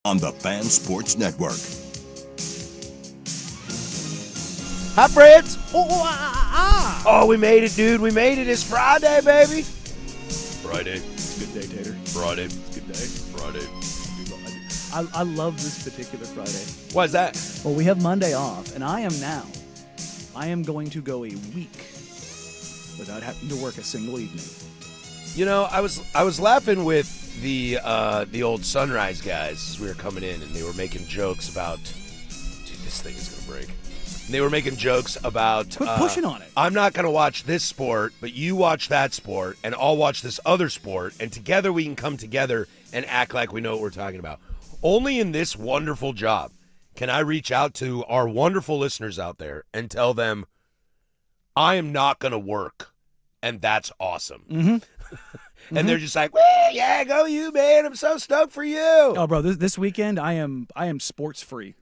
on the Fan Sports Network. Hi, friends. Oh, we made it, dude. We made it. It's Friday, baby. Friday. It's a good day, Tater. Friday. It's a good day. Friday. I love this particular Friday. Why is that? Well, we have Monday off, and I am going to go a week without having to work a single evening. You know, I was laughing with the old Sunrise guys as we were coming in, and they were making jokes about, dude, this thing is gonna break. And they were making jokes about Quit pushing on it. I'm not gonna watch this sport, but you watch that sport, and I'll watch this other sport, and together we can come together and act like we know what we're talking about. Only in this wonderful job can I reach out to our wonderful listeners out there and tell them I am not gonna work, and that's awesome. Mm-hmm. And they're just like, well, yeah, go you, man. I'm so stoked for you. Oh, bro, this weekend I am sports free.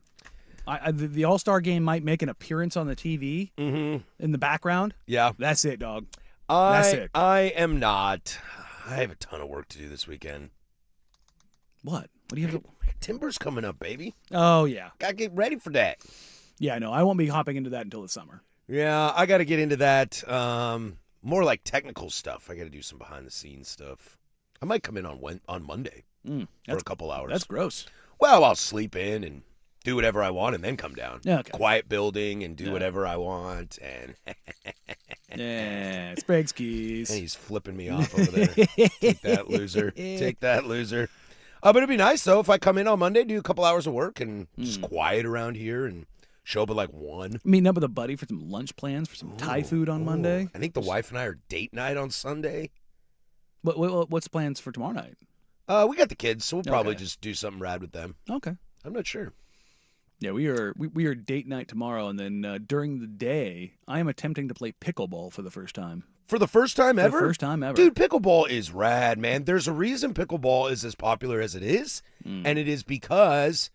The All-Star game might make an appearance on the TV in the background. Yeah. That's it, dog. That's it. I am not. I have a ton of work to do this weekend. What? What do you have to... Timber's coming up, baby. Oh, yeah. Got to get ready for that. Yeah, no, I won't be hopping into that until the summer. Yeah, I got to get into that. More like technical stuff. I got to do some behind-the-scenes stuff. I might come in on Monday for a couple hours. That's gross. Well, I'll sleep in and do whatever I want and then come down. Yeah, okay. Quiet building and do whatever I want. And yeah, Sprague's keys. And he's flipping me off over there. Take that, loser. Take that, loser. But it'd be nice, though, if I come in on Monday, do a couple hours of work and just quiet around here and show up at like 1. Meeting up with a buddy for some lunch plans for some Thai food on Monday. I think the wife and I are date night on Sunday. What's the plans for tomorrow night? We got the kids, so we'll probably just do something rad with them. Okay. I'm not sure. Yeah, we are date night tomorrow, and then during the day, I am attempting to play pickleball for the first time. For the first time ever? For the first time ever. Dude, pickleball is rad, man. There's a reason pickleball is as popular as it is, and it is because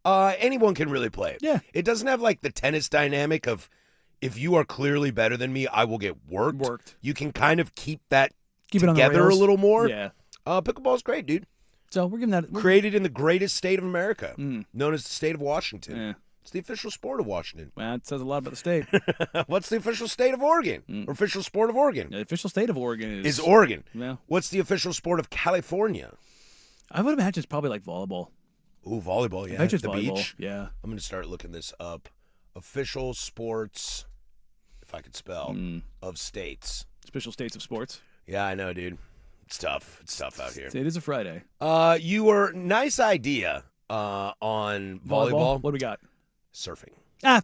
anyone can really play it. Yeah. It doesn't have like the tennis dynamic of if you are clearly better than me, I will get worked. You can kind of keep it together a little more. Yeah. Pickleball is great, dude. So we're giving that... Created in the greatest state of America, known as the state of Washington. Yeah. It's the official sport of Washington. Well, that says a lot about the state. What's the official state of Oregon? Or official sport of Oregon? The official state of Oregon is Oregon. Yeah. What's the official sport of California? I would imagine it's probably like volleyball. Ooh, volleyball, yeah. I bet it's the volleyball. Beach. Yeah. I'm going to start looking this up. Official sports, if I could spell, of states. Official states of sports. Yeah, I know, dude. It's tough. It's tough out here. It is a Friday. Nice idea on volleyball. What do we got? Surfing. Yeah.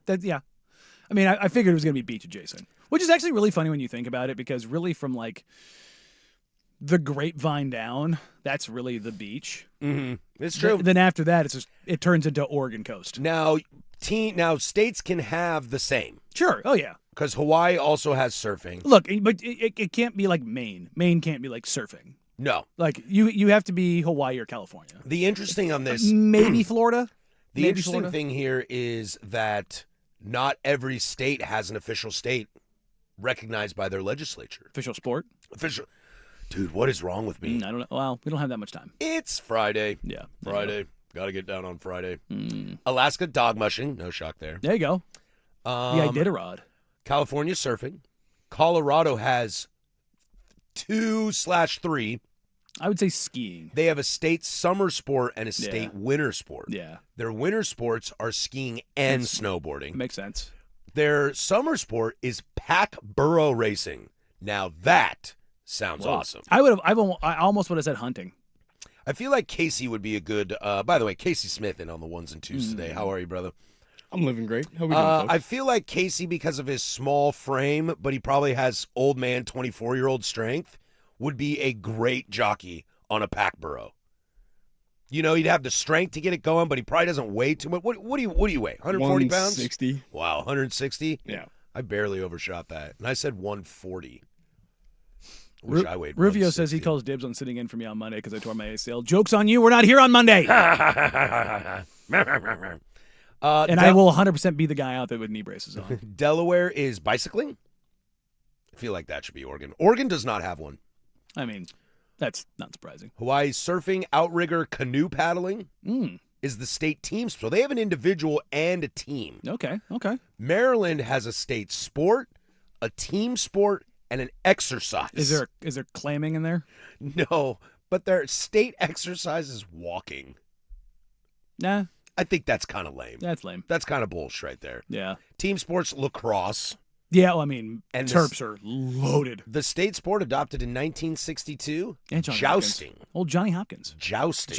I mean, I figured it was going to be beach adjacent, which is actually really funny when you think about it, because really from like the Grapevine down, that's really the beach. Mm-hmm. It's true. Then after that, it turns into Oregon coast. Now states can have the same. Sure. Oh yeah. Because Hawaii also has surfing. Look, but it can't be like Maine. Maine can't be like surfing. No. Like you have to be Hawaii or California. The interesting on this, maybe Florida. The interesting thing here is that not every state has an official state recognized by their legislature. Official sport? Dude, what is wrong with me? I don't know. Well, we don't have that much time. It's Friday. Yeah. Friday. Got to get down on Friday. Alaska dog mushing. No shock there. There you go. The Iditarod. California surfing. Colorado has 2/3. I would say skiing. They have a state summer sport and a state winter sport. Yeah. Their winter sports are skiing and snowboarding. Makes sense. Their summer sport is pack burro racing. Now that sounds awesome. I almost would have said hunting. I feel like Casey would be a good, by the way, Casey Smith in on the ones and twos today. How are you, brother? I'm living great. How we doing, folks? I feel like Casey, because of his small frame, but he probably has old man 24-year-old strength, would be a great jockey on a pack burro. You know, he'd have the strength to get it going, but he probably doesn't weigh too much. What do you weigh? 140 pounds? 160. Wow, 160? Yeah. I barely overshot that. And I said 140. Wish I weighed Rufio 160. says he calls dibs on sitting in for me on Monday because I tore my ACL. Joke's on you. We're not here on Monday. And I will 100% be the guy out there with knee braces on. Delaware is bicycling? I feel like that should be Oregon. Oregon does not have one. I mean, That's not surprising. Hawaii's surfing, outrigger, canoe paddling is the state team. So they have an individual and a team. Okay. Maryland has a state sport, a team sport, and an exercise. Is there clamming in there? No, but their state exercise is walking. Nah, I think that's kind of lame. that's lame. That's kind of bullshit right there. Yeah. Team sports, lacrosse. Yeah, well, I mean, And Terps are loaded. The state sport adopted in 1962, And Johnny jousting. Hopkins. Old Johnny Hopkins. Jousting.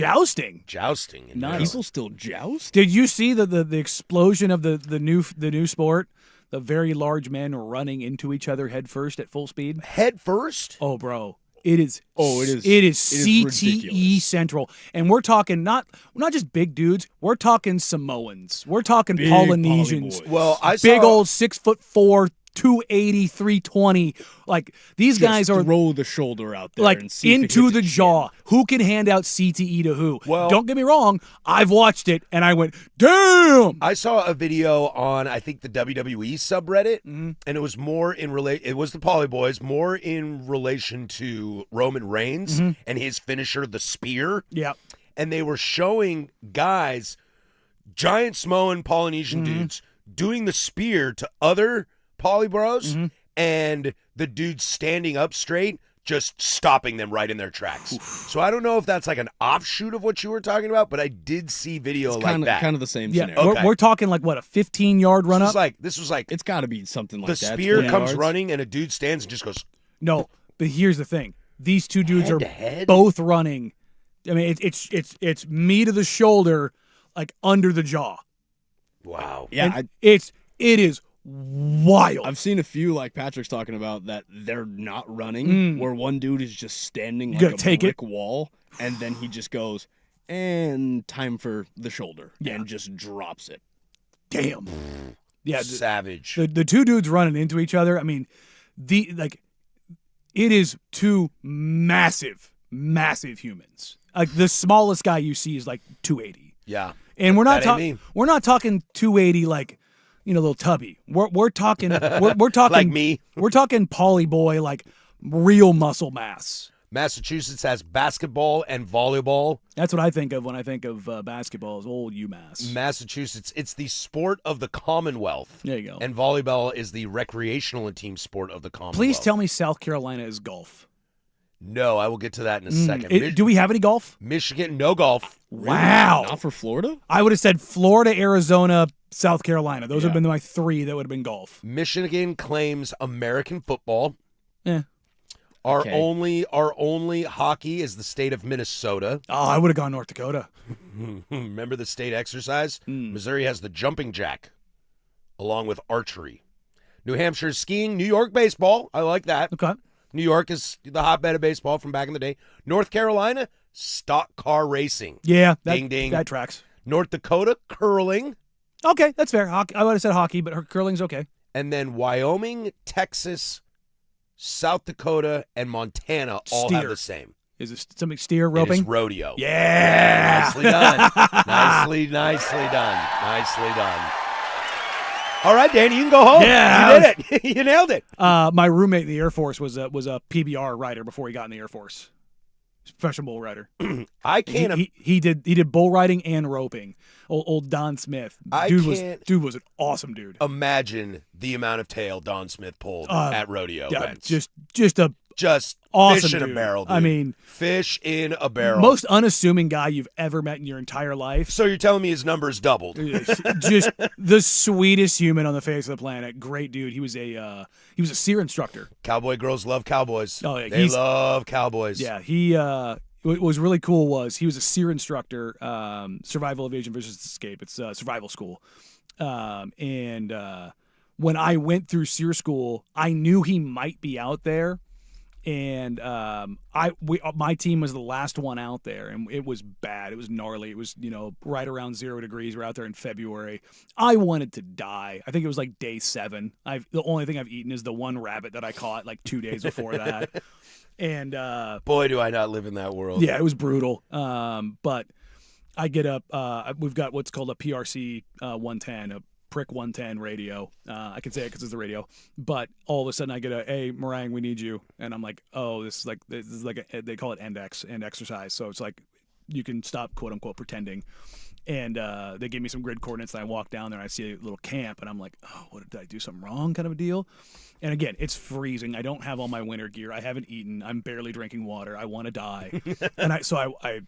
Jousting. in Nice. Maryland. People still joust? Did you see the explosion of the new sport? The very large men running into each other head first at full speed. Head first? Oh, bro. It is. Oh, it is. It is CTE ridiculous. Central, and we're talking not just big dudes. We're talking Samoans. We're talking Big Polynesians. poly boys. Well, I saw Big old 6'4", 280, 320. Like these Just guys are throw the shoulder out there like and see if it into hits the a jaw. chin. Who can hand out CTE to who? Well- Don't get me wrong. I've watched it and I went, damn. I saw a video on I think the WWE subreddit, and it was more in it was the Poly Boys, more in relation to Roman Reigns and his finisher, the spear. Yeah. And they were showing guys, giant Samoan Polynesian dudes, doing the spear to other Poly Bros, and the dudes standing up straight, just stopping them right in their tracks. So I don't know if that's like an offshoot of what you were talking about, but I did see video It's like that. kind of the same Yeah. scenario. Okay. We're talking like what, a 15-yard run up? This was like It's got to be something like the that. spear 20 comes yards. running and a dude stands and just goes No, but here's the thing: these two dudes head are to head. both running. I mean, it's me to the shoulder, like under the jaw. Wow. Yeah, And it is wild. I've seen a few like Patrick's talking about that they're not running, where one dude is just standing like gotta a take it. brick wall, and then he just goes, and time for the shoulder, Yeah. and just drops it. Damn. Yeah, Savage. the two dudes running into each other. I mean, it is two massive humans. Like the smallest guy you see is like 280, Yeah. and we're not That ain't talking. me. We're not talking 280 like, little tubby. We're talking. We're talking Like me. We're talking poly boy, like real muscle mass. Massachusetts has basketball and volleyball. That's what I think of when I think of basketball. Is old UMass. Massachusetts, it's the sport of the Commonwealth. There you go. And volleyball is the recreational and team sport of the Commonwealth. Please tell me South Carolina is golf. No, I will get to that in a second. Do we have any golf? Michigan, no golf. Wow. Not for Florida? I would have said Florida, Arizona, South Carolina. Those have Yeah. been my three that would have been golf. Michigan claims American football. Yeah. Our Okay. only hockey is the state of Minnesota. Oh, I would have gone North Dakota. Remember the state exercise? Missouri has the jumping jack, along with archery. New Hampshire skiing. New York baseball. I like that. Okay. New York is the hotbed of baseball from back in the day. North Carolina, stock car racing. Yeah. Ding, ding. That tracks. North Dakota, curling. Okay, that's fair. Hockey, I would have said hockey, but her curling's okay. And then Wyoming, Texas, South Dakota, and Montana all have Steer. the same. Is this something steer It is roping? rodeo. Yeah. Nicely done. nicely done. Nicely done. All right, Danny, you can go home. Yeah, You did it. You nailed it. My roommate in the Air Force was a PBR rider before he got in the Air Force. Professional bull rider. I can't. He did bull riding and roping. Old Don Smith. I Dude was an awesome dude. imagine the amount of tail Don Smith pulled at rodeo Yeah, events. just a Just awesome fish in a dude. barrel, dude. I mean, fish in a barrel. most unassuming guy you've ever met in your entire life. So you're telling me his numbers doubled? Just the sweetest human on the face of the planet. Great dude. He was a SEER instructor. Cowboy girls love cowboys. Oh, yeah, They love cowboys. Yeah, he what was really cool was he was a SEER instructor, survival, evasion, versus escape. It's survival school. And when I went through SEER school, I knew he might be out there. And my team was the last one out there, and it was bad. It was gnarly. It was, right around 0 degrees. We're out there in February. I wanted to die. I think it was like day 7. The only thing I've eaten is the one rabbit that I caught like 2 days before that. And boy, do I not live in that world. yeah, it was brutal. But I get up. We've got what's called a PRC 110, Prick 110 radio. I can say it because it's the radio. But all of a sudden I get hey, Meringue, we need you. And I'm like, oh, this is like they call it end exercise. So it's like you can stop, quote unquote, pretending. And they gave me some grid coordinates, and I walk down there, and I see a little camp, and I'm like, oh, what did I do something wrong kind of a deal? And again, it's freezing. I don't have all my winter gear. I haven't eaten. I'm barely drinking water. I want to die. And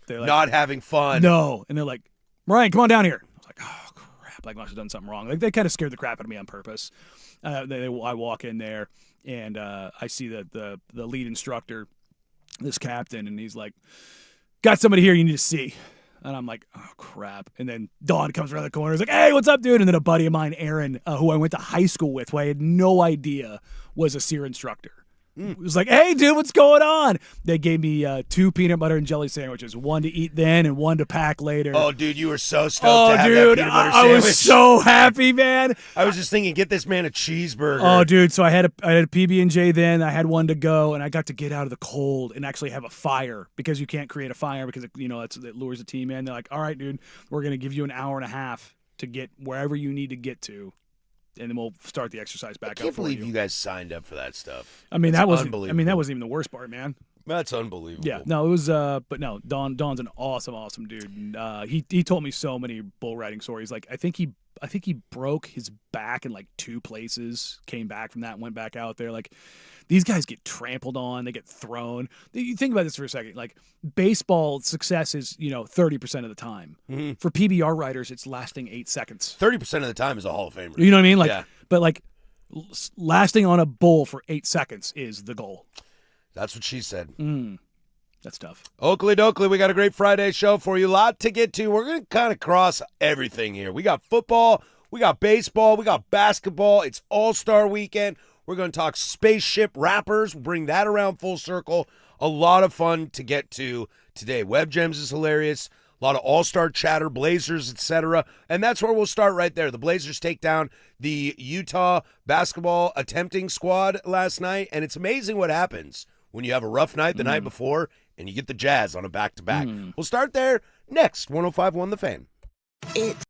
they're like, Not having fun. no. And they're like, Ryan, come on down here. I was like, oh, crap. Like, I must have done something wrong. Like, they kind of scared the crap out of me on purpose. I walk in there, and I see the lead instructor, this captain, and he's like, got somebody here you need to see. And I'm like, oh, crap. And then Dawn comes around the corner. He's like, hey, what's up, dude? And then a buddy of mine, Aaron, who I went to high school with, who I had no idea was a SEER instructor. It was like, hey, dude, what's going on? They gave me 2 peanut butter and jelly sandwiches, one to eat then and one to pack later. Oh, dude, you were so stoked to have that peanut butter I sandwich. was so happy, man. I was just thinking, get this man a cheeseburger. Oh, dude, so I had a PB&J then. I had one to go, and I got to get out of the cold and actually have a fire because you can't create a fire because, it lures the team in. They're like, all right, dude, we're going to give you an hour and a half to get wherever you need to get to. And then we'll start the exercise back up. I can't believe you guys signed up for that stuff. I mean, that wasn't even the worst part, man. That's unbelievable. Yeah, no, it was. But no, Don's an awesome dude. And, he told me so many bull riding stories. Like I think he broke his back in like 2 places. Came back from that, went back out there. Like these guys get trampled on, they get thrown. You think about this for a second. Like baseball success is 30% of the time. Mm-hmm. For PBR riders, it's lasting 8 seconds. 30% of the time is a Hall of Famer. You know what I mean? Like, yeah. But like lasting on a bull for 8 seconds is the goal. That's what she said. That's tough. Oakley Dokley, we got a great Friday show for you. A lot to get to. We're going to kind of cross everything here. We got football, we got baseball, we got basketball. It's All-Star Weekend. We're going to talk spaceship rappers. We'll bring that around full circle. A lot of fun to get to today. Web Gems is hilarious. A lot of All-Star chatter, Blazers, etc. And that's where we'll start right there. The Blazers take down the Utah basketball attempting squad last night, and it's amazing what happens when you have a rough night the night before and you get the Jazz on a back-to-back. We'll start there next. 105.1 The Fan. It's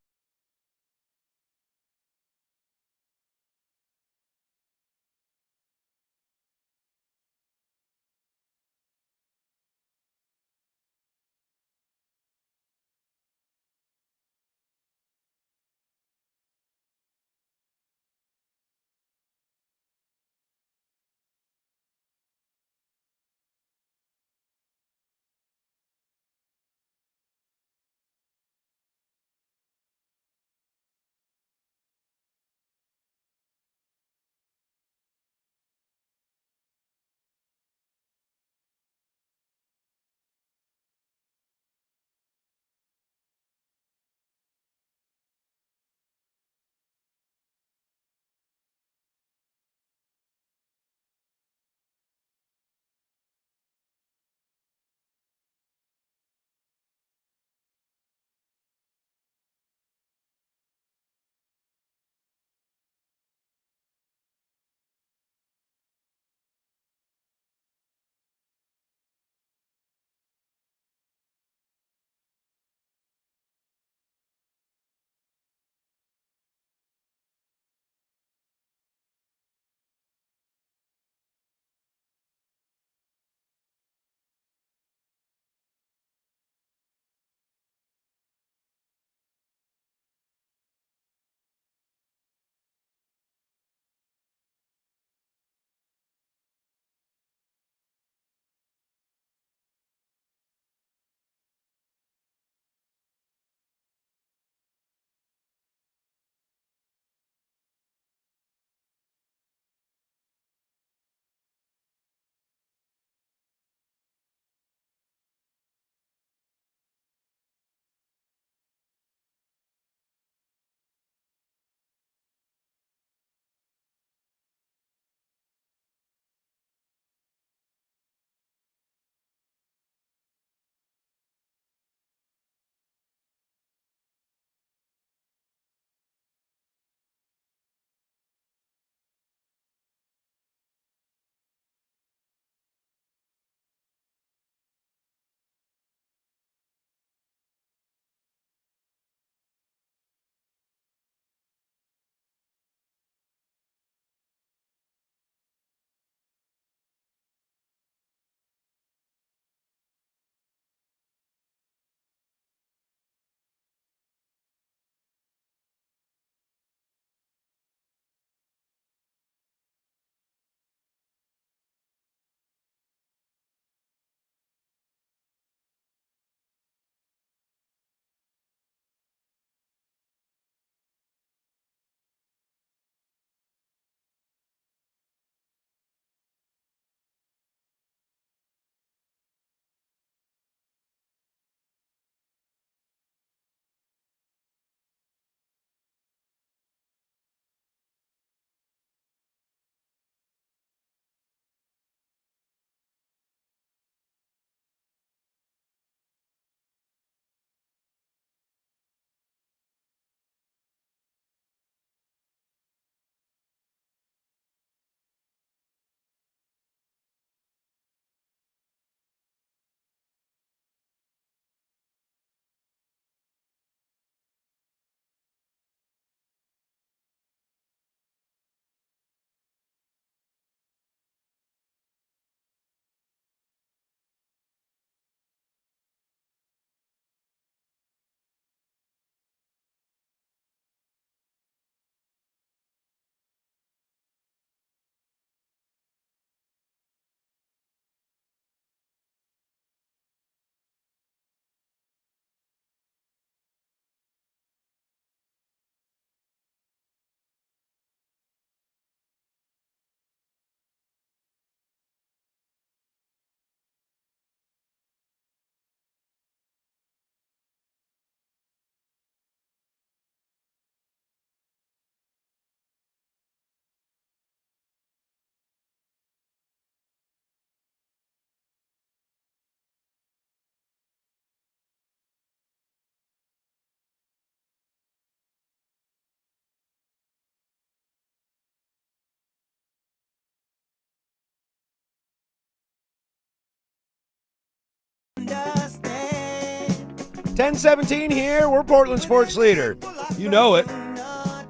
10:17 here. We're Portland Sports Leader. You know it.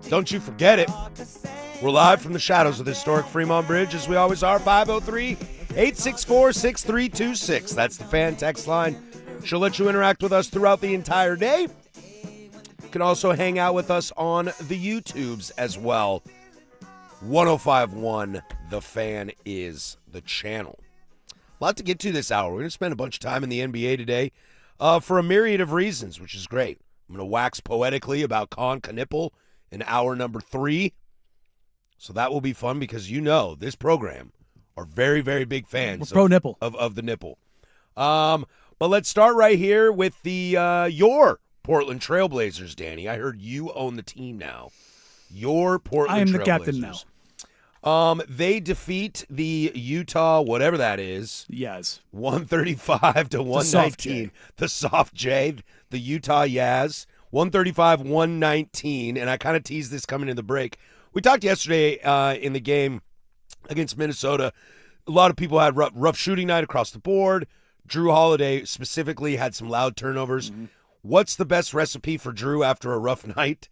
Don't you forget it. We're live from the shadows of the historic Fremont Bridge, as we always are. 503-864-6326. That's the fan text line. She'll let you interact with us throughout the entire day. You can also hang out with us on the YouTubes as well. 105.1 The Fan is the channel. A lot to get to this hour. We're going to spend a bunch of time in the NBA today for a myriad of reasons, which is great. I'm going to wax poetically about Con Knipple in hour number 3. So that will be fun because you know this program are very, very big fans pro nipple. Of the nipple. But let's start right here with the your Portland Trailblazers, Danny. I heard you own the team now. Your Portland Trailblazers. I am the captain now. They defeat the Utah, whatever that is. Yaz. 135 to 119. The soft J, the Utah Yaz. 135-119. And I kind of teased this coming in the break. We talked yesterday in the game against Minnesota. A lot of people had rough shooting night across the board. Drew Holiday specifically had some loud turnovers. Mm-hmm. What's the best recipe for Drew after a rough night?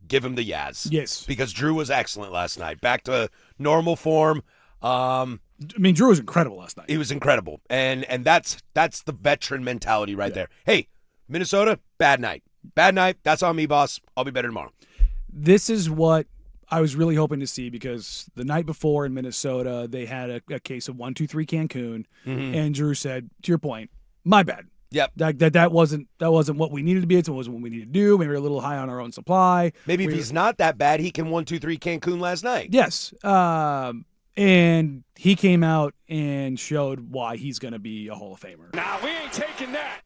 Give him the Yaz. Yes. Because Drew was excellent last night. Back to normal form. Drew was incredible last night. He was incredible. And that's the veteran mentality right there. Hey, Minnesota, bad night. Bad night. That's on me, boss. I'll be better tomorrow. This is what I was really hoping to see because the night before in Minnesota, they had a case of 1-2-3 Cancun, and Drew said, to your point, my bad. Yep. That wasn't what we needed to be. It wasn't what we needed to do. Maybe we're a little high on our own supply. Maybe if he's not that bad, he can 1-2-3 Cancun last night. Yes. And he came out and showed why he's going to be a Hall of Famer. Nah, we ain't taking that.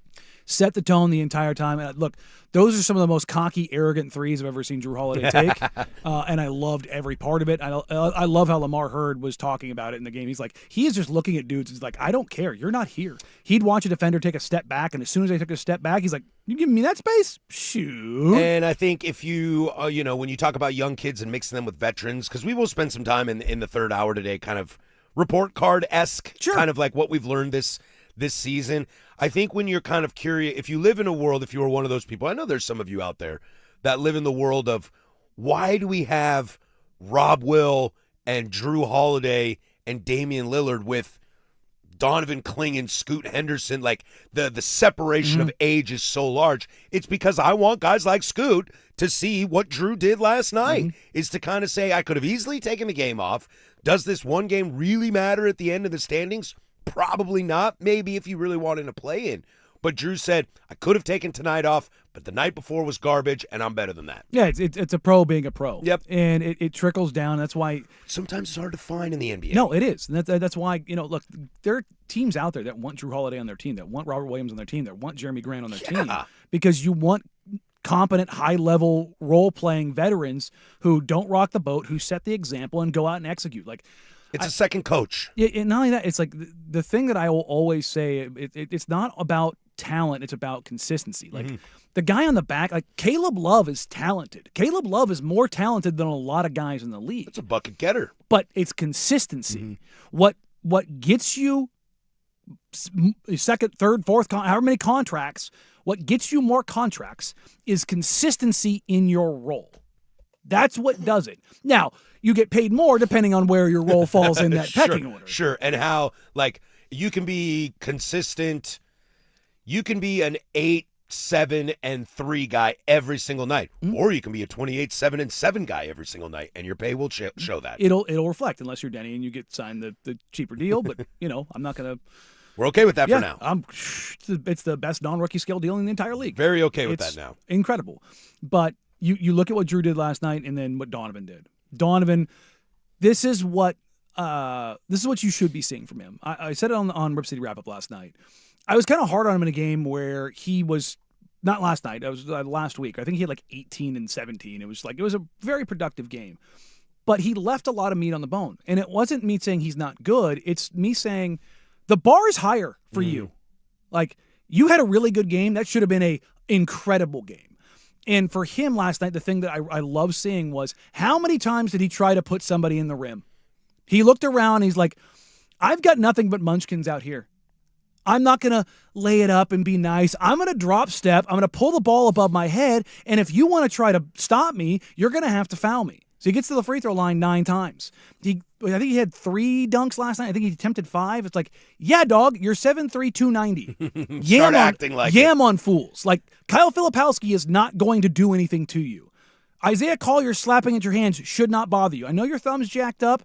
Set the tone the entire time. And look, those are some of the most cocky, arrogant threes I've ever seen Drew Holiday take, and I loved every part of it. I love how Lamar Hurd was talking about it in the game. He's like, he is just looking at dudes. He's like, I don't care. You're not here. He'd watch a defender take a step back, and as soon as they took a step back, he's like, you giving me that space? Shoot. And I think if you, when you talk about young kids and mixing them with veterans, because we will spend some time in the third hour today, kind of report card-esque, kind of like what we've learned this season. I think when you're kind of curious, if you live in a world, if you were one of those people, I know there's some of you out there that live in the world of why do we have Rob Will and Drew Holiday and Damian Lillard with Donovan Kling and Scoot Henderson, like the separation of age is so large. It's because I want guys like Scoot to see what Drew did last night, is to kind of say, I could have easily taken the game off. Does this one game really matter at the end of the standings? Probably not. Maybe if you really wanted to play in. But Drew said, I could have taken tonight off, but the night before was garbage, and I'm better than that. Yeah, it's a pro being a pro. Yep. And it trickles down. That's why. Sometimes it's hard to find in the NBA. No, it is. And that's why, look, there are teams out there that want Drew Holiday on their team, that want Robert Williams on their team, that want Jeremy Grant on their team. Because you want competent, high-level, role-playing veterans who don't rock the boat, who set the example and go out and execute. Like, it's a second coach. Yeah, not only that, it's like the thing that I will always say, it's not about talent, it's about consistency. Like the guy on the back, like Caleb Love is talented. Caleb Love is more talented than a lot of guys in the league. It's a bucket getter. But it's consistency. What gets you second, third, fourth, however many contracts, what gets you more contracts is consistency in your role. That's what does it. Now, you get paid more depending on where your role falls in that pecking order. Sure, and how, like, you can be consistent. You can be an 8, 7, and 3 guy every single night. Or you can be a 28, 7, and 7 guy every single night, and your pay will show that. It'll reflect, unless you're Denny and you get signed the cheaper deal. But, I'm not going to. We're okay with that for now. It's the best non-rookie scale deal in the entire league. Very okay with that now. Incredible. But you look at what Drew did last night and then what Donovan did. Donovan, this is what you should be seeing from him. I said it on Rip City Wrap-Up last night. I was kind of hard on him in a game where he was not last night. It was last week. I think he had like 18 and 17. It was a very productive game. But he left a lot of meat on the bone. And it wasn't me saying he's not good. It's me saying the bar is higher for you. Like, you had a really good game. That should have been a incredible game. And for him last night, the thing that I love seeing was how many times did he try to put somebody in the rim? He looked around. And he's like, I've got nothing but munchkins out here. I'm not going to lay it up and be nice. I'm going to drop step. I'm going to pull the ball above my head. And if you want to try to stop me, you're going to have to foul me. So he gets to the free throw line 9 times. I think he had 3 dunks last night. I think he attempted 5. It's like, yeah, dog, you're 7'3", 290. Start acting like yam on fools. Like, Kyle Filipowski is not going to do anything to you. Isaiah Collier slapping at your hands should not bother you. I know your thumb's jacked up.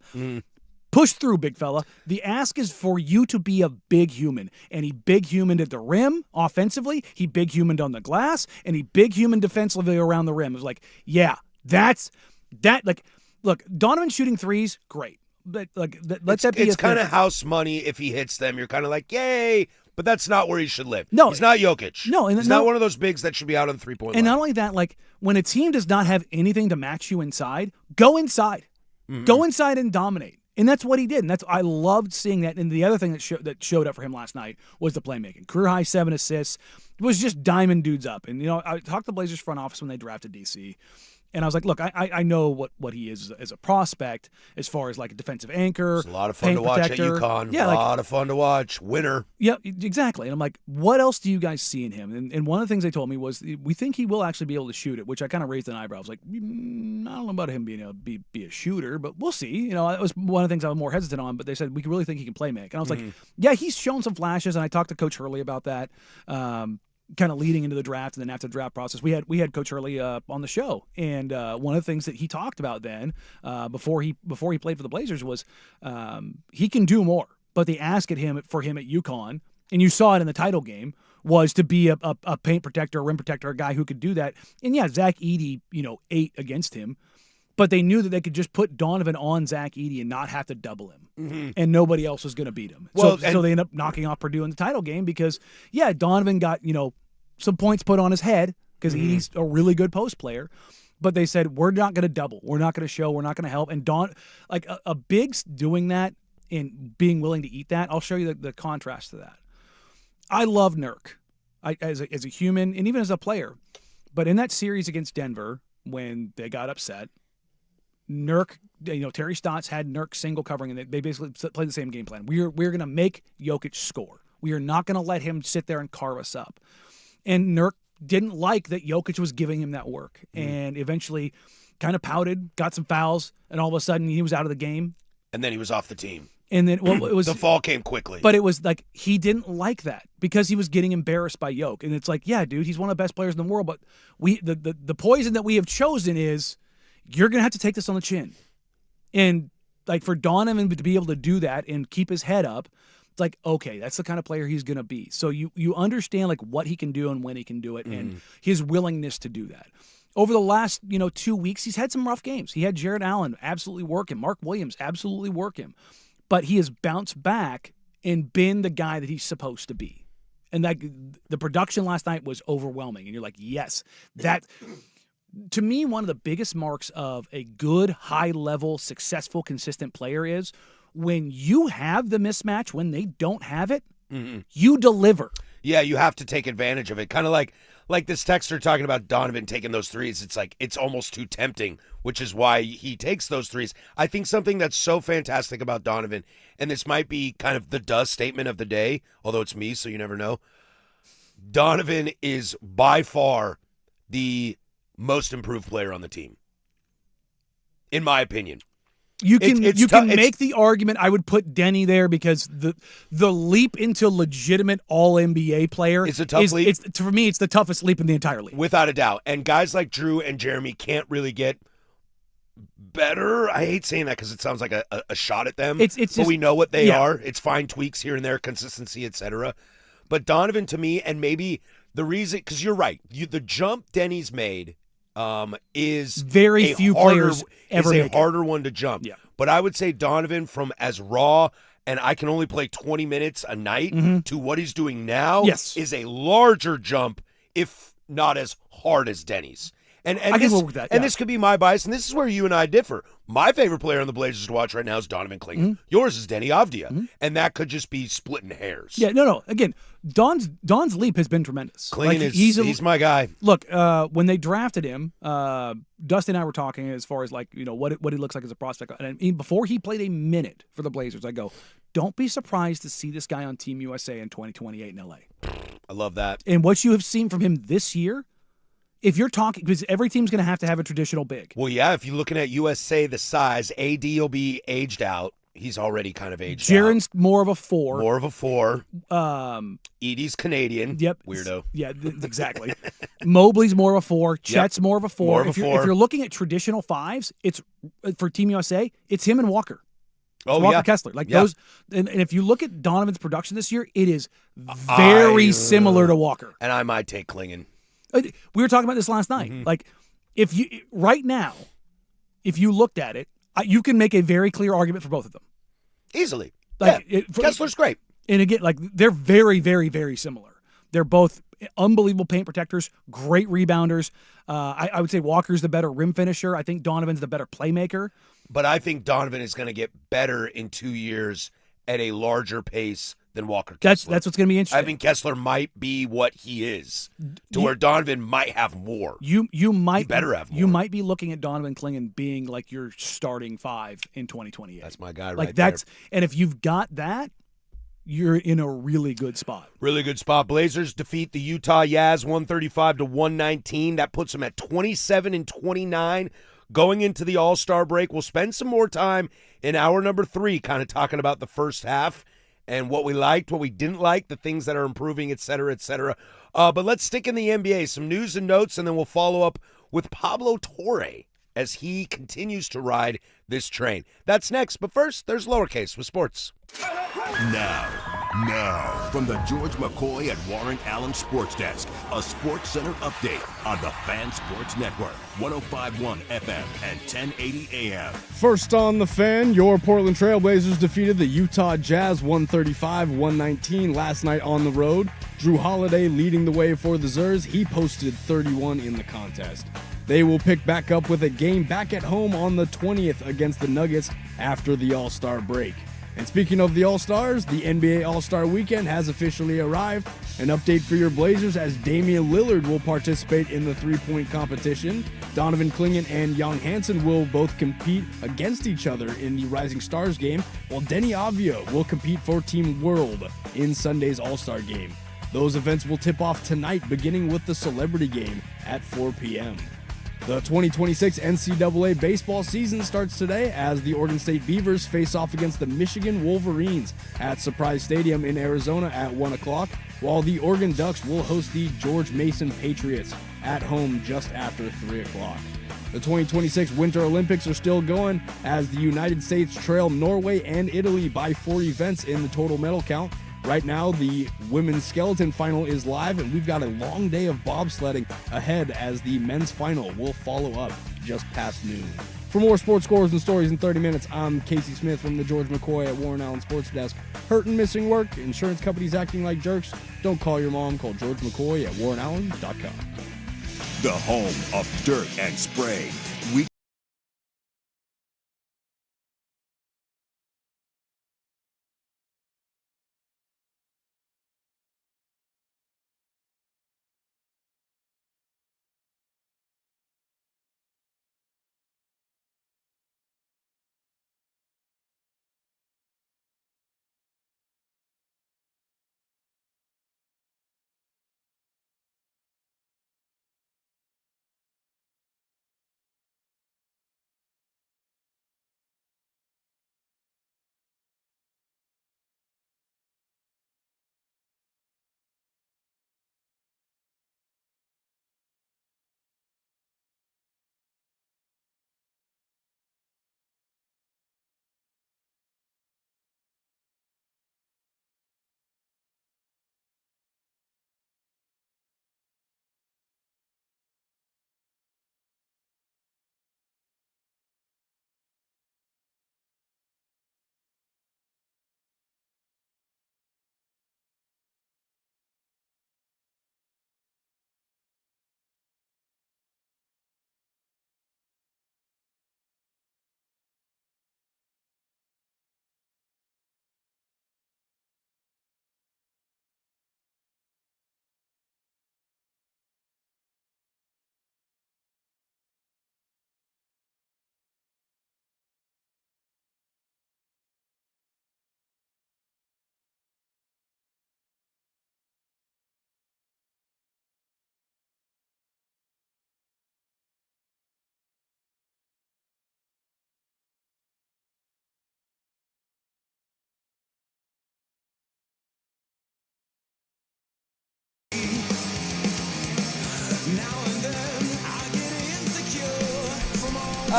Push through, big fella. The ask is for you to be a big human. And he big humaned at the rim offensively. He big humaned on the glass. And he big humaned defensively around the rim. It was like, yeah, that's that. Like, look, Donovan shooting threes, great. But like, let that be. It's kind of house money if he hits them. You're kind of like, yay. But that's not where he should live. No, he's not Jokic. No, and he's not one of those bigs that should be out on the 3-point line. And not only that, like when a team does not have anything to match you inside, go inside. Go inside and dominate. And that's what he did. And I loved seeing that. And the other thing that showed up for him last night was the playmaking. Career high 7 assists. It was just diming dudes up. And, I talked to the Blazers front office when they drafted DC. And I was like, look, I know what he is as a prospect as far as like a defensive anchor. It's a lot of fun to watch at UConn. Yeah, a lot of fun to watch. Winner. Yeah, exactly. And I'm like, what else do you guys see in him? And one of the things they told me was we think he will actually be able to shoot it, which I kind of raised an eyebrow. I was like, I don't know about him being able to be a shooter, but we'll see. It was one of the things I was more hesitant on, but they said we really think he can play make. And I was like, yeah, he's shown some flashes, and I talked to Coach Hurley about that. Kind of leading into the draft and then after the draft process, we had Coach Hurley on the show, and one of the things that he talked about then before he played for the Blazers was he can do more, but the ask for him at UConn, and you saw it in the title game, was to be a paint protector, a rim protector, a guy who could do that. And yeah, Zach Edey, ate against him, but they knew that they could just put Donovan on Zach Edey and not have to double him, and nobody else was going to beat him. So they ended up knocking off Purdue in the title game because, yeah, Donovan got some points put on his head because he's a really good post player. But they said, we're not going to double. We're not going to show. We're not going to help. And a big's doing that and being willing to eat that, I'll show you the contrast to that. I love Nurk as a human and even as a player. But in that series against Denver, when they got upset, Nurk, Terry Stotts had Nurk single covering, and they basically played the same game plan. We're going to make Jokic score. We are not going to let him sit there and carve us up. And Nurk didn't like that Jokic was giving him that work, and eventually kind of pouted, got some fouls, and all of a sudden he was out of the game. And then he was off the team. And then it was the fall came quickly. But it was like he didn't like that because he was getting embarrassed by Jokic. And it's like, yeah, dude, he's one of the best players in the world, but the poison that we have chosen is you're going to have to take this on the chin. And like for Donovan to be able to do that and keep his head up, it's like, okay, that's the kind of player he's going to be. So you understand like what he can do and when he can do it and his willingness to do that. Over the last, 2 weeks, he's had some rough games. He had Jared Allen absolutely work him. Mark Williams absolutely work him. But he has bounced back and been the guy that he's supposed to be. And that the production last night was overwhelming. And you're like, yes, that to me, one of the biggest marks of a good, high-level, successful, consistent player is when you have the mismatch, when they don't have it, you deliver. Yeah, you have to take advantage of it. Kind of like this texter talking about Donovan taking those threes. It's like it's almost too tempting, which is why he takes those threes. I think something that's so fantastic about Donovan, and this might be kind of the duh statement of the day, although it's me, so you never know. Donovan is by far the most improved player on the team, in my opinion. You can make the argument. I would put Denny there because the leap into legitimate All-NBA player is a tough leap. For me, it's the toughest leap in the entire league. Without a doubt. And guys like Drew and Jeremy can't really get better. I hate saying that because it sounds like a shot at them. But we know what they are. It's fine tweaks here and there, consistency, etc. But Donovan, to me, and maybe the reason, because you're right, the jump Denny's made is very few players ever make a harder one to jump. Yeah. But I would say Donovan, from as raw and I can only play 20 minutes a night to what he's doing now is a larger jump, if not as hard as Denny's. And I can work with that. And this could be my bias, and this is where you and I differ. My favorite player on the Blazers to watch right now is Donovan Clingan. Yours is Denny Avdia. And that could just be splitting hairs. Yeah, no. Again, Don's leap has been tremendous. Clingan he's my guy. Look, when they drafted him, Dustin and I were talking as far as what he looks like as a prospect. And before he played a minute for the Blazers, I go, don't be surprised to see this guy on Team USA in 2028 in LA. I love that. And what you have seen from him this year, if you're talking, because every team's going to have a traditional big. Well, yeah, if you're looking at USA, the size, AD will be aged out. He's already kind of aged Jaren's out. more of a 4. More of a 4. Edie's Canadian. Yep. Weirdo. Yeah, exactly. Mobley's more of a 4. Chet's more of a 4. More of a if you're, 4. If you're looking at traditional 5s, it's for Team USA, it's him and Walker. Oh, Walker yeah. Kessler. Those, and if you look at Donovan's production this year, it is very similar to Walker. And I might take Klingon. We were talking about this last night. Mm-hmm. If you right now, if you looked at it, you can make a very clear argument for both of them. Easily. Kessler's great. And again, they're very, very, very similar. They're both unbelievable paint protectors, great rebounders. I would say Walker's the better rim finisher. I think Donovan's the better playmaker. But I think Donovan is going to get better in 2 years at a larger pace than Walker Kessler. That's what's going to be interesting. I think Kessler might be what he is, where Donovan might have more. You might better have more. You might be looking at Donovan Klingon being like your starting 5 in 2028. That's my guy there. And if you've got that, you're in a really good spot. Really good spot. Blazers defeat the Utah Jazz 135-119. That puts them at 27-29. Going into the All-Star break, we'll spend some more time in hour number 3 kind of talking about the first half and what we liked, what we didn't like, the things that are improving, et cetera, et cetera. But let's stick in the NBA. Some news and notes, and then we'll follow up with Pablo Torre as he continues to ride this train. That's next, but first, there's Lowercase with sports. Now, from the George McCoy and Warren Allen Sports Desk, a Sports Center update on the Fan Sports Network, 105.1 FM and 1080 AM. First on the Fan, your Portland Trailblazers defeated the Utah Jazz 135-119 last night on the road. Drew Holiday leading the way for the Zers. He posted 31 in the contest. They will pick back up with a game back at home on the 20th against the Nuggets after the All-Star break. And speaking of the All-Stars, the NBA All-Star Weekend has officially arrived. An update for your Blazers as Damian Lillard will participate in the three-point competition. Donovan Klingon and Young Hansen will both compete against each other in the Rising Stars game, while Denny Avdia will compete for Team World in Sunday's All-Star game. Those events will tip off tonight, beginning with the Celebrity Game at 4 p.m. The 2026 NCAA baseball season starts today as the Oregon State Beavers face off against the Michigan Wolverines at Surprise Stadium in Arizona at 1 o'clock, while the Oregon Ducks will host the George Mason Patriots at home just after 3 o'clock. The 2026 Winter Olympics are still going as the United States trail Norway and Italy by 4 events in the total medal count. Right now, the women's skeleton final is live, and we've got a long day of bobsledding ahead as the men's final will follow up just past noon. For more sports scores and stories in 30 minutes, I'm Casey Smith from the George McCoy at Warren Allen Sports Desk. Hurt and missing work, insurance companies acting like jerks. Don't call your mom, call George McCoy at warrenallen.com. The home of dirt and spray.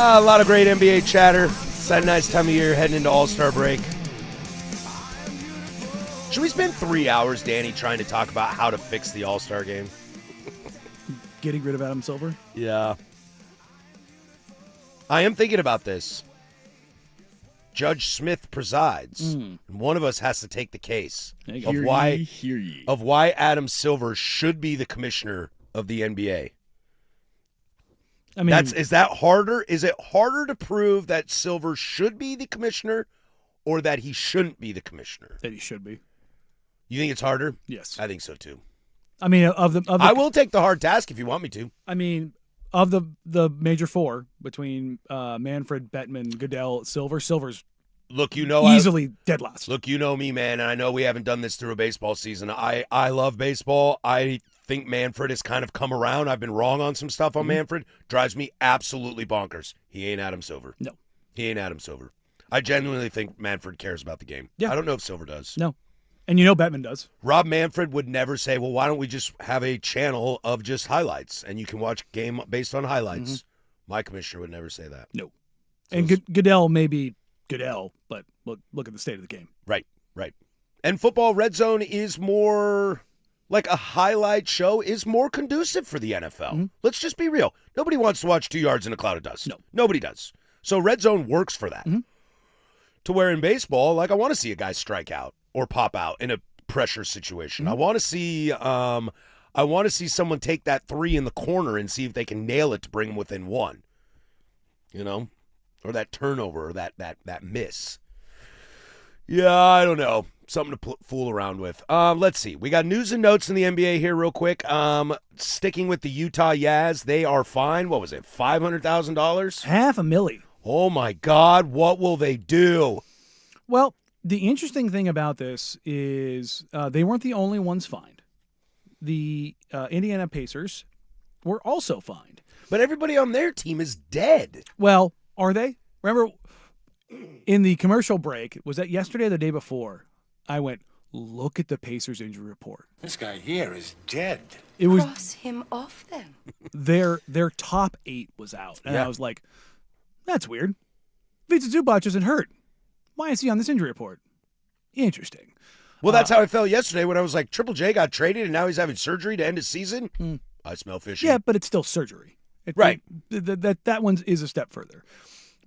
A lot of great NBA chatter. It's that nice time of year heading into All-Star break. Should we spend 3 hours, Danny, trying to talk about how to fix the All-Star game? Getting rid of Adam Silver? Yeah. I am thinking about this. Judge Smith presides, and one of us has to take the case of why Adam Silver should be the commissioner of the NBA. I mean, Is that harder? Is it harder to prove that Silver should be the commissioner or that he shouldn't be the commissioner? that he should be. You think it's harder? Yes. I think so too. I mean, I will take the hard task if you want me to. I mean, of the major four between Manfred, Bettman, Goodell, Silver's Look, you know, easily dead last. Look, you know me, man, and I know we haven't done this through a baseball season. I love baseball. I think Manfred has kind of come around. I've been wrong on some stuff on Manfred. Drives me absolutely bonkers. He ain't Adam Silver. No. He ain't Adam Silver. I genuinely think Manfred cares about the game. Yeah. I don't know if Silver does. No. And you know Bettman does. Rob Manfred would never say, well, why don't we just have a channel of just highlights and you can watch game based on highlights. My commissioner would never say that. No. So And Goodell may be Goodell, but look at the state of the game. Right. And football red zone is more like a highlight show, is more conducive for the NFL. Let's just be real. Nobody wants to watch 2 yards in a cloud of dust. No. Nobody does. So red zone works for that. To where in baseball, like I want to see a guy strike out or pop out in a pressure situation. I want to see someone take that 3 in the corner and see if they can nail it to bring them within 1. You know? Or that turnover, or that miss. Yeah, I don't know. Something to fool around with. Let's see. We got news and notes in the NBA here real quick. Sticking with the Utah Jazz, they are fined, what was it, $500,000? $500,000. Oh, my God. What will they do? Well, the interesting thing about this is they weren't the only ones fined. The Indiana Pacers were also fined. But everybody on their team is dead. Well, are they? Remember, in the commercial break, was that yesterday or the day before, I went, look at the Pacers injury report. This guy here is dead. It was Cross him off then. their top 8 was out. And Yeah. I was like, that's weird. Vica Zubac isn't hurt. Why is he on this injury report? Interesting. Well, that's how I felt yesterday when I was like, Triple J got traded and now he's having surgery to end his season. I smell fishy. Yeah, but it's still surgery. Right. That one is a step further.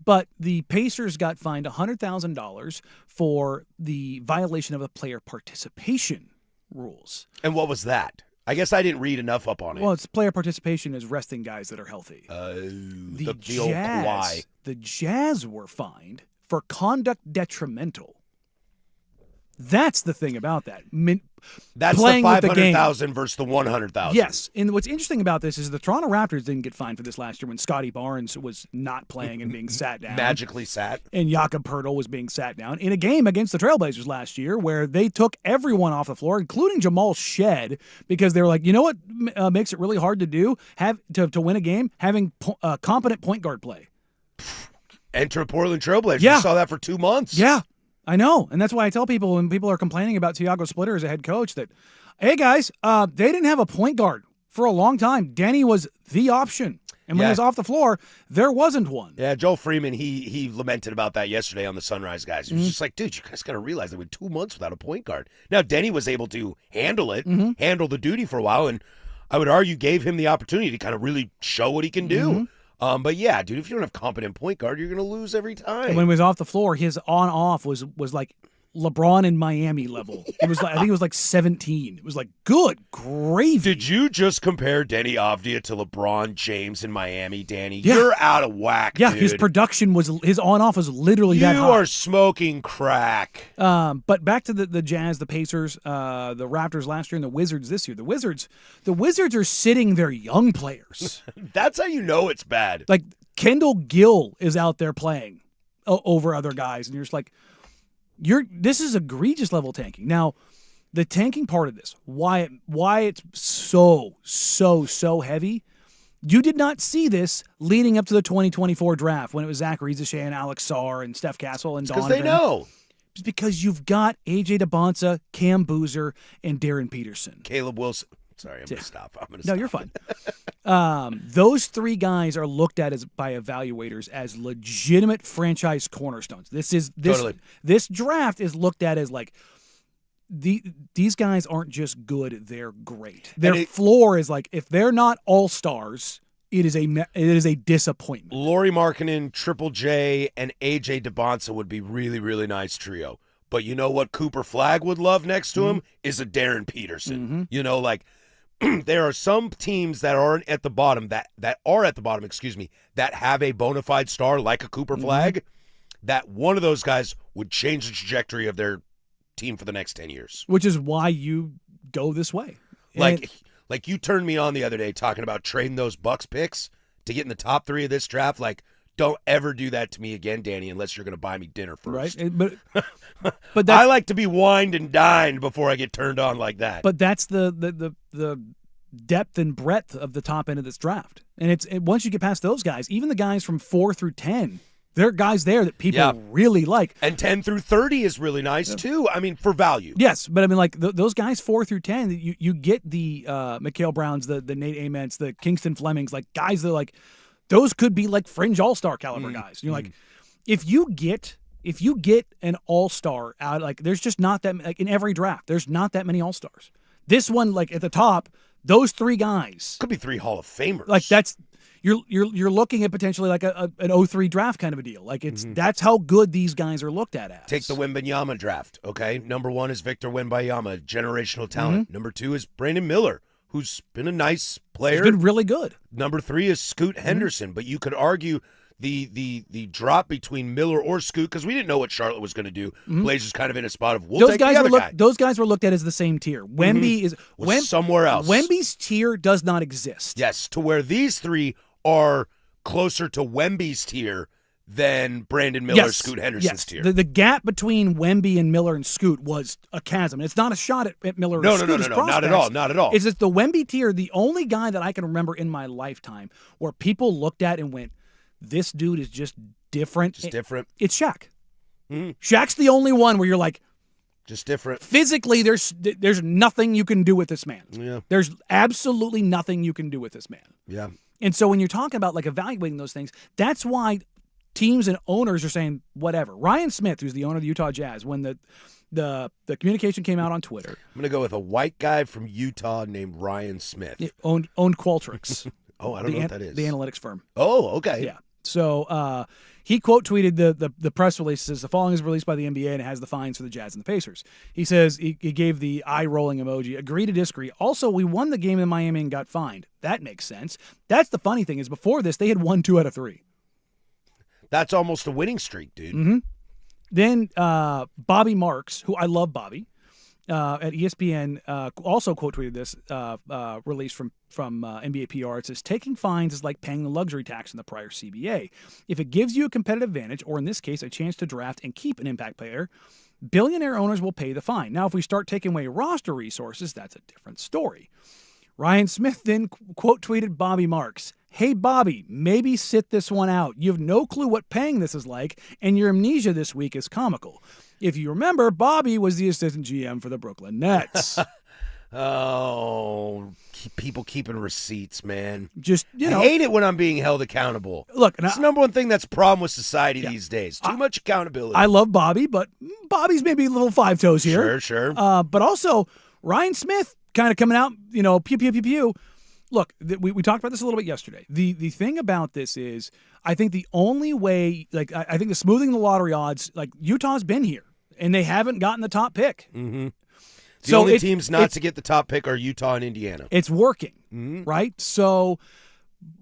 But the Pacers got fined $100,000 for the violation of the player participation rules. And what was that? I guess I didn't read enough up on it. Well, it's player participation is resting guys that are healthy. The old Kawhi. The Jazz were fined for conduct detrimental. That's the thing about that. That's playing the with the game. 500,000 versus the 100,000. Yes, and what's interesting about this is the Toronto Raptors didn't get fined for this last year when Scotty Barnes was not playing and being sat down. Magically sat. And Jakob Poeltl was being sat down in a game against the Trailblazers last year where they took everyone off the floor, including Jamal Shed, because they were like, you know what makes it really hard to do? To win a game? Having competent point guard play. Enter Portland Trailblazers. Yeah. You saw that for 2 months. Yeah, I know. And that's why I tell people when people are complaining about Tiago Splitter as a head coach that, hey, guys, they didn't have a point guard for a long time. Danny was the option. And when he was off the floor, there wasn't one. Yeah, Joel Freeman, he lamented about that yesterday on the Sunrise guys. He was just like, dude, you guys got to realize they went 2 months without a point guard. Now, Denny was able to handle it, handle the duty for a while, and I would argue gave him the opportunity to kind of really show what he can do. But yeah, dude, if you don't have competent point guard, you're going to lose every time. And when he was off the floor, his on-off was like LeBron in Miami level. It was like I think it was like 17. It was like good gravy. Did you just compare Denny Avdia to LeBron James in Miami, Danny? Yeah. You're out of whack, Yeah, dude. his production was his on-off was literally that high. You are smoking crack. But back to the Jazz, the Pacers, the Raptors last year, and the Wizards this year. The Wizards are sitting their young players. That's how you know it's bad. Like Kendall Gill is out there playing over other guys, and you're just like, this is egregious level tanking. Now, the tanking part of this, why it's so heavy. You did not see this leading up to the 2024 draft when it was Zach Riezeshe and Alex Sarr and Steph Castle and Donovan. Because they know. It's because you've got AJ DeBonsa, Cam Boozer, and Darren Peterson. Caleb Wilson. Sorry, I'm going to stop. No, you're fine. Those three guys are looked at by evaluators as legitimate franchise cornerstones. This draft is looked at as like these guys aren't just good; they're great. Their floor is like if they're not all-stars, it is a disappointment. Lauri Markkanen, Triple J, and AJ DeBonsa would be really, really nice trio. But you know what Cooper Flagg would love next to him is a Darren Peterson. Like there are some teams that aren't at the bottom that are at the bottom, that have a bona fide star like a Cooper Flagg, that one of those guys would change the trajectory of their team for the next 10 years. Which is why you go this way. Like you turned me on the other day talking about trading those Bucks picks to get in the top 3 of this draft. Like, don't ever do that to me again, Danny, unless you're going to buy me dinner first. Right, but I like to be wined and dined before I get turned on like that. But that's the depth and breadth of the top end of this draft. And once you get past those guys, even the guys from 4 through 10, there are guys there that people really like. And 10 through 30 is really nice, too. I mean, for value. Yes, but I mean, like, those guys 4 through 10, you get the Mikhail Browns, the Nate Aments, the Kingston Flemings, like, guys that are like, those could be, like, fringe all-star caliber guys. You're like, if you get an all-star out, like, there's just not that, like, in every draft, there's not that many all-stars. This one, like, at the top, those 3 guys. Could be 3 Hall of Famers. Like, that's... You're looking at potentially like an 03 draft kind of a deal. Like that's how good these guys are looked at as. Take the Wembanyama draft, okay? Number 1 is Victor Wembanyama, generational talent. Number 2 is Brandon Miller, who's been a nice player. He's been really good. Number 3 is Scoot Henderson, but you could argue the drop between Miller or Scoot, because we didn't know what Charlotte was going to do. Blazers kind of in a spot of we'll take the other guy. Those guys were looked at as the same tier. Wemby is somewhere else. Wemby's tier does not exist. Yes, to where these 3 are closer to Wemby's tier than Brandon Miller, Scoot Henderson's tier. The gap between Wemby and Miller and Scoot was a chasm. It's not a shot at Miller or Scoot's No, not at all, not at all. It's just the Wemby tier, the only guy that I can remember in my lifetime where people looked at and went, this dude is just different. Just different. It's Shaq. Shaq's the only one where you're like, just different. Physically, there's nothing you can do with this man. Yeah. There's absolutely nothing you can do with this man. Yeah. And so when you're talking about like evaluating those things, that's why teams and owners are saying whatever. Ryan Smith, who's the owner of the Utah Jazz, when the communication came out on Twitter, I'm going to go with a white guy from Utah named Ryan Smith. Owned Qualtrics. Oh, I don't know what that is. The analytics firm. Oh, okay. Yeah. So he quote tweeted the press release. Says the following is released by the NBA and it has the fines for the Jazz and the Pacers. He says he gave the eye rolling emoji. Agree to disagree. Also, we won the game in Miami and got fined. That makes sense. That's the funny thing is before this they had won 2 out of 3. That's almost a winning streak, dude. Then Bobby Marks, who I love Bobby, at ESPN also quote tweeted this release from NBA PR. It says, taking fines is like paying the luxury tax in the prior CBA. If it gives you a competitive advantage, or in this case, a chance to draft and keep an impact player, billionaire owners will pay the fine. Now, if we start taking away roster resources, that's a different story. Ryan Smith then quote tweeted Bobby Marks. Hey, Bobby, maybe sit this one out. You have no clue what paying this is like, and your amnesia this week is comical. If you remember, Bobby was the assistant GM for the Brooklyn Nets. Oh, people keeping receipts, man. Just, I hate it when I'm being held accountable. Look, it's the number one thing that's a problem with society these days. Too much accountability. I love Bobby, but Bobby's maybe a little 5 toes here. Sure. But also, Ryan Smith kind of coming out, pew, pew, pew, pew. Look, we talked about this a little bit yesterday. The thing about this is, I think the only way, like, I think the smoothing the lottery odds, like, Utah's been here, and they haven't gotten the top pick. Mm-hmm. The only teams not to get the top pick are Utah and Indiana. It's working, right? So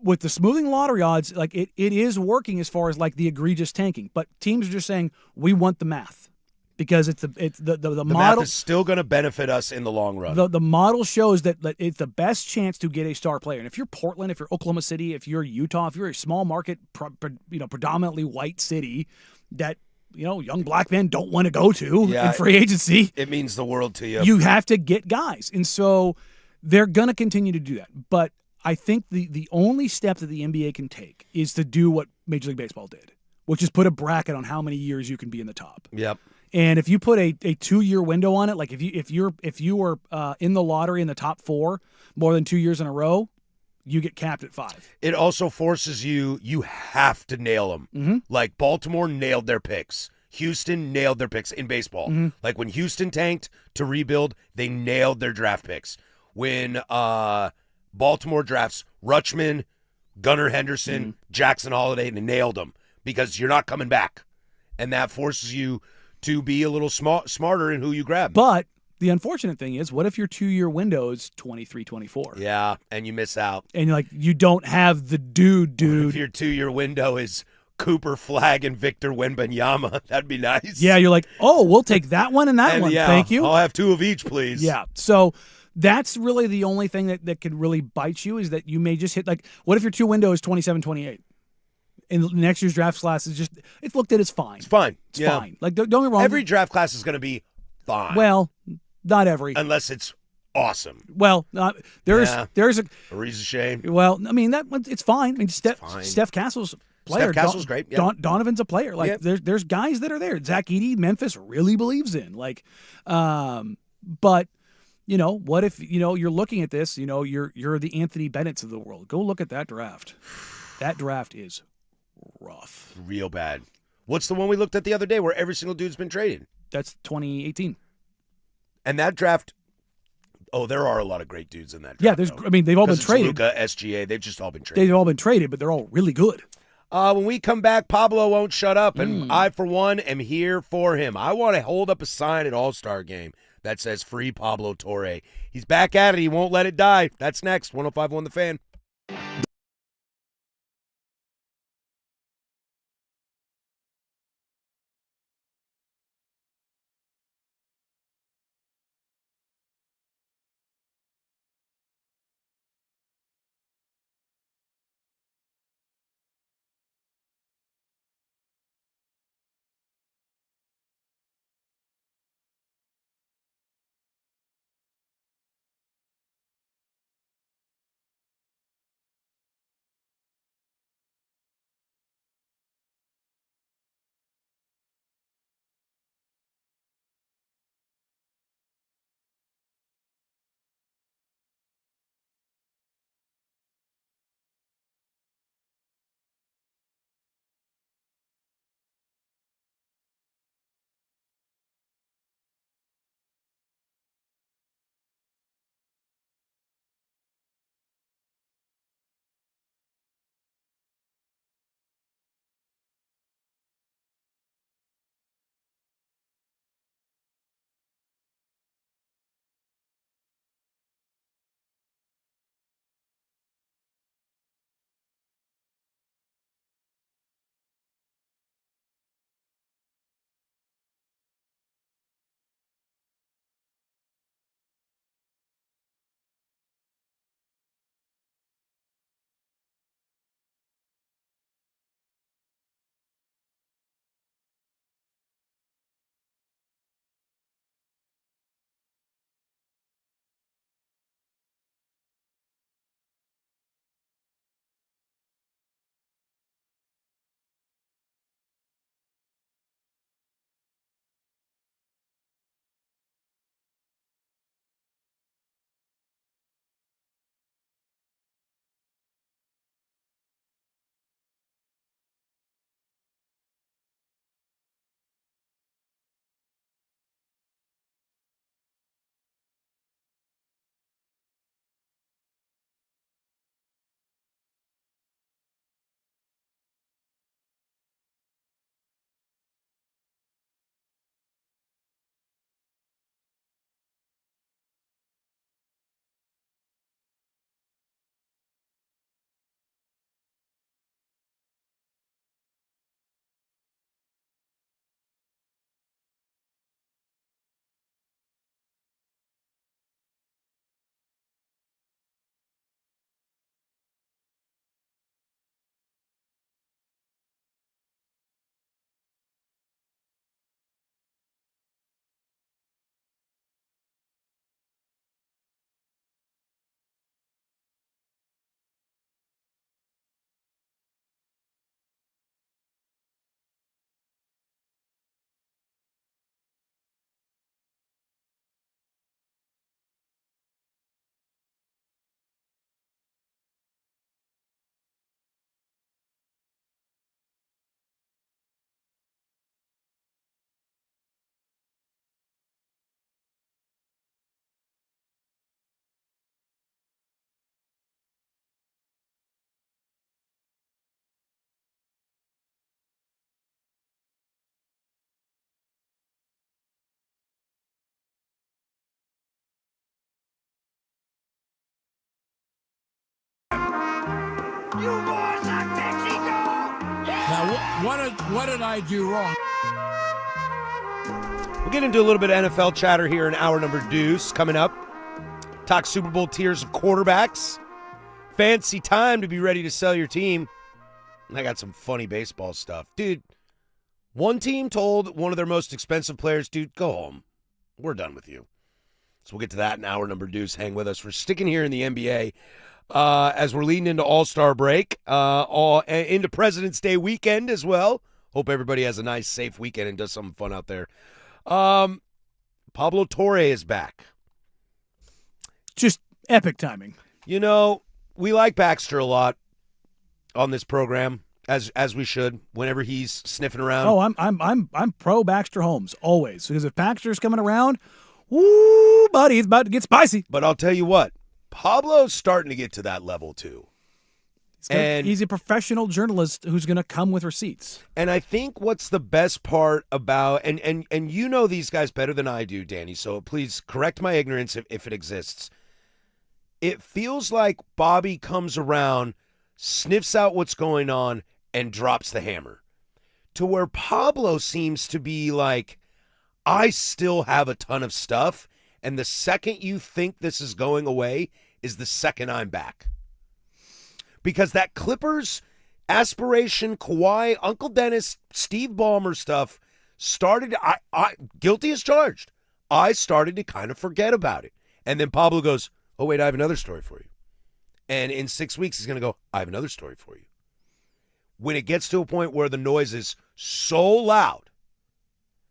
with the smoothing lottery odds, like, it is working as far as, like, the egregious tanking. But teams are just saying, we want the math. Because the model math is still going to benefit us in the long run. The model shows that it's the best chance to get a star player. And if you're Portland, if you're Oklahoma City, if you're Utah, if you're a small market, predominantly white city that young black men don't want to go to in free agency, it means the world to you. You have to get guys, and so they're going to continue to do that. But I think the only step that the NBA can take is to do what Major League Baseball did, which is put a bracket on how many years you can be in the top. Yep. And if you put a 2-year window on it, like if you were in the lottery in the top 4 more than 2 years in a row, you get capped at 5. It also forces you have to nail them. Mm-hmm. Like Baltimore nailed their picks. Houston nailed their picks in baseball. Mm-hmm. Like when Houston tanked to rebuild, they nailed their draft picks. When Baltimore drafts Rutschman, Gunnar Henderson, Jackson Holiday, they nailed them because you're not coming back. And that forces you to be a little smarter in who you grab. But the unfortunate thing is, what if your 2-year window is 23, 24? Yeah, and you miss out. And you don't have the dude. What if your 2-year window is Cooper Flagg and Victor Wembanyama? That'd be nice. Yeah, you're like, oh, we'll take that one and that one. Yeah, Thank you. I'll have 2 of each, please. Yeah. So that's really the only thing that could really bite you, is that you may just hit, like, what if your 2 window is 27, 28? And next year's draft class is just, it's looked at as fine. It's fine. It's fine. Like, don't get me wrong. Every draft class is going to be fine. Well, not every. Unless it's awesome. Well, there's a Ariza Shane. Well, I mean, it's fine. I mean, Steph Castle's a player. Steph Castle's great. Yeah. Donovan's a player. Like, there's guys that are there. Zach Edey, Memphis really believes in. Like, but what if you're looking at this? You're the Anthony Bennett's of the world. Go look at that draft. That draft is rough. Real bad. What's the one we looked at the other day where every single dude's been traded? That's 2018. And that draft, there are a lot of great dudes in that draft. Yeah, they've all been traded. Luka, SGA, they've just all been traded. They've all been traded, but they're all really good. When we come back, Pablo won't shut up, and I, for one, am here for him. I want to hold up a sign at All-Star Game that says Free Pablo Torre. He's back at it. He won't let it die. That's next. 105.1 The Fan. Now, what did I do wrong? We'll get into a little bit of NFL chatter here in hour number deuce coming up. Talk Super Bowl tiers of quarterbacks. Fancy time to be ready to sell your team. And I got some funny baseball stuff. Dude, one team told one of their most expensive players, dude, go home. We're done with you. So we'll get to that in hour number deuce. Hang with us. We're sticking here in the NBA as we're leading into All-Star break, into President's Day weekend as well. Hope everybody has a nice, safe weekend and does something fun out there. Pablo Torre is back. Just epic timing. You know, we like Baxter a lot on this program, as we should, whenever he's sniffing around. Oh, I'm pro Baxter Holmes always, because if Baxter's coming around, woo, buddy, it's about to get spicy. But I'll tell you what, Pablo's starting to get to that level too. He's a professional journalist who's going to come with receipts. And I think what's the best part about, and you know these guys better than I do, Danny, so please correct my ignorance if it exists. It feels like Bobby comes around, sniffs out what's going on, and drops the hammer. To where Pablo seems to be like, I still have a ton of stuff, and the second you think this is going away is the second I'm back. Because that Clippers aspiration, Kawhi, Uncle Dennis, Steve Ballmer stuff started, I guilty as charged. I started to kind of forget about it. And then Pablo goes, oh, wait, I have another story for you. And in 6 weeks, he's going to go, I have another story for you. When it gets to a point where the noise is so loud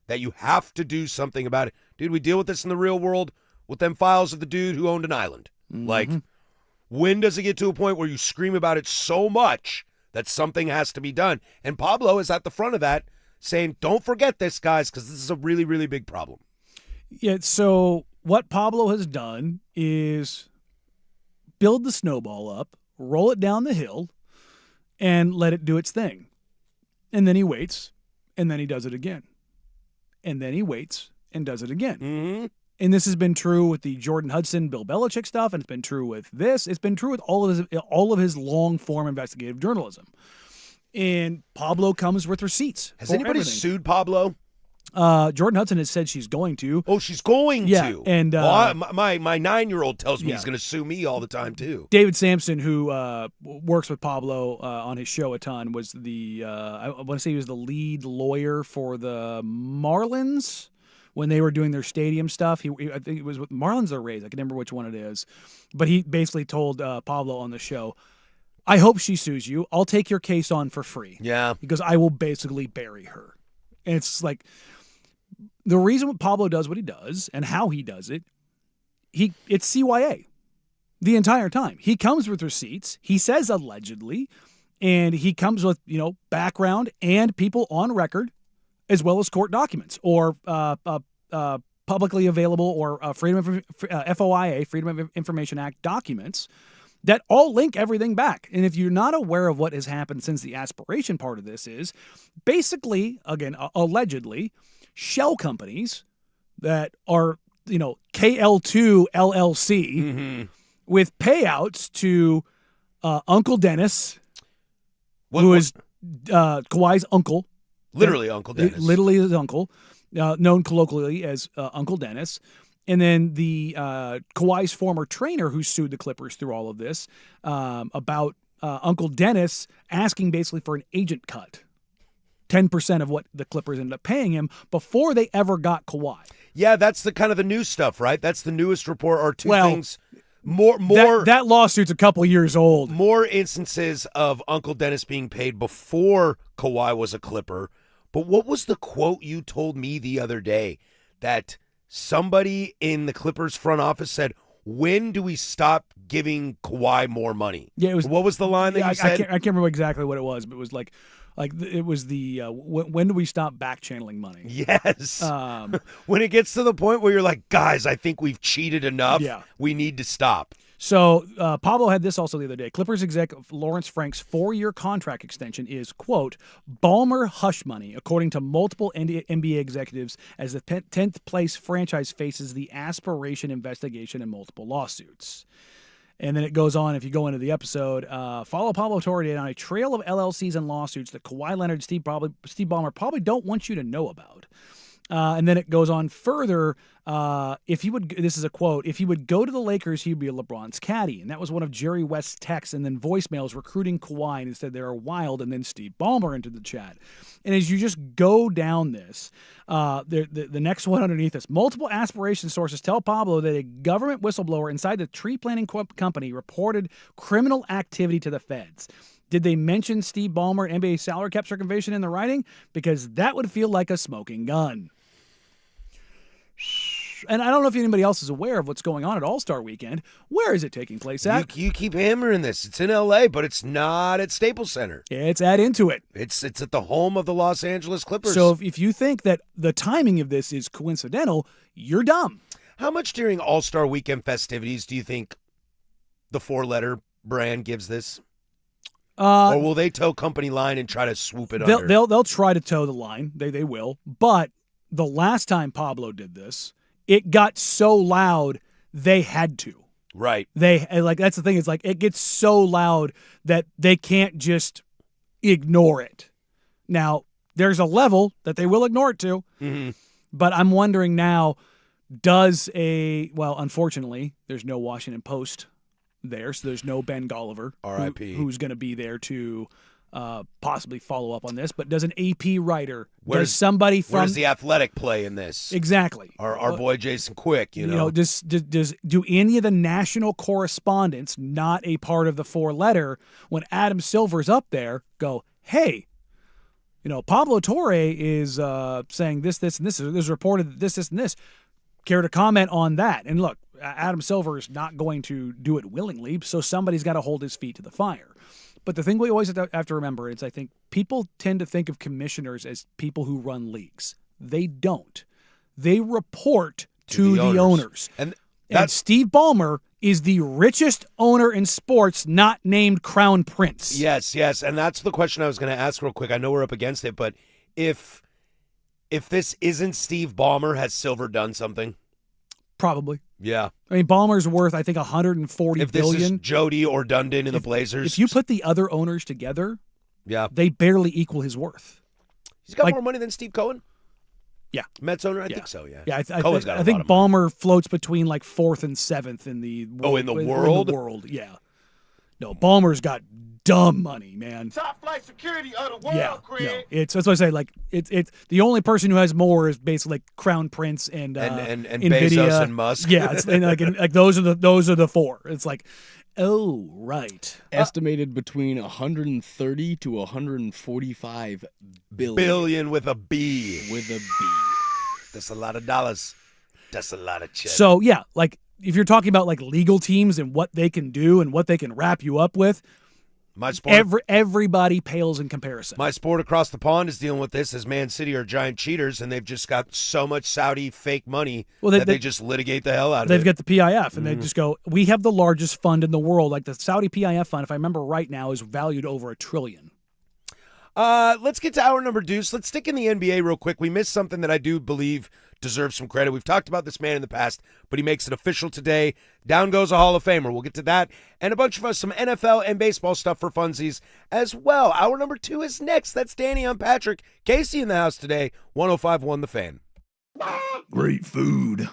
that you have to do something about it. Dude, we deal with this in the real world with them files of the dude who owned an island. Mm-hmm. Like, when does it get to a point where you scream about it so much that something has to be done? And Pablo is at the front of that saying, don't forget this, guys, because this is a really, really big problem. Yeah, so what Pablo has done is build the snowball up, roll it down the hill, and let it do its thing. And then he waits, and then he does it again. And then he waits and does it again. Mm-hmm. And this has been true with the Jordan Hudson, Bill Belichick stuff, and it's been true with this. It's been true with all of his long-form investigative journalism. And Pablo comes with receipts. Has anybody sued Pablo? Jordan Hudson has said she's going to. Oh, she's going to. And my 9-year-old tells me he's going to sue me all the time too. David Sampson, who works with Pablo on his show a ton, was the I want to say he was the lead lawyer for the Marlins when they were doing their stadium stuff. I think it was with Marlins or Rays. I can remember which one it is. But he basically told Pablo on the show, I hope she sues you. I'll take your case on for free. Yeah. Because I will basically bury her. And it's like, the reason Pablo does what he does and how he does it, it's CYA the entire time. He comes with receipts. He says allegedly, and he comes with, background and people on record, as well as court documents or publicly available or FOIA, Freedom of Information Act documents that all link everything back. And if you're not aware of what has happened since the aspiration part of this is, basically, again, allegedly, shell companies that are, KL2 LLC with payouts to Uncle Dennis, who is Kawhi's uncle. Literally Uncle Dennis. Literally his uncle, known colloquially as Uncle Dennis. And then the Kawhi's former trainer who sued the Clippers through all of this about Uncle Dennis asking basically for an agent cut. 10% of what the Clippers ended up paying him before they ever got Kawhi. Yeah, that's the kind of the new stuff, right? That's the newest report or two things. More that lawsuit's a couple years old. More instances of Uncle Dennis being paid before Kawhi was a Clipper. But what was the quote you told me the other day that somebody in the Clippers front office said, when do we stop giving Kawhi more money? Yeah, it was. What was the line that you said? I can't remember exactly what it was, but it was like it was the when do we stop back channeling money? Yes. When it gets to the point where you're like, guys, I think we've cheated enough. Yeah. We need to stop. So Pablo had this also the other day. Clippers exec Lawrence Frank's 4-year contract extension is, quote, Ballmer hush money, according to multiple NBA executives, as the 10th place franchise faces the aspiration investigation and multiple lawsuits. And then it goes on, if you go into the episode, follow Pablo Torre on a trail of LLCs and lawsuits that Kawhi Leonard and Steve Ballmer probably don't want you to know about. And then it goes on further. If he would, this is a quote, if he would go to the Lakers, he'd be LeBron's caddy. And that was one of Jerry West's texts and then voicemails recruiting Kawhi. And he said they are wild. And then Steve Ballmer entered the chat. And as you just go down this, the next one underneath this, multiple aspiration sources tell Pablo that a government whistleblower inside the tree planting company reported criminal activity to the feds. Did they mention Steve Ballmer and NBA salary cap circumvention in the writing? Because that would feel like a smoking gun. And I don't know if anybody else is aware of what's going on at All-Star Weekend. Where is it taking place at? You keep hammering this. It's in L.A., but it's not at Staples Center. It's at Intuit. It's at the home of the Los Angeles Clippers. So if you think that the timing of this is coincidental, you're dumb. How much during All-Star Weekend festivities do you think the four-letter brand gives this? Or will they toe company line and try to swoop it under? They'll try to toe the line. They will. But the last time Pablo did this, it got so loud they had to. Right. That's the thing. It's like it gets so loud that they can't just ignore it. Now, there's a level that they will ignore it to. Mm-hmm. But I'm wondering now, unfortunately, there's no Washington Post there, so there's no Ben Golliver, R.I.P. who's going to be there to possibly follow up on this. But does an AP writer, where's The Athletic play in this? Exactly. Our boy Jason Quick, you know. Do any of the national correspondents, not a part of the four-letter, when Adam Silver's up there, go, hey, Pablo Torre is saying this, and this. There's reported that this, and this. Care to comment on that? And look, Adam Silver is not going to do it willingly, so somebody's got to hold his feet to the fire. But the thing we always have to remember is I think people tend to think of commissioners as people who run leagues. They don't. They report to the owners. And Steve Ballmer is the richest owner in sports, not named Crown Prince. Yes. And that's the question I was going to ask real quick. I know we're up against it, but if this isn't Steve Ballmer, has Silver done something? Probably. Yeah. I mean, Ballmer's worth, I think, $140 billion. If this is Jody or Dundon in the Blazers. If you put the other owners together, yeah, they barely equal his worth. He's got more money than Steve Cohen? Yeah. Mets owner? I think so, yeah. Yeah, Cohen's got I think Ballmer floats between like 4th and 7th in the world. In the world? In the world, yeah. No, Ballmer's got dumb money, man. Top flight security of the world, Craig. No, that's what I say. Like it's the only person who has more is basically like Crown Prince and Nvidia. Bezos and Musk. Yeah, it's like those are the four. It's like, oh right, estimated between 130 to 145 billion with a B. That's a lot of dollars. That's a lot of cheddar. So yeah, like if you're talking about like legal teams and what they can do and what they can wrap you up with. My sport, everybody pales in comparison. My sport across the pond is dealing with this as Man City are giant cheaters, and they've just got so much Saudi fake money that they just litigate the hell out of it. They've got the PIF, and they just go, we have the largest fund in the world. Like the Saudi PIF fund, if I remember right now, is valued over $1 trillion. Let's get to hour number deuce. Let's stick in the NBA real quick. We missed something that I do believe deserves some credit. We've talked about this man in the past, but he makes it official today. Down goes a Hall of Famer. We'll get to that and a bunch of some NFL and baseball stuff for funsies as well. Hour number 2 is next. That's Danny. I'm Patrick. Casey in the house today. 105.1 The Fan. Great food.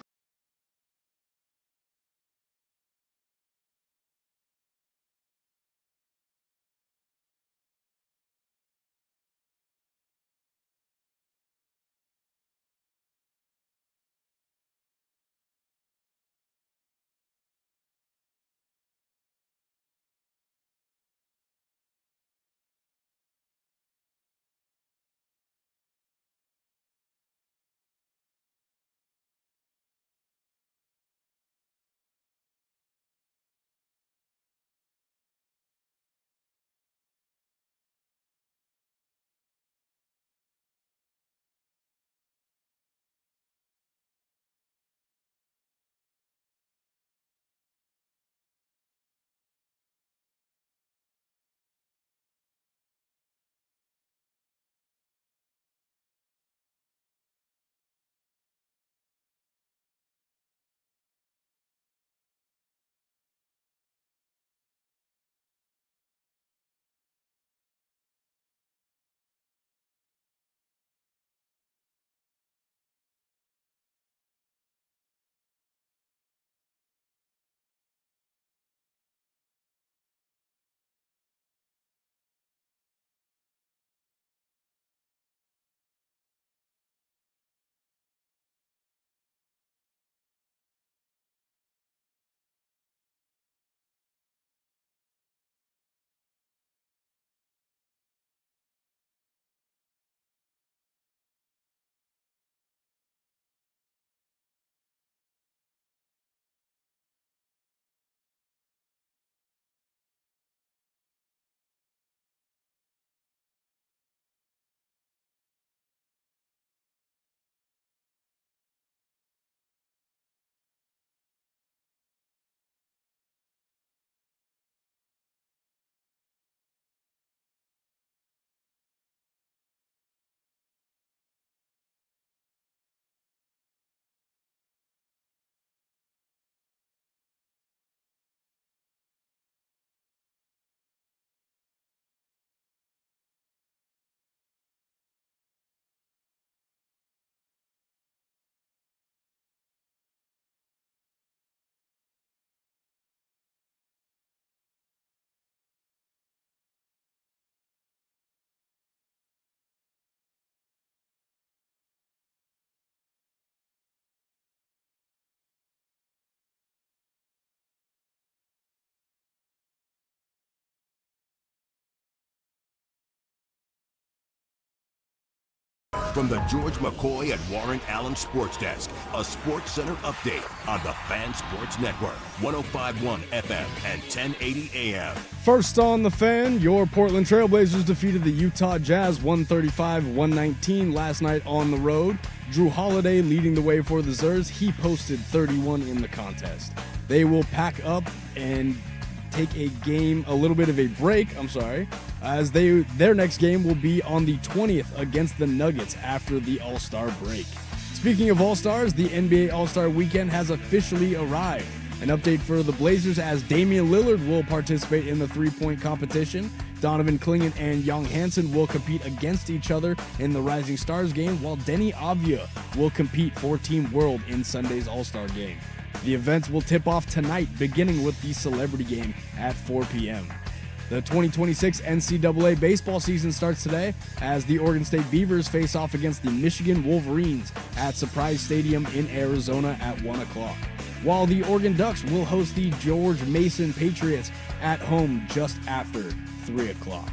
From the George McCoy and Warren Allen Sports Desk, a Sports Center update on the Fan Sports Network, 105.1 FM and 1080 AM. First on the Fan, your Portland Trailblazers defeated the Utah Jazz 135-119 last night on the road. Drew Holiday leading the way for the Zers. He posted 31 in the contest. They will pack up and take a little bit of a break, as their next game will be on the 20th against the Nuggets after the All-Star break. Speaking of All-Stars, the NBA All-Star weekend has officially arrived. An update for the Blazers as Damian Lillard will participate in the three-point competition. Donovan Clingan and Young Hansen will compete against each other in the Rising Stars game, while Denny Avdia will compete for Team World in Sunday's All-Star game. The events will tip off tonight, beginning with the celebrity game at 4 p.m. The 2026 NCAA baseball season starts today as the Oregon State Beavers face off against the Michigan Wolverines at Surprise Stadium in Arizona at 1 o'clock, while the Oregon Ducks will host the George Mason Patriots at home just after 3 o'clock.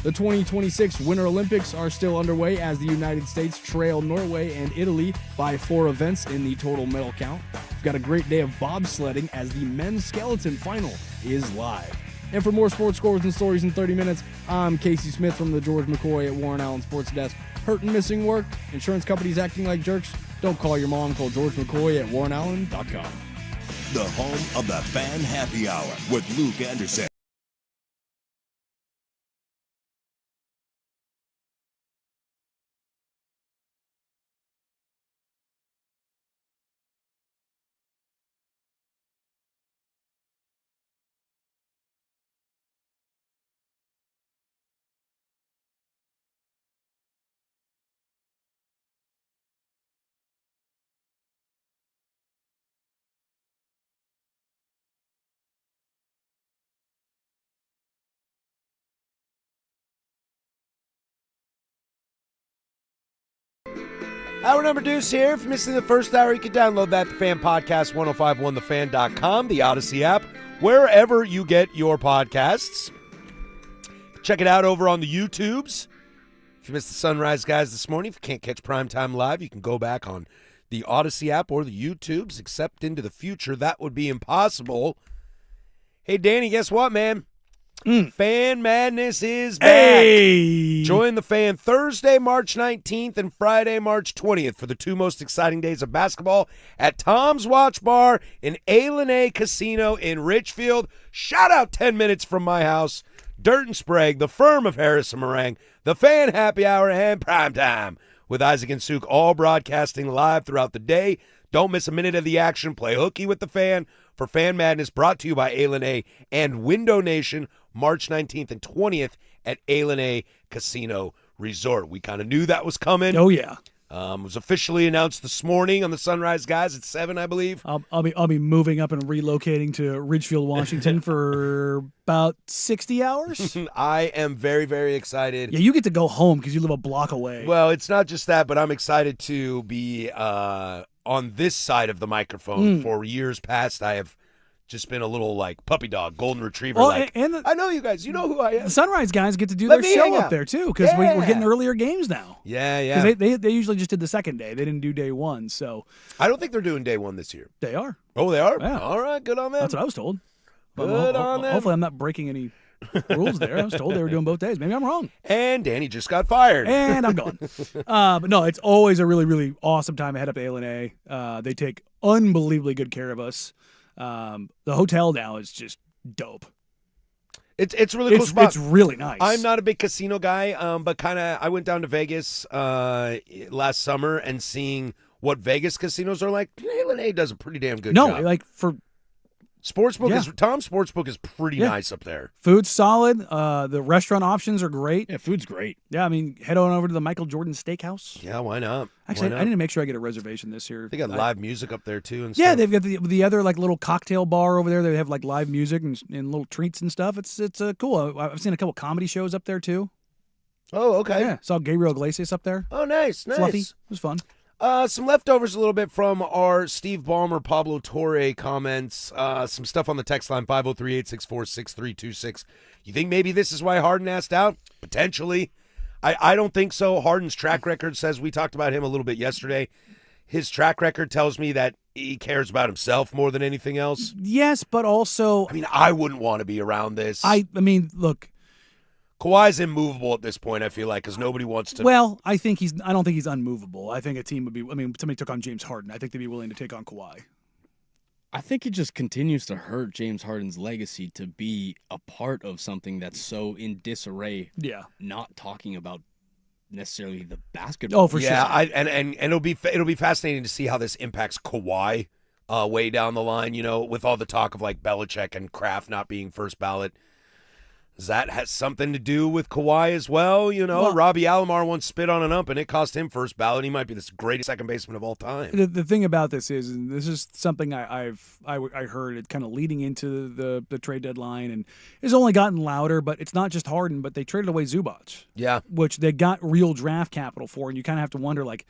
The 2026 Winter Olympics are still underway as the United States trail Norway and Italy by 4 events in the total medal count. We've got a great day of bobsledding as the men's skeleton final is live. And for more sports scores and stories in 30 minutes, I'm Casey Smith from the George McCoy at Warren Allen Sports Desk. Hurt and missing work? Insurance companies acting like jerks? Don't call your mom. Call George McCoy at warrenallen.com. The home of the Fan Happy Hour with Luke Anderson. Hour number deuce here. If you're missing the first hour, you can download that at the Fan Podcast, 1051thefan.com, the Odyssey app, wherever you get your podcasts. Check it out over on the YouTubes. If you missed the Sunrise Guys this morning, if you can't catch Primetime Live, you can go back on the Odyssey app or the YouTubes, except into the future. That would be impossible. Hey, Danny, guess what, man? Fan Madness is back. Hey! Join the Fan Thursday, March 19th and Friday, March 20th for the 2 most exciting days of basketball at Tom's Watch Bar in A Casino in Richfield. Shout out 10 minutes from my house. Dirt and Sprague, the firm of Harris and Meringue, the Fan Happy Hour, and Primetime with Isaac and Suk all broadcasting live throughout the day. Don't miss a minute of the action. Play hooky with the Fan for Fan Madness, brought to you by A and Window Nation, March 19th and 20th at A Casino Resort. We kind of knew that was coming. Oh, yeah. It was officially announced this morning on the Sunrise Guys at 7, I believe. I'll be moving up and relocating to Ridgefield, Washington for about 60 hours. I am very, very excited. Yeah, you get to go home because you live a block away. Well, it's not just that, but I'm excited to be on this side of the microphone. For years past, I have just been a little like puppy dog, golden retriever. I know you guys. You know who I am. The Sunrise Guys get to do Let their me show hang up out. there too because we're getting earlier games now. Yeah. Because they usually just did the second day. They didn't do day one, so I don't think they're doing day one this year. they are. Oh, they are? Yeah. All right, good on them. That's what I was told. But Good on them. hopefully, I'm not breaking any rules there. I was told they were doing both days. Maybe I'm wrong. And Danny just got fired. And I'm gone. But no, it's always a really, really awesome time to head up to A&A. They take unbelievably good care of us. The hotel now is just dope. It's a really cool spot. It's really nice. I'm not a big casino guy, but kind of I went down to Vegas last summer and seeing what Vegas casinos are like. A does a pretty damn good job. No, like for Sportsbook is Tom's Sportsbook is pretty nice up there. food's solid. The restaurant options are great. Yeah, food's great. Yeah, I mean, head on over to the Michael Jordan Steakhouse. Yeah, why not? Actually, I need to make sure I get a reservation this year. They got live music up there too and Yeah, stuff. they've got the other like little cocktail bar over there. They have like live music and little treats and stuff. It's cool. I've seen a couple comedy shows up there too. Oh, okay. Yeah, saw Gabriel Iglesias up there. Oh, nice. Fluffy. It was fun. Some leftovers a little bit from our Steve Ballmer, Pablo Torre comments. Some stuff on the text line, 503-864-6326. You think maybe this is why Harden asked out? Potentially. I don't think so. Harden's track record says, we talked about him a little bit yesterday. His track record tells me that he cares about himself more than anything else. Yes, but also, I mean, I wouldn't want to be around this. I mean, look. Kawhi's immovable at this point, I feel like, because nobody wants to. Well, I don't think he's unmovable. I think a team would be. I mean, somebody took on James Harden. I think they'd be willing to take on Kawhi. I think it just continues to hurt James Harden's legacy to be a part of something that's so in disarray. Yeah. Not talking about necessarily the basketball. Oh, for sure. Yeah, and it'll be fascinating to see how this impacts Kawhi way down the line, with all the talk of like Belichick and Kraft not being first ballot. Does that has something to do with Kawhi as well? Well, Robbie Alomar once spit on an ump, and it cost him first ballot. He might be the greatest second baseman of all time. The thing about this is, and this is something I heard it kind of leading into the trade deadline, and it's only gotten louder. But it's not just Harden, but they traded away Zubac, Yeah, which they got real draft capital for, and you kind of have to wonder, like,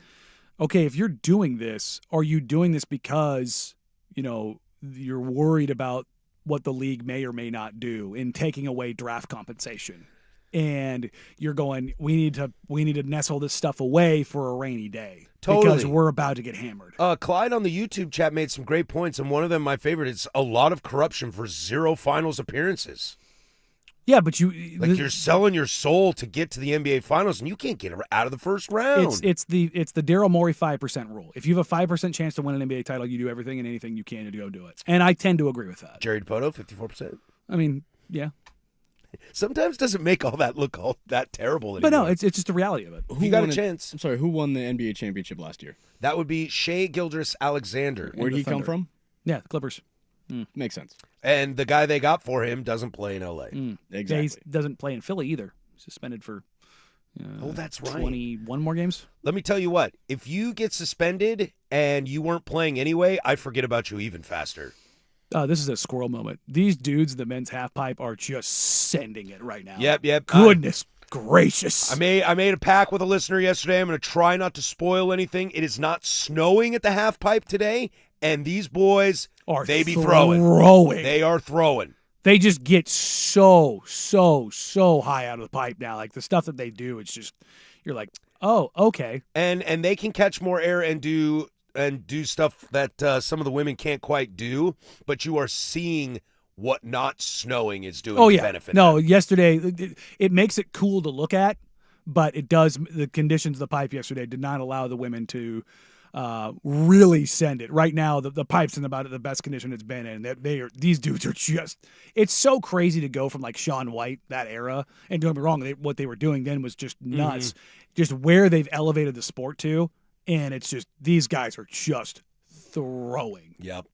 okay, if you're doing this, are you doing this because you're worried about what the league may or may not do in taking away draft compensation, and you're going, we need to nestle this stuff away for a rainy day because we're about to get hammered. Clyde on the YouTube chat made some great points, and one of them, my favorite, is a lot of corruption for 0 finals appearances. Yeah, but you're selling your soul to get to the NBA Finals, and you can't get out of the first round. It's the Daryl Morey 5% rule. If you have a 5% chance to win an NBA title, you do everything and anything you can to go do it. And I tend to agree with that. Jerry Dipoto, 54%. I mean, yeah. Sometimes doesn't make all that look all that terrible anymore. But no, it's just the reality of it. You got a chance. I'm sorry, who won the NBA championship last year? That would be Shai Gilgeous-Alexander. Where'd he come from? Yeah, the Clippers. Makes sense. And the guy they got for him doesn't play in L.A. Exactly. He doesn't play in Philly either. Suspended for that's right. 21 more games. Let me tell you what. If you get suspended and you weren't playing anyway, I forget about you even faster. This is a squirrel moment. These dudes, the men's half pipe, are just sending it right now. Yep. Goodness gracious. I made a pact with a listener yesterday. I'm going to try not to spoil anything. It is not snowing at the half pipe today, and these boys they be throwing. They are throwing. They just get so high out of the pipe now. Like the stuff that they do, it's just you're like, oh, okay. And they can catch more air and do stuff that some of the women can't quite do. But you are seeing what not snowing is doing. Oh to yeah. benefit No, them. yesterday it makes it cool to look at, but it does. The conditions of the pipe yesterday did not allow the women to really send it. Right now, the pipe's in about the best condition it's been in. These dudes are just. It's so crazy to go from like Shaun White, that era, and don't get me wrong, what they were doing then was just nuts. Just where they've elevated the sport to, and it's just these guys are just throwing. Yep,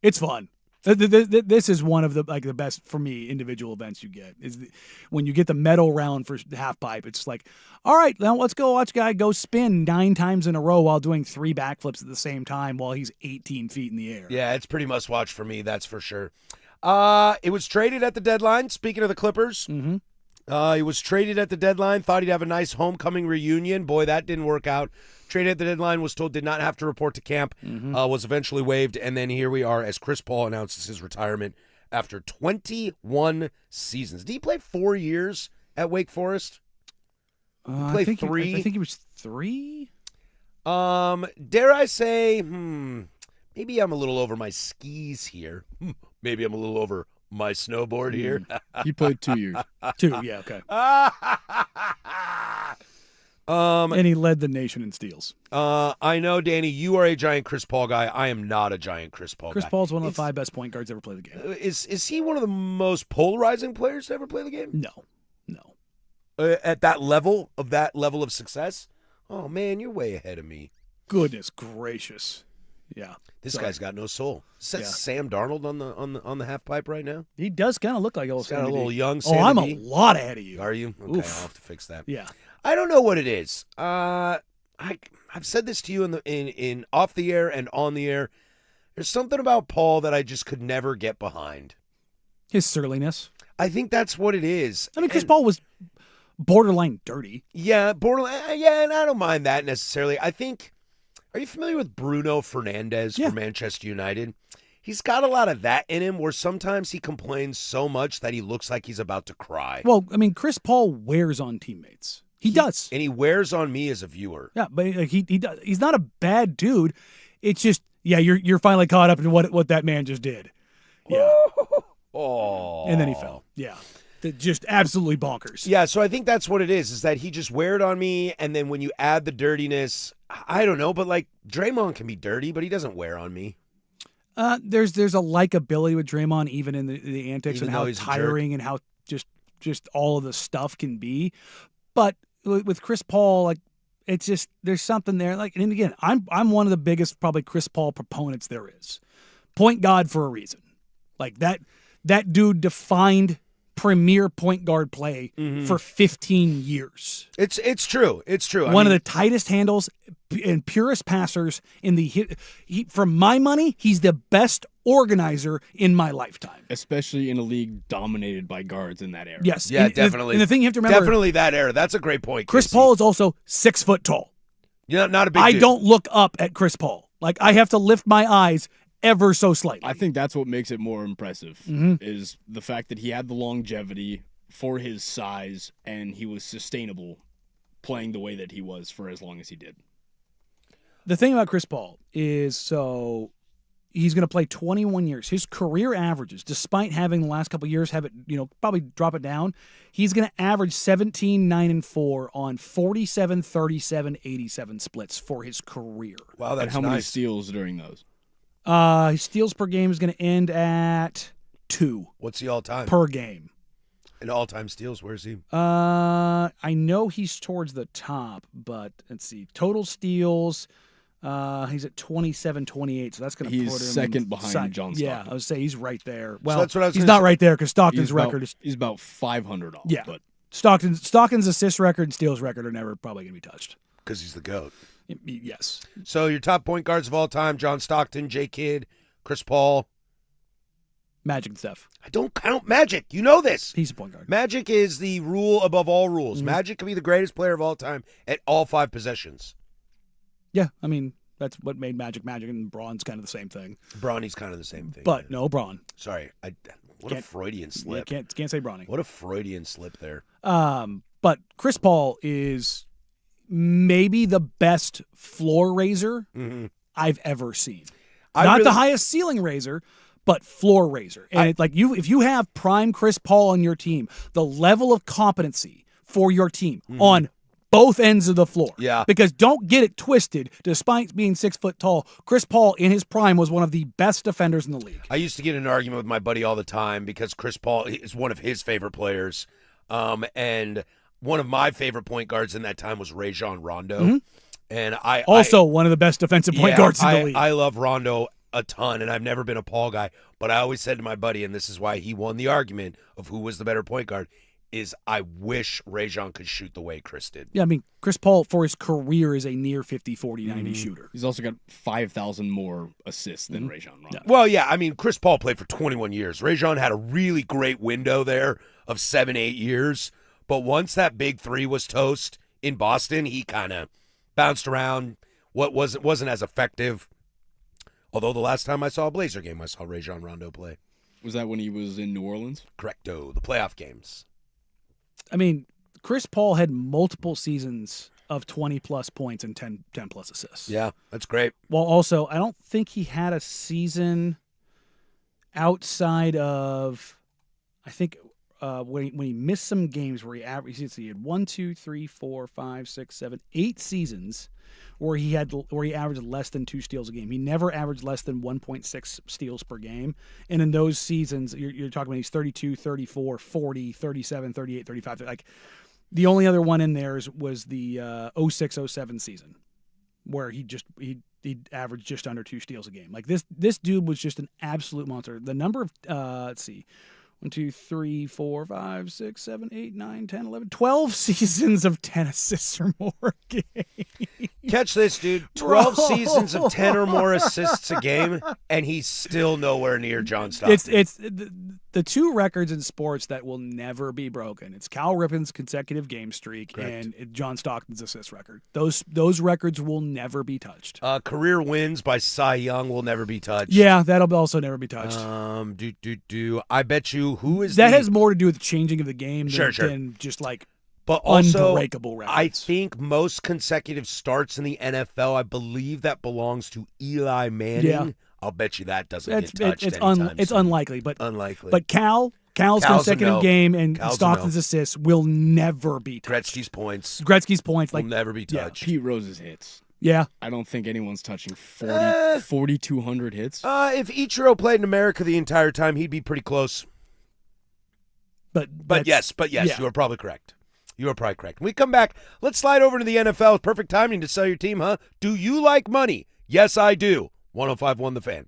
it's fun. This is one of the best for me individual events you get is when you get the medal round for half pipe. It's like, all right, now let's go watch a guy go spin 9 times in a row while doing 3 backflips at the same time while he's 18 feet in the air. Yeah, it's pretty must watch for me. That's for sure. It was traded at the deadline. Speaking of the Clippers, he was traded at the deadline. Thought he'd have a nice homecoming reunion. Boy, that didn't work out. Traded at the deadline, was told did not have to report to camp, was eventually waived, and then here we are as Chris Paul announces his retirement after 21 seasons. Did he play 4 years at Wake Forest? I think 3. I think he was 3. Dare I say, maybe I'm a little over my skis here. Maybe I'm a little over my snowboard here. He played 2 years. 2, yeah, okay. And he led the nation in steals. I know, Danny, you are a giant Chris Paul guy. I am not a giant Chris Paul guy. Chris Paul's one of the 5 best point guards ever play the game. Is he one of the most polarizing players to ever play the game? No. At that level of success? Oh, man, you're way ahead of me. Goodness gracious. Yeah. This guy's got no soul. Is that Sam Darnold on the half pipe right now? He does kind of look like old Sam. Got a little young Sam. Oh, I'm a lot ahead of you. Are you? Okay, Oof. I'll have to fix that. Yeah. I don't know what it is. I've said this to you in off the air and on the air. There's something about Paul that I just could never get behind. His surliness. I think that's what it is. I mean, Chris Paul was borderline dirty. Yeah, borderline. Yeah, and I don't mind that necessarily. I think. Are you familiar with Bruno Fernandes from Manchester United? He's got a lot of that in him where sometimes he complains so much that he looks like he's about to cry. Well, I mean, Chris Paul wears on teammates. He does. And he wears on me as a viewer. Yeah, but he does. He's not a bad dude. It's just, you're finally caught up in what that man just did. Yeah. Oh. And then he fell. Yeah. Just absolutely bonkers. Yeah, so I think that's what it is that he just wear it on me, and then when you add the dirtiness, I don't know, but like Draymond can be dirty, but he doesn't wear on me. There's a likability with Draymond, even in the antics, Even and how tiring and how just all of the stuff can be. But with Chris Paul, like, it's just, there's something there. Like, and again, I'm one of the biggest probably Chris Paul proponents there is. Point guard for a reason. Like that dude defined premier point guard play for 15 years. It's true. It's true. One of the tightest handles and purest passers in for my money, he's the best organizer in my lifetime. Especially in a league dominated by guards in that era. Yes. Yeah, and, definitely. And the thing you have to remember, definitely that era. That's a great point. Chris Casey. Paul is also 6 foot tall. You're not a big I dude. don't look up at Chris Paul. Like, I have to lift my eyes ever so slightly. I think that's what makes it more impressive is the fact that he had the longevity for his size and he was sustainable playing the way that he was for as long as he did. The thing about Chris Paul is, so he's going to play 21 years. His career averages, despite having the last couple of years have it, probably drop it down, he's going to average 17, 9, and 4 on 47, 37, 87 splits for his career. Wow, that's and how nice. many steals during those? His steals per game is going to end at 2. What's the all-time? Per game. In all-time steals, where's he? I know he's towards the top, but let's see. Total steals, he's at 27, 28, so that's going to put him second behind John Stockton. Yeah, I would say he's right there. Well, that's what I was he's gonna not say. right there because Stockton's record is... He's about 500 off. Yeah. But Stockton's assist record and steals record are never probably going to be touched. Because he's the GOAT. Yes. So your top point guards of all time, John Stockton, J. Kidd, Chris Paul. Magic and Steph. I don't count Magic. You know this. He's a point guard. Magic is the rule above all rules. Magic can be the greatest player of all time at all 5 possessions. Yeah, I mean, that's what made Magic, and Braun's kind of the same thing. Bronny's kind of the same thing. But man. no Braun. Sorry. What a Freudian slip. You can't say Bronny. What a Freudian slip there. But Chris Paul is maybe the best floor raiser I've ever seen. Not the highest ceiling raiser, but floor raiser. And if you have prime Chris Paul on your team, the level of competency for your team on both ends of the floor. Yeah. Because don't get it twisted, despite being 6 foot tall, Chris Paul in his prime was one of the best defenders in the league. I used to get in an argument with my buddy all the time because Chris Paul is one of his favorite players. And one of my favorite point guards in that time was Rajon Rondo. And one of the best defensive point guards in the league. I love Rondo a ton, and I've never been a Paul guy, but I always said to my buddy, and this is why he won the argument of who was the better point guard, is I wish Rajon could shoot the way Chris did. Yeah, I mean, Chris Paul, for his career, is a near 50, 40, 90 shooter. He's also got 5,000 more assists than Rajon Rondo. Yeah. Well, yeah, I mean, Chris Paul played for 21 years. Rajon had a really great window there of 7-8 years, but once that big 3 was toast in Boston, he kind of bounced around. Wasn't as effective. Although the last time I saw a Blazer game, I saw Rajon Rondo play. Was that when he was in New Orleans? Correcto, the playoff games. I mean, Chris Paul had multiple seasons of 20-plus points and 10-plus assists. Yeah, that's great. Well, also, I don't think he had a season outside of, I think, when he missed some games where he averaged, he had 1, 2, 3, 4, 5, 6, 7, 8 seasons where he averaged less than 2 steals a game. He never averaged less than 1.6 steals per game. And in those seasons, you're talking about he's 32, 34, 40, 37, 38, 35. Like, the only other one in there was the 06-07 season where he averaged just under 2 steals a game. Like, this dude was just an absolute monster. The number of let's see, 1, 2, 3, 4, 5, 6, 7, 8, 9, 10, 11, 12 seasons of 10 assists or more a game. Catch this, dude. 12 seasons of 10 or more assists a game, and he's still nowhere near John Stockton. It's the 2 records in sports that will never be broken. It's Cal Ripken's consecutive game streak and John Stockton's assist record. Those records will never be touched. Career wins by Cy Young will never be touched. Yeah, that'll also never be touched. I bet you who is that has more to do with the changing of the game Sure. than just like But also, unbreakable records. I think most consecutive starts in the NFL, I believe that belongs to Eli Manning. Yeah. I'll bet you that doesn't get touched it's anytime it's soon. unlikely, but Unlikely. But Cal's Cal's a consecutive no. game and Cal's a Stockton's no. assists will never be touched. Gretzky's points Gretzky's points, will like never be touched. Pete Rose's hits. yeah. I don't think anyone's touching 4,200 hits. If Ichiro played in America the entire time, he'd be pretty close. But yes, yeah. you are probably correct. You are probably correct. When we come back, let's slide over to the NFL. Perfect timing to sell your team, huh? Do you like money? Yes, I do. 105.1 The Fan.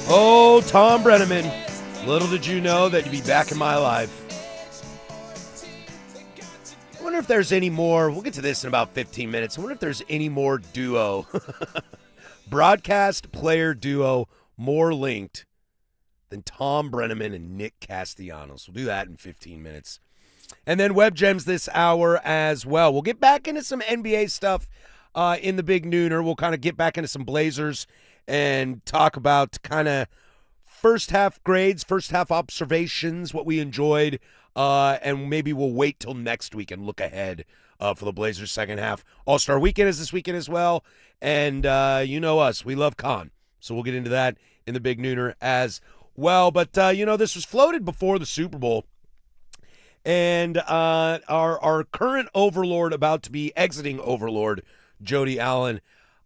Oh, Tom Brenneman. Little did you know that you'd be back in my life. I wonder if there's any more. We'll get to this in about 15 minutes. I wonder if there's any more duo. Broadcast player duo more linked than Tom Brenneman and Nick Castellanos. We'll do that in 15 minutes. And then Web Gems this hour as well. We'll get back into some NBA stuff in the Big Nooner. We'll kind of get back into some Blazers and talk about kind of first half grades, first half observations, what we enjoyed, and maybe we'll wait till next week and look ahead for the Blazers' second half. All-Star Weekend is this weekend as well, and you know us, we love Con, so we'll get into that in the Big Nooner as well. But, this was floated before the Super Bowl, and our current overlord, about to be exiting overlord, Jody Allen,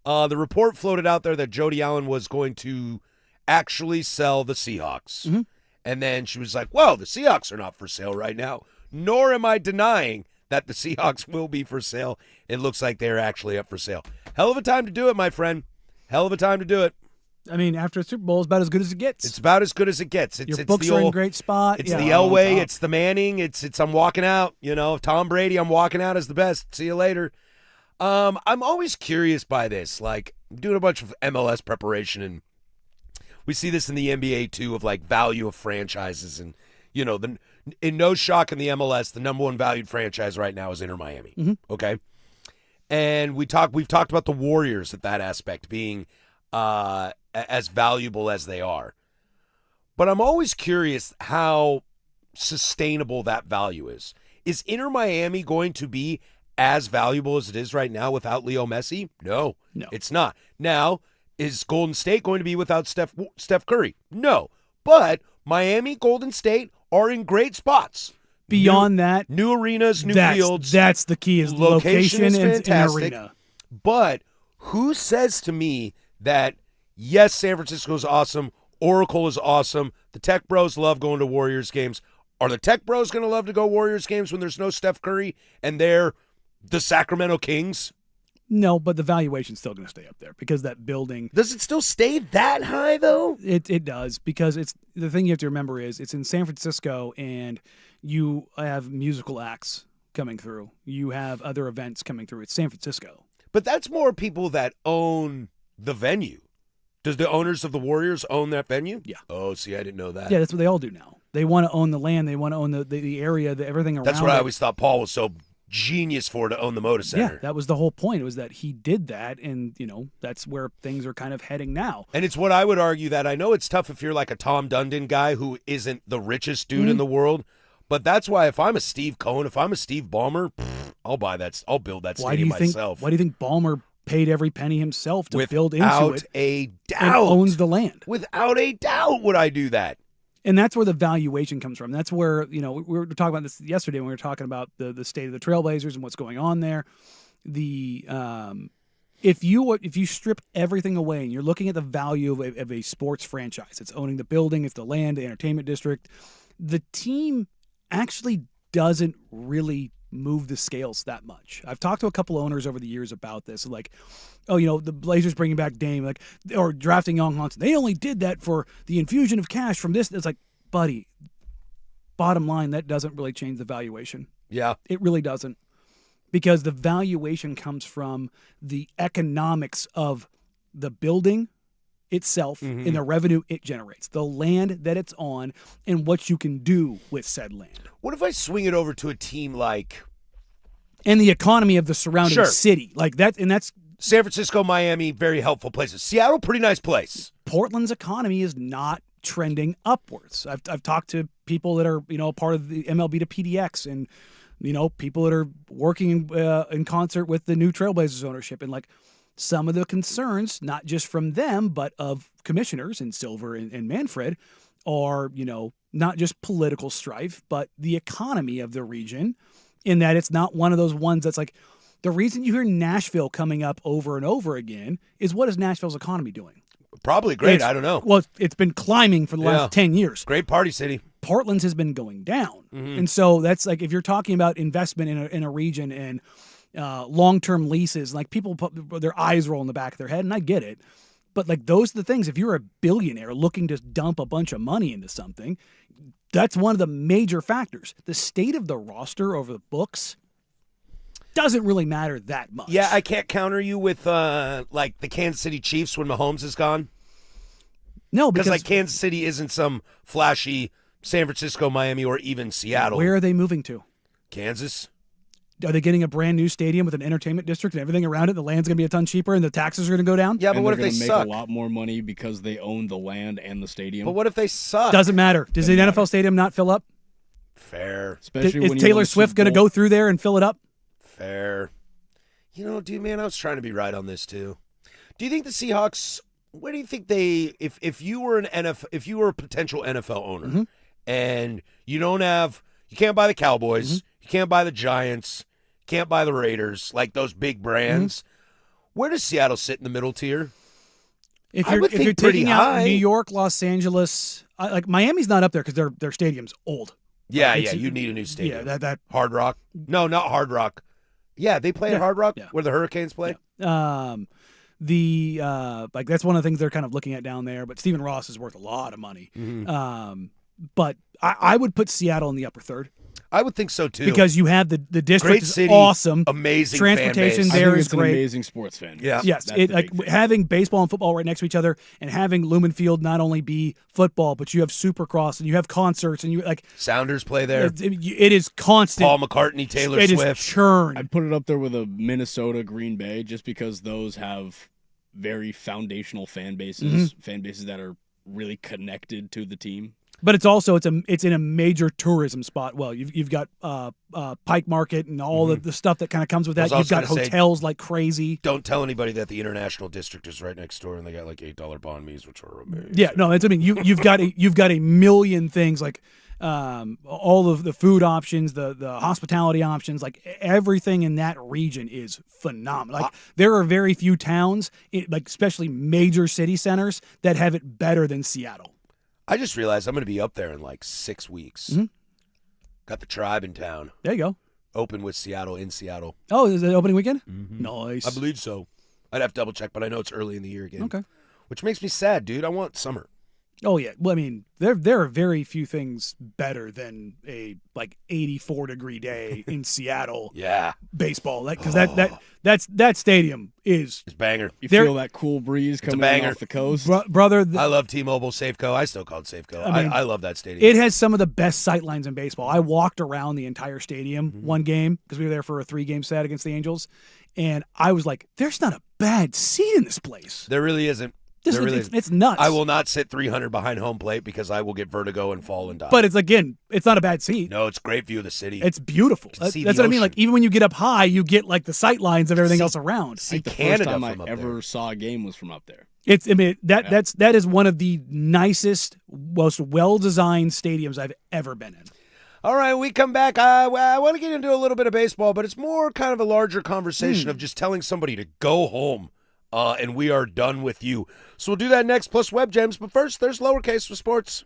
the report floated out there that Jody Allen was going to actually sell the Seahawks. Mm-hmm. And then she was like, well, the Seahawks are not for sale right now, nor am I denying that the Seahawks will be for sale. It looks like they're actually up for sale. Hell of a time to do it, my friend. Hell of a time to do it. I mean, after a Super Bowl, it's about as good as it gets. It's about as good as it gets. Your books are in a great spot. It's the Elway. It's the Manning. It's I'm walking out. Tom Brady, I'm walking out as the best. See you later. I'm always curious by this. Like, I'm doing a bunch of MLS preparation, and we see this in the NBA too, of like value of franchises, and in no shock in the MLS, the number one valued franchise right now is Inter Miami. Mm-hmm. Okay, and we've talked about the Warriors at that aspect being as valuable as they are, but I'm always curious how sustainable that value is. Is Inter Miami going to be as valuable as it is right now without Leo Messi? No, it's not. Now, is Golden State going to be without Steph Curry? No. But Miami, Golden State are in great spots. Beyond that, new arenas, new fields. That's the key, is location is and fantastic. arena. But who says to me that, yes, San Francisco's awesome, Oracle is awesome, the Tech Bros love going to Warriors games. Are the Tech Bros going to love to go Warriors games when there's no Steph Curry and they're the Sacramento Kings? No, but the valuation's still going to stay up there because that building. Does it still stay that high, though? It does, because it's the thing you have to remember is it's in San Francisco, and you have musical acts coming through. You have other events coming through. It's San Francisco. But that's more people that own the venue. Does the owners of the Warriors own that venue? Yeah. Oh, see, I didn't know that. Yeah, that's what they all do now. They want to own the land. They want to own the area, everything around. That's what I always thought Paul was so genius for, to own the Moda Center. Yeah, that was the whole point. It was that he did that, and that's where things are kind of heading now. And it's what I would argue, that I know it's tough if you're like a Tom Dundon guy who isn't the richest dude in the world, but that's why if I'm a Steve Cohen, if I'm a Steve Ballmer, I'll buy that. I'll build that stadium myself. Why do you think Ballmer paid every penny himself to build into it? Without a doubt. And owns the land. Without a doubt would I do that. And that's where the valuation comes from. That's where, we were talking about this yesterday when we were talking about the state of the Trailblazers and what's going on there. If you strip everything away and you're looking at the value of a sports franchise, it's owning the building, it's the land, the entertainment district, the team actually doesn't really move the scales that much. I've talked to a couple owners over the years about this, like, the Blazers bringing back Dame, or drafting Young Hansen. They only did that for the infusion of cash from this. It's like, buddy, bottom line, that doesn't really change the valuation. Yeah. It really doesn't. Because the valuation comes from the economics of the building itself and the revenue it generates, the land that it's on, and what you can do with said land. What if I swing it over to a team like... And the economy of the surrounding city. Like that, and that's... San Francisco, Miami, very helpful places. Seattle, pretty nice place. Portland's economy is not trending upwards. I've talked to people that are, part of the MLB to PDX, and, people that are working in concert with the new Trailblazers ownership. And some of the concerns, not just from them, but of commissioners in Silver and Manfred, are, not just political strife, but the economy of the region, in that it's not one of those ones that's like, the reason you hear Nashville coming up over and over again is, what is Nashville's economy doing? Probably great. I don't know. Well, it's been climbing for the last 10 years. Great party city. Portland's has been going down. And so that's like, if you're talking about investment in a region and long-term leases, like, people put their eyes roll in the back of their head, and I get it. But like those are the things. If you're a billionaire looking to dump a bunch of money into something, that's one of the major factors. The state of the roster over the books doesn't really matter that much. Yeah, I can't counter you with like the Kansas City Chiefs when Mahomes is gone. No, because like Kansas City isn't some flashy San Francisco, Miami, or even Seattle. Where are they moving to? Kansas. Are they getting a brand new stadium with an entertainment district and everything around it? The land's going to be a ton cheaper and the taxes are going to go down? Yeah, but what if they make suck? a lot more money because they own the land and the stadium. But what if they suck? Doesn't matter. Does the NFL stadium not fill up? Fair. Especially Is when you Taylor win the Swift Super going to Bowl. go through there and fill it up? Fair. You know, dude, man, I was trying to be right on this too. Do you think the Seahawks? Where do you think they? If you were if you were a potential NFL owner, and you can't buy the Cowboys, you can't buy the Giants, can't buy the Raiders, like those big brands. Where does Seattle sit in the middle tier? If I you're, would if think you're pretty taking out high. New York, Los Angeles, like Miami's not up there because their stadium's old. Yeah, It's- you need a new stadium. Yeah, that Hard Rock? No, not Hard Rock. Yeah, they play at Hard Rock where the Hurricanes play. like that's one of the things they're kind of looking at down there. But Stephen Ross is worth a lot of money. But I would put Seattle in the upper third I would think so too. because you have the district Great is city, awesome, amazing transportation fan base. I there think is it's an great. amazing sports fan. Yeah. Yes, That's the like big thing. having baseball and football right next to each other, and having Lumen Field not only be football, but you have Supercross and you have concerts and you like Sounders play there. it is constant. Paul McCartney, Taylor It is Swift. churn. I'd put it up there with a Minnesota, Green Bay, just because those have very foundational fan bases, fan bases that are really connected to the team. But it's also it's in a major tourism spot. Well, you've got Pike Market and all the stuff that kind of comes with I was that. You've also got gonna say- hotels like crazy. Don't tell anybody that the International District is right next door and they got like $8 banh mi's, which are amazing. Yeah, no, it's you've got a million things like all of the food options, the hospitality options, like everything in that region is phenomenal. Like there are very few towns, like especially major city centers, that have it better than Seattle. I just realized I'm going to be up there in like 6 weeks. Got the Tribe in town. There you go. Open with Seattle in Seattle. Oh, is it opening weekend? Nice. I believe so. I'd have to double check, but I know it's early in the year again. Okay. Which makes me sad, dude. I want summer. Oh yeah. Well, I mean, there are very few things better than a like 84-degree day in Seattle Yeah. baseball. Because that stadium is It's banger. You There- feel that cool breeze a coming in banger. off the coast. brother. I love T-Mobile Safeco. I still call it Safeco. I mean, I love that stadium. It has some of the best sight lines in baseball. I walked around the entire stadium one game because we were there for a 3-game set against the Angels, and I was like, "There's not a bad seat in this place. There really isn't. This There is, really it's, isn't. it's nuts." I will not sit 300 behind home plate because I will get vertigo and fall and die. But it's not a bad seat. no, it's a great view of the city. It's beautiful. can see That's the what I mean. Like ocean. even when you get up high, you get like the sight lines of everything else around. See Like the Canada first time from I up ever there. saw a game was from up there. That is one of the nicest, most well-designed stadiums I've ever been in. All right, we come back. I want to get into a little bit of baseball, but it's more kind of a larger conversation of just telling somebody to go home, and we are done with you. So we'll do that next, plus web gems. But first, there's lowercase for sports.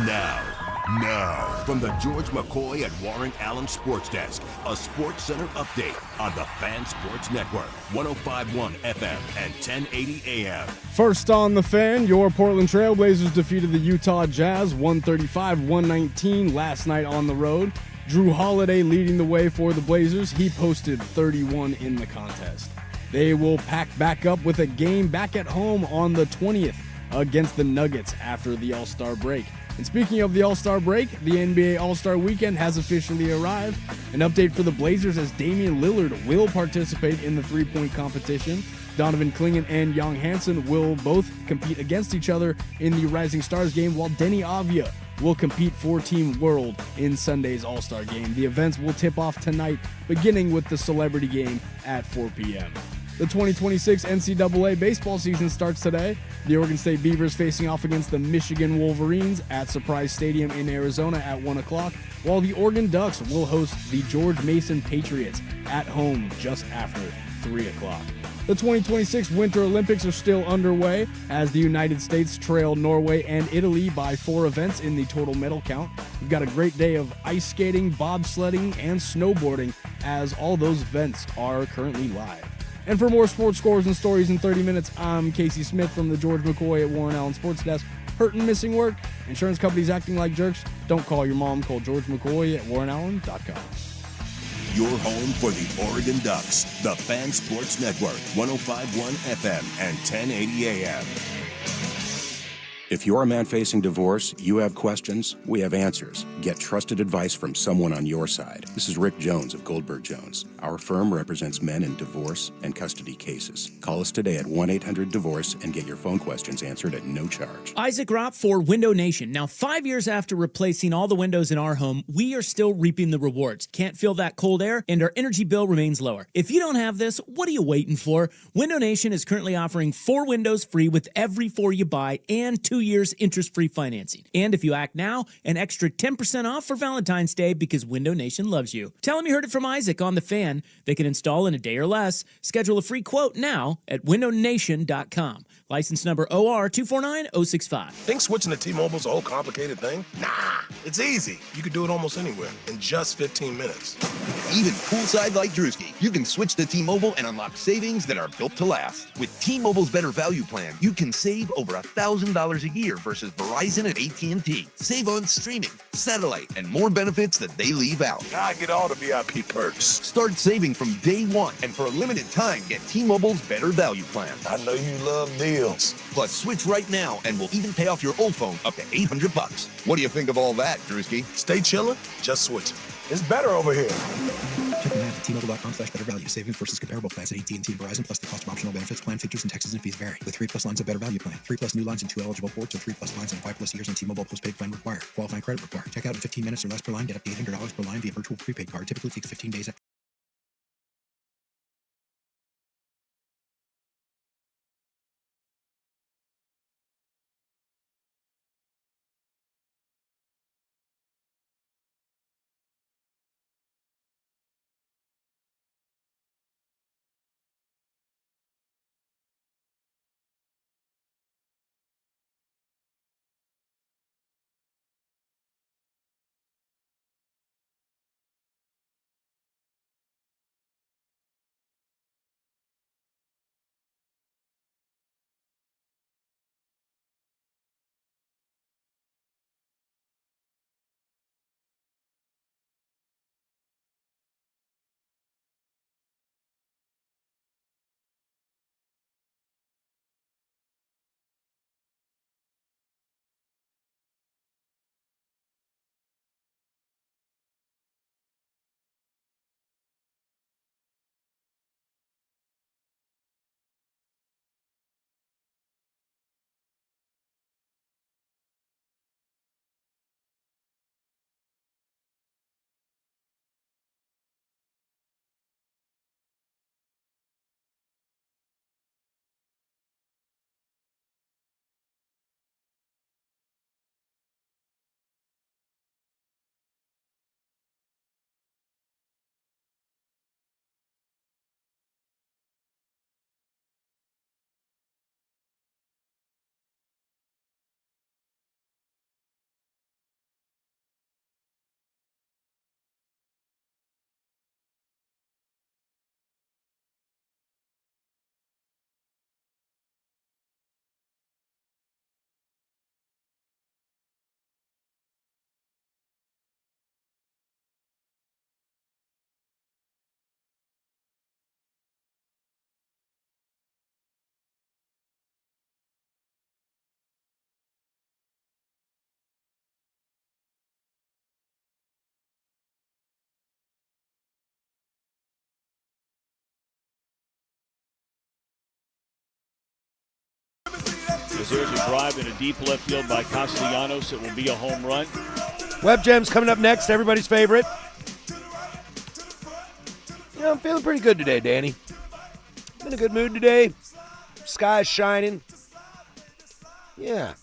Now, from the George McCoy and Warren Allen Sports Desk, a Sports Center update on the Fan Sports Network, 105.1 FM and 1080 AM. First on the Fan, your Portland Trailblazers defeated the Utah Jazz 135-119 last night on the road. Drew Holiday leading the way for the Blazers. He posted 31 in the contest. They will pack back up with a game back at home on the 20th against the Nuggets after the All-Star break. And speaking of the All-Star break, the NBA All-Star Weekend has officially arrived. An update for the Blazers as Damian Lillard will participate in the three-point competition. Donovan Clingan and Young Hansen will both compete against each other in the Rising Stars game, while Denny Avia will compete for Team World in Sunday's All-Star game. The events will tip off tonight, beginning with the celebrity game at 4 p.m. The 2026 NCAA baseball season starts today. The Oregon State Beavers facing off against the Michigan Wolverines at Surprise Stadium in Arizona at 1 o'clock, while the Oregon Ducks will host the George Mason Patriots at home just after 3 o'clock. The 2026 Winter Olympics are still underway as the United States trail Norway and Italy by 4 events in the total medal count. We've got a great day of ice skating, bobsledding, and snowboarding as all those events are currently live. And for more sports scores and stories in 30 minutes, I'm Casey Smith from the George McCoy at Warren Allen Sports Desk. Hurt and missing work? Insurance companies acting like jerks? Don't call your mom. Call George McCoy at warrenallen.com. Your home for the Oregon Ducks, the Fan Sports Network, 105.1 FM and 1080 AM. If you're a man facing divorce, you have questions, we have answers. Get trusted advice from someone on your side. This is Rick Jones of Goldberg Jones. Our firm represents men in divorce and custody cases. Call us today at 1-800-DIVORCE and get your phone questions answered at no charge. Isaac Ropp for Window Nation. Now, 5 years after replacing all the windows in our home, we are still reaping the rewards. Can't feel that cold air, and our energy bill remains lower. If you don't have this, what are you waiting for? Window Nation is currently offering 4 windows free with every 4 you buy and 2 years interest-free financing. And if you act now, an extra 10% off for Valentine's Day because Window Nation loves you. Tell them you heard it from Isaac on The Fan. They can install in a day or less. Schedule a free quote now at windownation.com. License number OR 249065. Think switching to T-Mobile's a whole complicated thing? Nah, it's easy. You can do it almost anywhere in just 15 minutes. Even poolside like Drewski, you can switch to T-Mobile and unlock savings that are built to last. With T-Mobile's Better Value Plan, you can save over $1,000 a year versus Verizon and AT&T. Save on streaming, satellite, and more benefits that they leave out. I get all the VIP perks. Start saving from day one, and for a limited time, get T-Mobile's Better Value Plan. I know you love deals. Plus, switch right now, and we'll even pay off your old phone up to $800. What do you think of all that, Drewski? Stay chillin', just switch it. It's better over here. Check the math at T-Mobile.com/better value. Savings versus comparable plans at AT&T and Verizon, plus the cost of optional benefits. Plan features and taxes and fees vary. With 3+ lines of Better Value Plan. 3+ new lines and 2 eligible ports, or 3+ lines and 5+ years on T-Mobile postpaid plan required. Qualifying credit required. Check out in 15 minutes or less per line. Get up to $800 per line via virtual prepaid card. Typically takes 15 days. As there's a drive in a deep left field by Castellanos, it will be a home run. Web Gems coming up next, everybody's favorite. Yeah, I'm feeling pretty good today, Danny. I'm in a good mood today. Sky's shining. Yeah.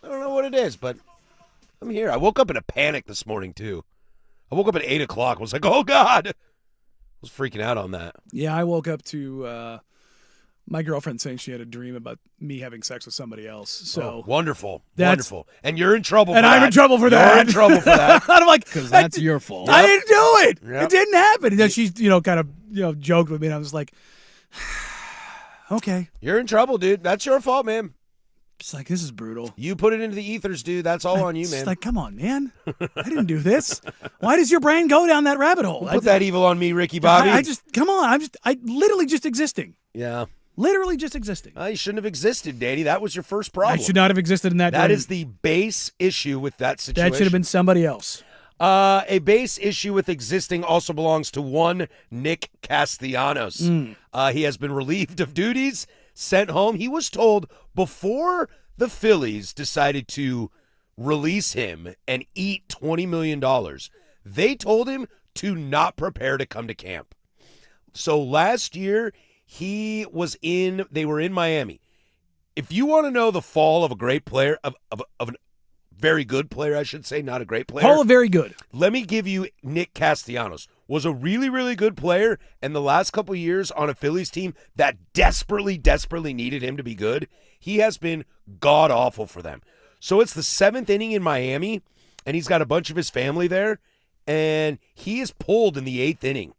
I don't know what it is, but I'm here. I woke up in a panic this morning, too. I woke up at 8 o'clock. I was like, oh, God. I was freaking out on that. Yeah, I woke up to my girlfriend saying she had a dream about me having sex with somebody else. So wonderful. Wonderful. And you're in trouble for that. that. And I'm in trouble for that. You're in trouble for that. I'm like, because that's your fault. I didn't do it. Yep. It didn't happen. And then she, kind of, joked with me, and I was like, Okay. You're in trouble, dude. That's your fault, man. It's like, this is brutal. You put it into the ethers, dude. That's all on you, It's man. like, come on, man. I didn't do this. Why does your brain go down that rabbit hole? Put that evil on me, Ricky Bobby. Come on. I literally just existing. Yeah. Literally just existing. You shouldn't have existed, Danny. That was your first problem. I should not have existed in that That dream. is the base issue with that situation. That should have been somebody else. A base issue with existing also belongs to one Nick Castellanos. He has been relieved of duties, sent home. He was told before the Phillies decided to release him and eat $20 million, they told him to not prepare to come to camp. So last year, they were in Miami. If you want to know the fall of a great player, of a very good player, I should say, not a great player. All very good. Let me give you Nick Castellanos. Was a really, really good player, and the last couple of years on a Phillies team that desperately, desperately needed him to be good, he has been god-awful for them. So it's the 7th inning in Miami, and he's got a bunch of his family there, and he is pulled in the 8th inning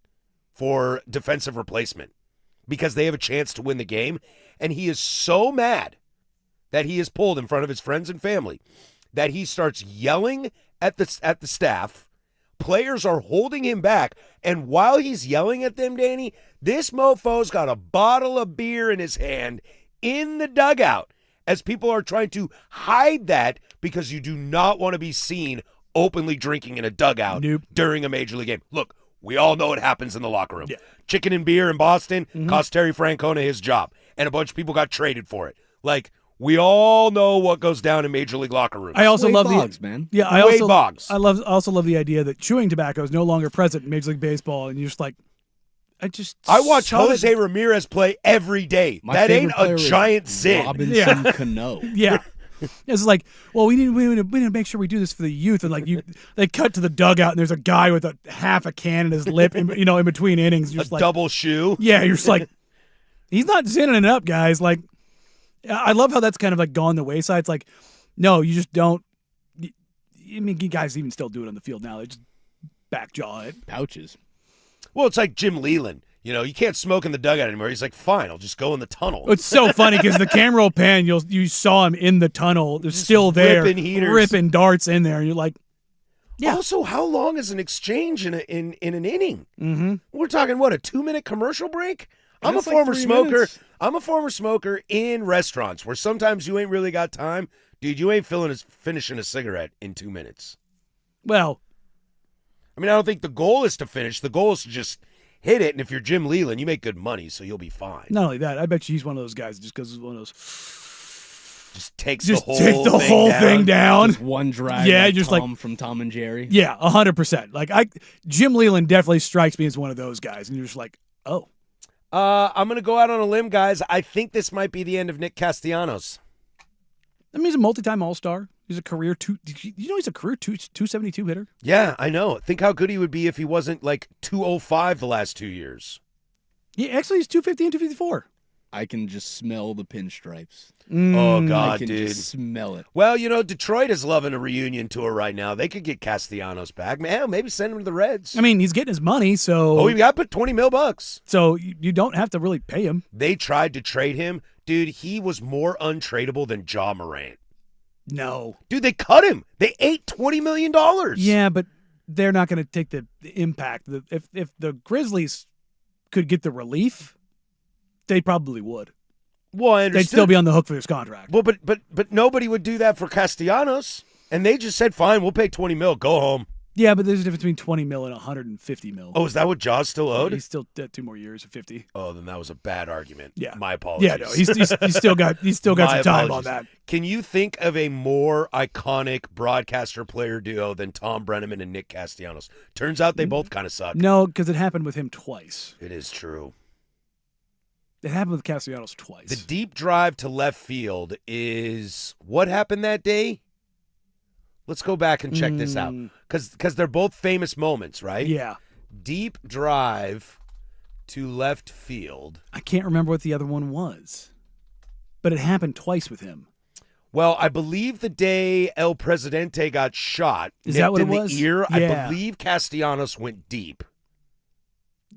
for defensive replacement because they have a chance to win the game, and he is so mad that he is pulled in front of his friends and family that he starts yelling at the staff. Players are holding him back, and while he's yelling at them, Danny, this mofo's got a bottle of beer in his hand in the dugout as people are trying to hide that because you do not want to be seen openly drinking in a dugout during a Major League game. Look, we all know what happens in the locker room. Yeah. Chicken and beer in Boston cost Terry Francona his job, and a bunch of people got traded for it. Like, we all know what goes down in Major League locker rooms. I also Wade love Boggs, man. Yeah, I Wade Boggs. also love the idea that chewing tobacco is no longer present in Major League Baseball, and you're just like, I watch Jose Ramirez play every day. My That favorite ain't player a is giant sin. Robinson Cano. Yeah. It's like, well, we need to make sure we do this for the youth, and like they cut to the dugout, and there's a guy with half a can in his lip, in between innings. You're just like, double shoe. Yeah, you're just like, he's not zinning it up, guys. Like, I love how that's kind of like gone the wayside. It's like, no, you just don't. I mean, you guys even still do it on the field now. They just back jaw it. Pouches. Well, it's like Jim Leland. You can't smoke in the dugout anymore. He's like, fine, I'll just go in the tunnel. It's so funny because the camera will pan. You saw him in the tunnel. They're still there, ripping darts in there. And you're like, yeah. Also, how long is an exchange in an inning? Mm-hmm. We're talking, what, a 2-minute commercial break? I'm a That's like former 3 smoker. minutes. I'm a former smoker in restaurants where sometimes you ain't really got time. Dude, you ain't finishing a cigarette in 2 minutes. Well, I mean, I don't think the goal is to finish. The goal is to just hit it, and if you're Jim Leland, you make good money, so you'll be fine. not only that, I bet you he's one of those guys just because he's one of those. Just takes Just the take the whole thing down. Just one drag. Yeah, like just Tom from Tom and Jerry. Yeah, 100%. Like Jim Leland definitely strikes me as one of those guys, and you're just like, oh. I'm going to go out on a limb, guys. I think this might be the end of Nick Castellanos. I mean, he's a multi-time All-Star. He's a career he's a career 272 hitter. Yeah, I know. Think how good he would be if he wasn't like 205 the last 2 years. Yeah, actually, he's 250 and 254. I can just smell the pinstripes. Oh, God, I can dude. just smell it. Well, Detroit is loving a reunion tour right now. They could get Castellanos back. Man, maybe send him to the Reds. I mean, he's getting his money, so. Oh, we got to put $20 million. So you don't have to really pay him. They tried to trade him. Dude, he was more untradeable than Ja Morant. No. Dude, they cut him. They ate $20 million. Yeah, but they're not going to take the impact. If the Grizzlies could get the relief, they probably would. Well, I understood. They'd still be on the hook for this contract. Well, but nobody would do that for Castellanos. And they just said, fine, we'll pay $20 million. Go home. Yeah, but there's a difference between $20 million and $150 million. Oh, is that what Jaws still owed? He's still 2 more years of 50. Oh, then that was a bad argument. Yeah. My apologies. Yeah, no, he's still got some time on that. Can you think of a more iconic broadcaster player duo than Tom Brenneman and Nick Castellanos? Turns out they both kind of suck. No, because it happened with him twice. It is true. It happened with Castellanos twice. The deep drive to left field is what happened that day? Let's go back and check this out. Because they're both famous moments, right? Yeah. Deep drive to left field. I can't remember what the other one was, but it happened twice with him. Well, I believe the day El Presidente got shot, is that what it in was? the ear, Yeah. I believe Castellanos went deep.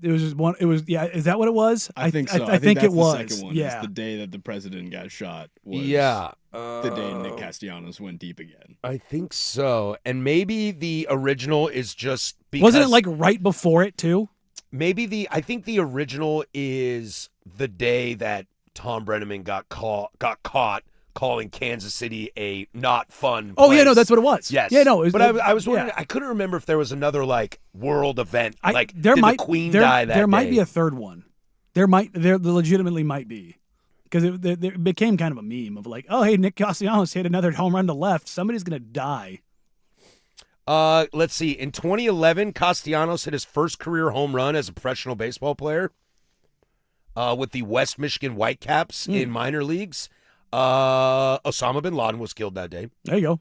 It was just one. It was Is that what it was? I think so. I think that's it was. The second one. Yeah. Is the day that the president got shot. Was the day Nick Castellanos went deep again. I think so. And maybe the original is just because... Wasn't it like right before it too? Maybe I think the original is the day that Tom Brenneman got caught calling Kansas City a not fun place. Oh, yeah, no, that's what it was. Yes. Yeah, no. But I was wondering, I couldn't remember if there was another, like, world event. The Queen die that day? There might be a third one. There legitimately might be. Because it became kind of a meme of like, oh, hey, Nick Castellanos hit another home run to left. Somebody's going to die. Let's see. In 2011, Castellanos hit his first career home run as a professional baseball player with the West Michigan Whitecaps in minor leagues. Osama bin Laden was killed that day. There you go.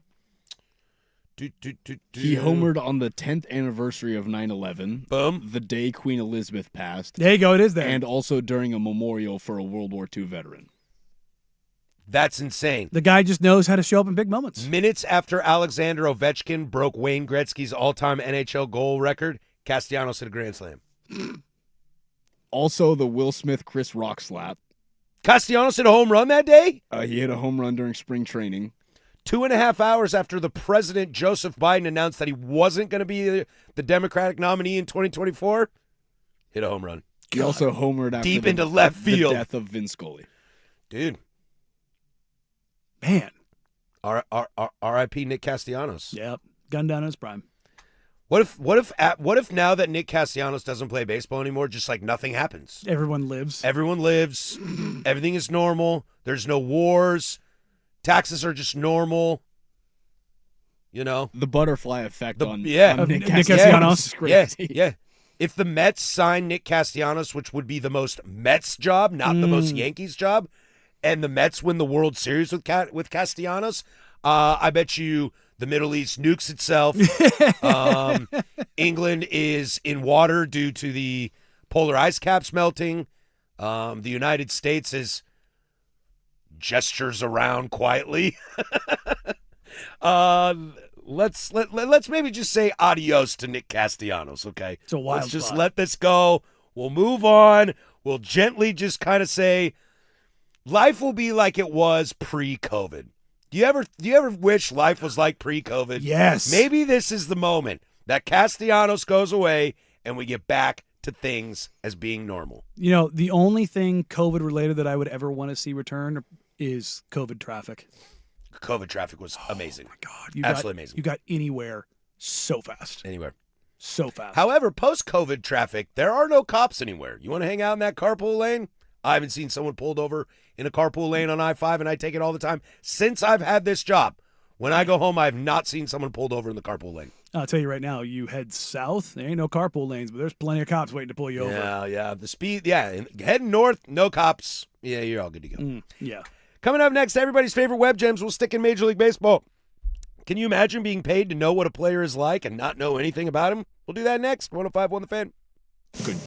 He homered on the 10th anniversary of 9/11. Boom. The day Queen Elizabeth passed. There you go. It is there. And also during a memorial for a World War II veteran. That's insane. The guy just knows how to show up in big moments. Minutes after Alexander Ovechkin broke Wayne Gretzky's all-time NHL goal record, Castellanos hit a grand slam. Also, the Will Smith Chris Rock slap. Castellanos hit a home run that day? He hit a home run during spring training. 2.5 hours after the president, Joseph Biden, announced that he wasn't going to be the Democratic nominee in 2024, hit a home run. He also homered after deep into left field. The death of Vince Scully. Dude. Man. R.I.P. Nick Castellanos. Yep. Gun down in his prime. What if now that Nick Castellanos doesn't play baseball anymore, just like nothing happens? Everyone lives. Everyone lives. Everything is normal. There's no wars. Taxes are just normal. You know? The butterfly effect on Nick Castellanos. Yeah. If the Mets sign Nick Castellanos, which would be the most Mets job, not the most Yankees job, and the Mets win the World Series with Castellanos, I bet you the Middle East nukes itself. England is in water due to the polar ice caps melting. The United States is gestures around quietly. Let's maybe just say adios to Nick Castellanos, okay? It's a wild Let's just spot. let this go. We'll move on. We'll gently just kind of say life will be like it was pre-COVID. Do you ever wish life was like pre-COVID? Yes. Maybe this is the moment that Castellanos goes away and we get back to things as being normal. You know, the only thing COVID related that I would ever want to see return is COVID traffic. COVID traffic was amazing. Oh my God. Absolutely amazing. You got anywhere so fast. Anywhere. So fast. However, post-COVID traffic, there are no cops anywhere. You want to hang out in that carpool lane? I haven't seen someone pulled over in a carpool lane on I-5, and I take it all the time. Since I've had this job, when I go home, I have not seen someone pulled over in the carpool lane. I'll tell you right now, you head south, there ain't no carpool lanes, but there's plenty of cops waiting to pull you over. Yeah. The speed, heading north, no cops. Yeah, you're all good to go. Yeah. Coming up next, everybody's favorite web gems will stick in Major League Baseball. Can you imagine being paid to know what a player is like and not know anything about him? We'll do that next. 105.1 The Fan. Good.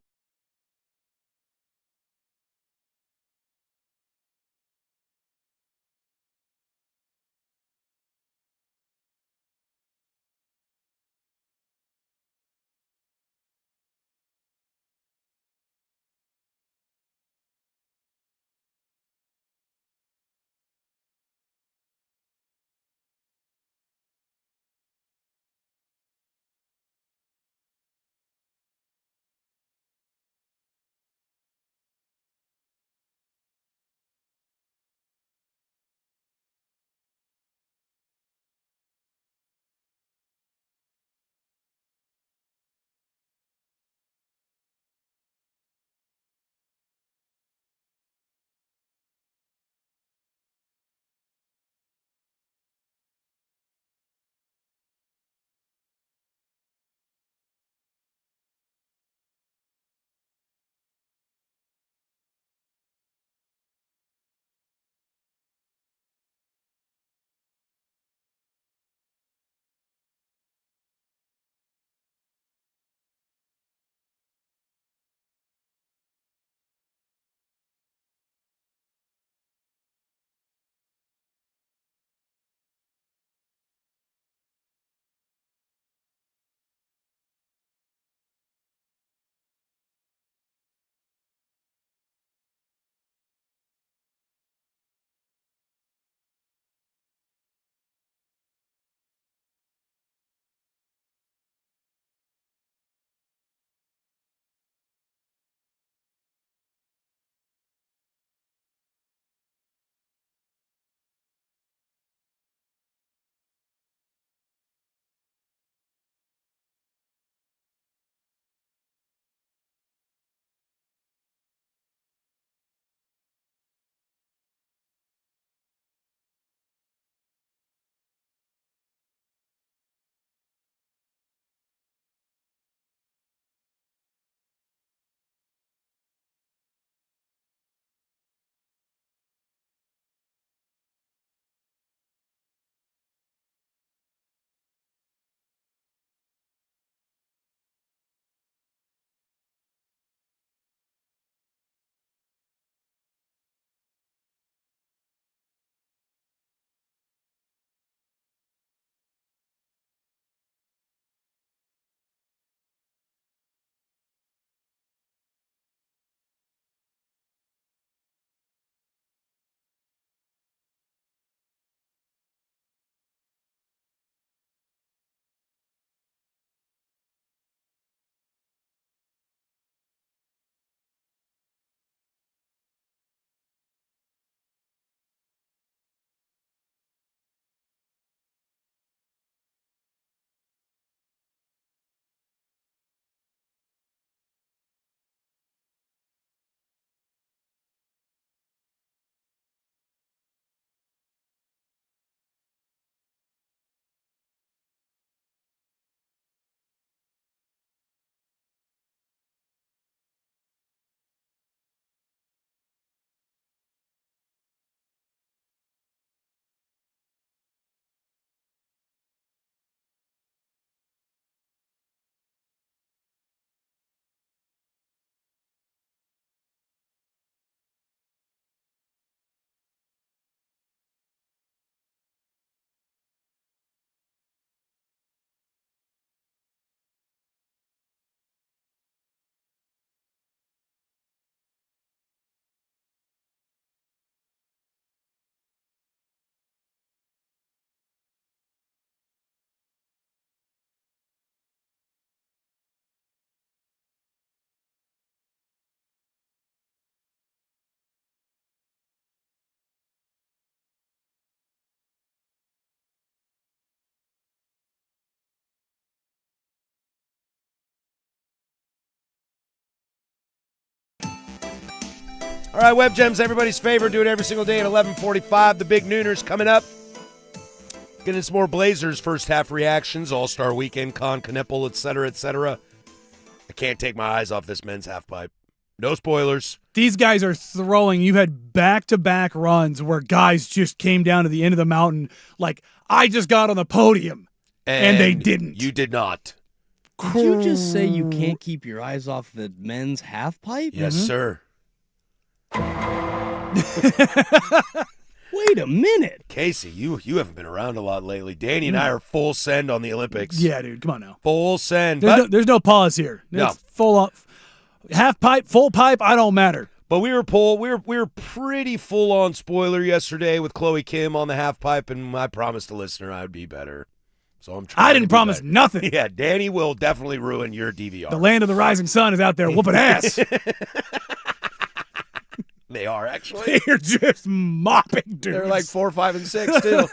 All right, Web Gems, everybody's favorite. Do it every single day at 11:45. The Big Nooners coming up. Getting some more Blazers first half reactions, All-Star Weekend, Con Knipple, et cetera, et cetera. I can't take my eyes off this men's half pipe. No spoilers. These guys are throwing. You had back-to-back runs where guys just came down to the end of the mountain like, I just got on the podium, and they didn't. You did not. Did you just say you can't keep your eyes off the men's half pipe? Yes, sir. Wait a minute. Casey, you haven't been around a lot lately. Danny and I are full send on the Olympics. Yeah, dude, come on now. Full send. There's no pause here. No. It's full up. Half pipe, full pipe, I don't matter. But we were pretty full on spoiler yesterday with Chloe Kim on the half pipe, and I promised the listener I'd be better. So I'm trying. I didn't promise nothing. Yeah, Danny will definitely ruin your DVR. The land of the rising sun is out there whooping ass. They are, actually. They're just mopping dudes. They're like 4, 5, and 6 too.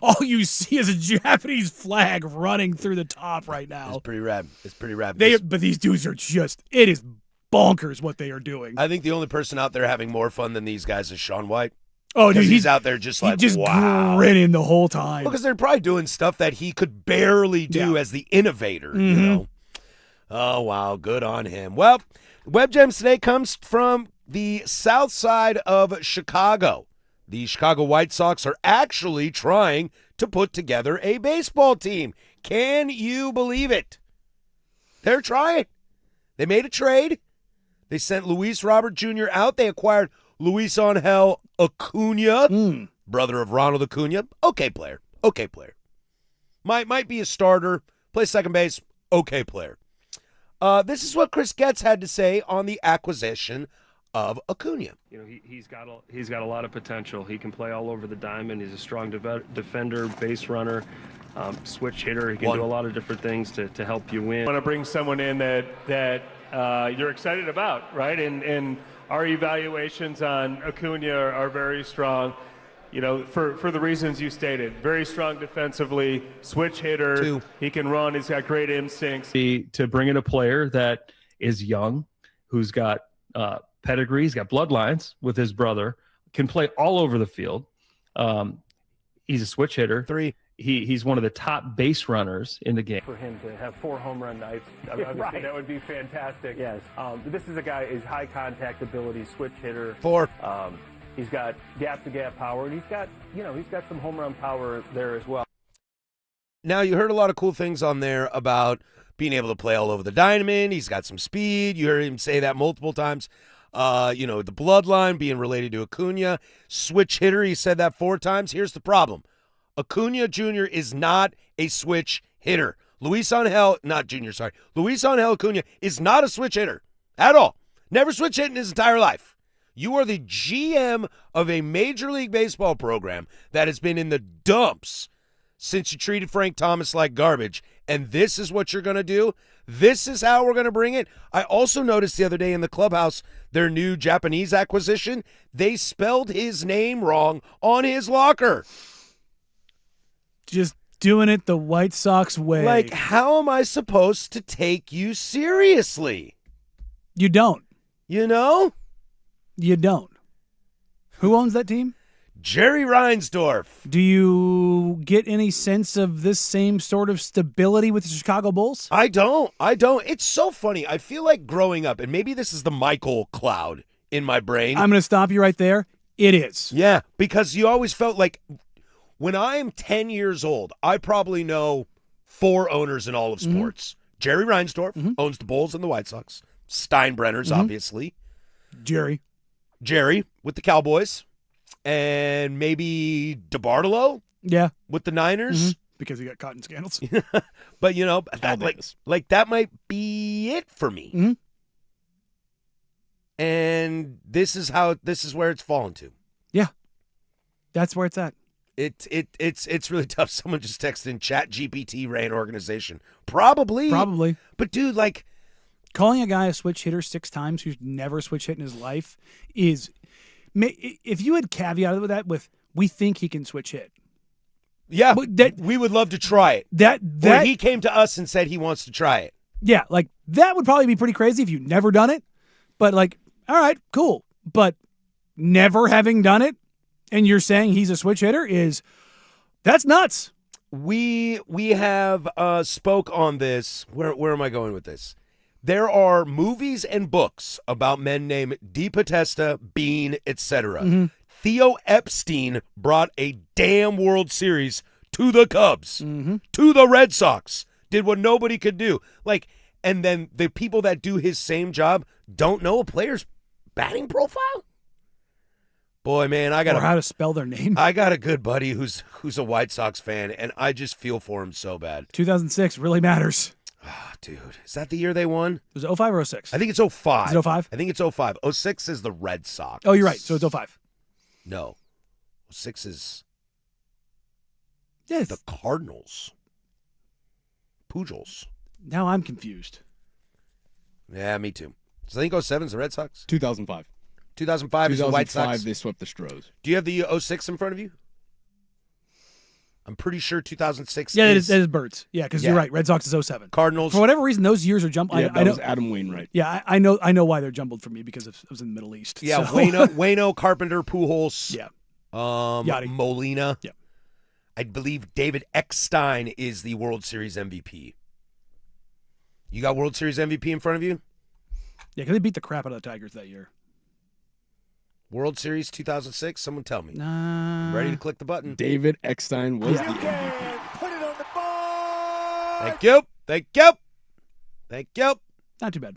All you see is a Japanese flag running through the top right now. It's pretty rad. But these dudes are it is bonkers what they are doing. I think the only person out there having more fun than these guys is Shaun White. Oh, dude, he's out there just like, wow. Grinning the whole time. Because they're probably doing stuff that he could barely do as the innovator, you know? Oh, wow. Good on him. Well, Web Gems today comes from the south side of Chicago. The Chicago White Sox are actually trying to put together a baseball team. Can you believe it? They're trying. They made a trade. They sent Luis Robert Jr. out. They acquired Luis Angel Acuna, brother of Ronald Acuna. Okay player. Might be a starter. Play second base. Okay player. This is what Chris Getz had to say on the acquisition of Acuna. You know, he's got a lot of potential. He can play all over the diamond. He's a strong defender, base runner, switch hitter. He can do a lot of different things to help you win. I want to bring someone in that you're excited about, right? And our evaluations on Acuna are very strong. You know, for the reasons you stated, very strong defensively, switch hitter. He can run. He's got great instincts. To bring in a player that is young, who's got pedigree, he's got bloodlines with his brother, can play all over the field. He's a switch hitter. He's one of the top base runners in the game. For him to have 4 home run nights, obviously that would be fantastic. Yes. This is a guy, his high contact ability, switch hitter. 4. He's got gap-to-gap power, and he's got some home run power there as well. Now, you heard a lot of cool things on there about being able to play all over the diamond. He's got some speed. You heard him say that multiple times. The bloodline being related to Acuna. Switch hitter, he said that 4 times. Here's the problem. Acuna Jr. is not a switch hitter. Luis Angel Acuna is not a switch hitter at all. Never switch hit in his entire life. You are the GM of a Major League Baseball program that has been in the dumps since you treated Frank Thomas like garbage, and this is what you're going to do? This is how we're going to bring it? I also noticed the other day in the clubhouse, their new Japanese acquisition, they spelled his name wrong on his locker. Just doing it the White Sox way. Like, how am I supposed to take you seriously? You don't. You know? You don't. Who owns that team? Jerry Reinsdorf. Do you get any sense of this same sort of stability with the Chicago Bulls? I don't. It's so funny. I feel like growing up, and maybe this is the Michael cloud in my brain. I'm going to stop you right there. It is. Yeah, because you always felt like when I'm 10 years old, I probably know 4 owners in all of sports. Jerry Reinsdorf owns the Bulls and the White Sox. Steinbrenner's, obviously. Jerry with the Cowboys. And maybe DeBartolo? Yeah. With the Niners? Because he got caught in scandals. But, that might be it for me. And this is where it's fallen to. Yeah. That's where it's at. It's really tough. Someone just texted in, ChatGPT ran organization. Probably. But, dude, calling a guy a switch hitter 6 times who's never switch hit in his life is... If you had caveated that with, we think he can switch hit. Yeah, we would love to try it. That he came to us and said he wants to try it. Yeah, that would probably be pretty crazy if you've never done it. But, All right, cool. But never having done it, and you're saying he's a switch hitter that's nuts. We have spoke on this. Where am I going with this? There are movies and books about men named DePotesta, Bean, etc. Mm-hmm. Theo Epstein brought a damn World Series to the Cubs, Mm-hmm. to the Red Sox, did what nobody could do. And then the people that do his same job don't know a player's batting profile? Boy, man, Or how to spell their name. I got a good buddy who's a White Sox fan, and I just feel for him so bad. 2006 really matters. Oh, dude, is that the year they won? Was it 05 or 06? I think it's 05. Is it 05? I think it's 05. 06 is the Red Sox. Oh, you're right. So it's 05. No. 06 is Yes. the Cardinals. Pujols. Now I'm confused. Yeah, me too. So I think 07 is the Red Sox? 2005. 2005 is the White 2005, Sox? they swept the Stros. Do you have the 06 in front of you? I'm pretty sure 2006 Yeah, is... that is Birds. Yeah, because you're right. Red Sox is 07. Cardinals. For whatever reason, those years are jumbled. Yeah, I know. was Adam Wainwright. Yeah, I know why they're jumbled for me because I was in the Middle East. Yeah, so. Waino, Carpenter, Pujols. Yeah. Yachty. Molina. Yeah. I believe David Eckstein is the World Series MVP. You got World Series MVP in front of you? Yeah, because they beat the crap out of the Tigers that year. World Series 2006? Someone tell me. Nah. I'm ready to click the button. David Eckstein was the MVP. Put it on the board. Thank you. Thank you. Thank you. Not too bad.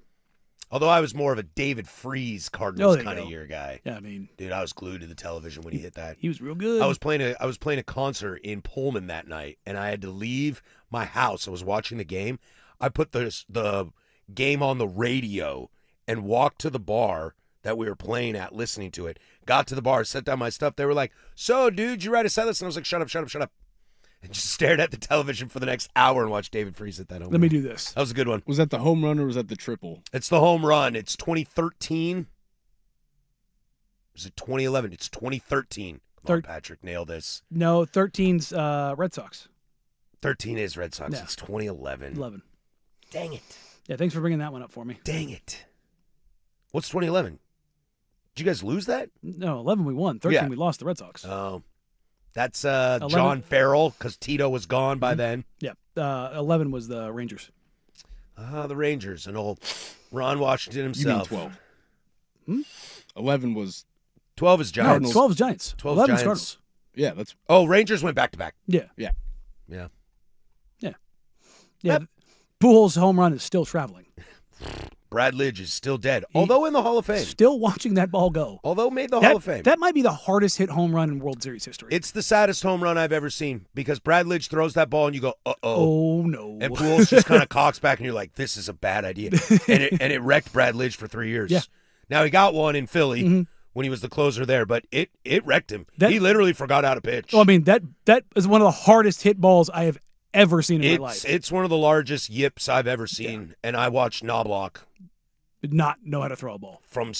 Although I was more of a David Freese Cardinals there you kind of go. year guy. Yeah, I mean, Dude, I was glued to the television when he hit that. he was real good. I was playing a concert in Pullman that night, and I had to leave my house. I was watching the game. I put the game on the radio and walked to the bar that we were playing at, listening to it. Got to the bar, set down my stuff. They were like, "So, dude, you write a set list?" And I was like, "Shut up, shut up, shut up." And just stared at the television for the next hour and watched David Freese hit that home Let me run. do this. That was a good one. Was that the home run or was that the triple? It's the home run. It's 2013. Is it 2011? It's 2013. Come on, Patrick, nail this. No, 13's Red Sox. 13 is Red Sox. Yeah. It's 2011. 11. Dang it. Yeah, thanks for bringing that one up for me. Dang it. What's 2011? Did you guys lose that? No, 11 we won. 13 we lost the Red Sox. Oh. That's John Farrell because Tito was gone by then. Yeah. 11 was the Rangers. The Rangers and old Ron Washington himself. You mean 12. 11 was 12 is Giants. No, 12 is Giants. 12 11 is Giants. Cardinals. Yeah, that's Oh, Rangers went back to back. Yeah. Yeah. Yeah. Yeah. Yeah. Pujols' home run is still traveling. Brad Lidge is still dead, although in the Hall of Fame. Still watching that ball go. Although made the Hall of Fame. That might be the hardest hit home run in World Series history. It's the saddest home run I've ever seen because Brad Lidge throws that ball and you go, uh-oh. Oh, no. And Pujols just kind of cocks back and you're like, this is a bad idea. And it wrecked Brad Lidge for 3 years. Yeah. Now he got one in Philly when he was the closer there, but it wrecked him. He literally forgot how to pitch. Oh, I mean, that is one of the hardest hit balls I have ever seen in my life. It's one of the largest yips I've ever seen, and I watched Knobloch Did not know how to throw a ball. from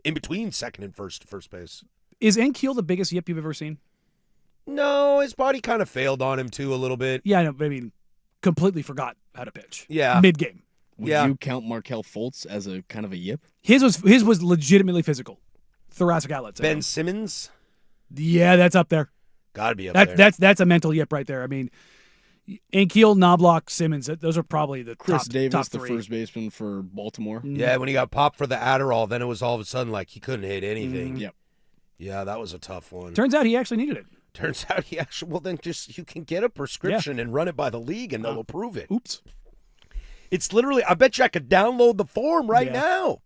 in between second and first base. Is Ankiel the biggest yip you've ever seen? No, his body kind of failed on him too a little bit. Yeah, I know. I mean, completely forgot how to pitch. Yeah. Mid-game. Would you count Markelle Fultz as a kind of a yip? His was legitimately physical. Thoracic outlets. Ben Simmons? Yeah, that's up there. Got to be up there. That's a mental yip right there. I mean, Ankiel, Knobloch, Simmons, those are probably the Chris top, Davis, top the three. first baseman for Baltimore. Yeah, when he got popped for the Adderall, then it was all of a sudden like he couldn't hit anything. Yep. Yeah, that was a tough one. Turns out he actually needed it. Turns out he actually, well, then just you can get a prescription and run it by the league and they'll approve it. Oops. It's literally, I bet you I could download the form right now.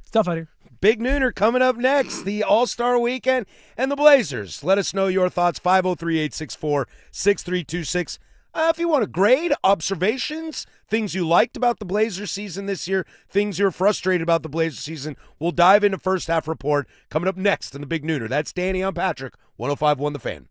It's tough out here. Big Nooner coming up next, the All-Star Weekend and the Blazers. Let us know your thoughts, 503-864-6326. If you want to grade, observations, things you liked about the Blazers season this year, things you're frustrated about the Blazers season, we'll dive into first half report coming up next in the Big Nooner. That's Danny, I'm Patrick, 105.1 The Fan.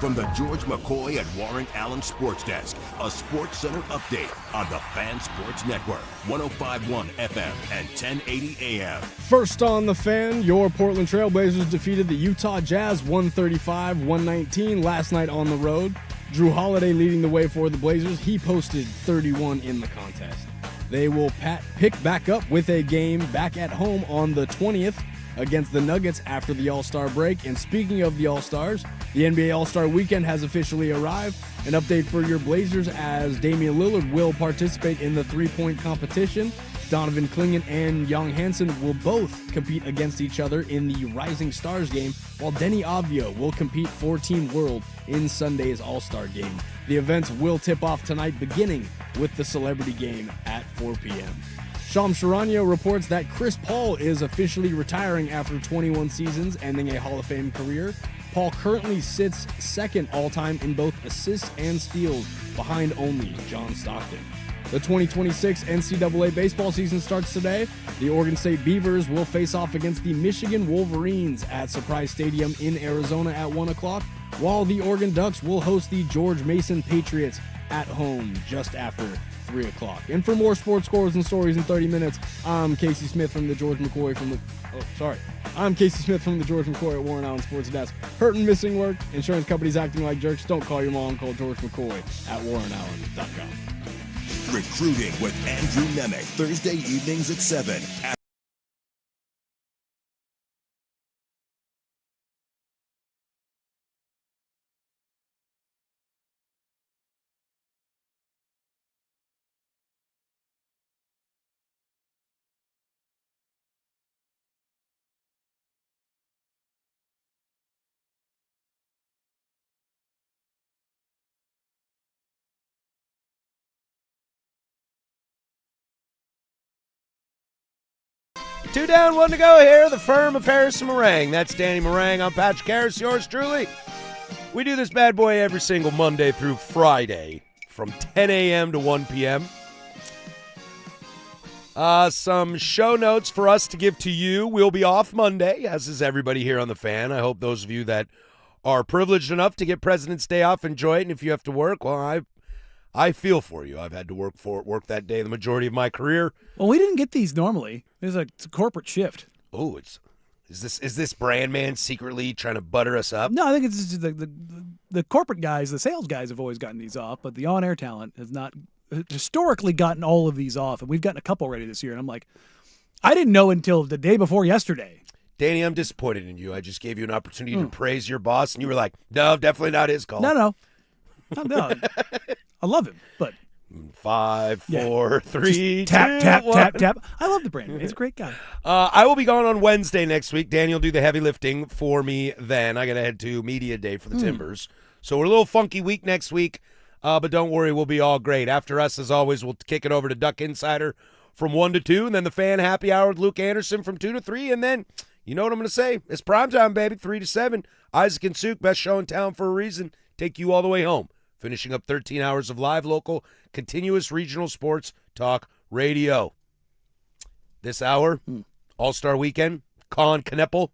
From the George McCoy and Warren Allen Sports Desk, a Sports Center update on the Fan Sports Network, 105.1 FM and 1080 AM. First on the Fan, your Portland Trailblazers defeated the Utah Jazz 135-119 last night on the road. Drew Holiday leading the way for the Blazers. He posted 31 in the contest. They will pick back up with a game back at home on the 20th against the Nuggets after the All-Star break. And speaking of the All-Stars, the NBA All-Star Weekend has officially arrived. An update for your Blazers as Damian Lillard will participate in the three-point competition. Donovan Clingan and Young Hansen will both compete against each other in the Rising Stars game, while Denny Avdija will compete for Team World in Sunday's All-Star game. The events will tip off tonight, beginning with the celebrity game at 4 p.m. Shams Charania reports that Chris Paul is officially retiring after 21 seasons, ending a Hall of Fame career. Paul currently sits second all-time in both assists and steals, behind only John Stockton. The 2026 NCAA baseball season starts today. The Oregon State Beavers will face off against the Michigan Wolverines at Surprise Stadium in Arizona at 1 o'clock, while the Oregon Ducks will host the George Mason Patriots at home just after 3 o'clock. And for more sports scores and stories in 30 minutes, I'm Casey Smith from the George McCoy I'm Casey Smith from the George McCoy at Warren Allen Sports Desk. Hurt and missing work, insurance companies acting like jerks. Don't call your mom, call George McCoy at warrenallen.com. Recruiting with Andrew Nemec, Thursday evenings at 7. Two down, one to go here. The firm of Harris and Meringue. That's Danny Meringue. I'm Patrick Harris, yours truly. We do this bad boy every single Monday through Friday from 10 a.m. to 1 p.m. Some show notes for us to give to you. We'll be off Monday, as is everybody here on the Fan. I hope those of you that are privileged enough to get President's Day off enjoy it. And if you have to work, well, I feel for you. I've had to work that day the majority of my career. Well, we didn't get these normally. It's a corporate shift. Oh, is this brand man secretly trying to butter us up? No, I think it's just the corporate guys, the sales guys have always gotten these off, but the on-air talent has not historically gotten all of these off, and we've gotten a couple already this year. And I'm like, I didn't know until the day before yesterday. Danny, I'm disappointed in you. I just gave you an opportunity to praise your boss, and you were like, no, definitely not his call. No. I love him, but 5, 4, 3, just tap, 2, tap, 1. tap, tap. I love the brand. He's a great guy. I will be gone on Wednesday next week. Danny will do the heavy lifting for me then. I got to head to Media Day for the Timbers. So we're a little funky week next week, but don't worry, we'll be all great. After us, as always, we'll kick it over to Duck Insider from 1 to 2, and then the Fan Happy Hour with Luke Anderson from 2 to 3, and then, you know what I'm going to say, it's primetime, baby, 3 to 7. Isaac and Suk, best show in town for a reason, take you all the way home. Finishing up 13 hours of live, local, continuous regional sports talk radio. This hour, All-Star Weekend, Colin Kneppel,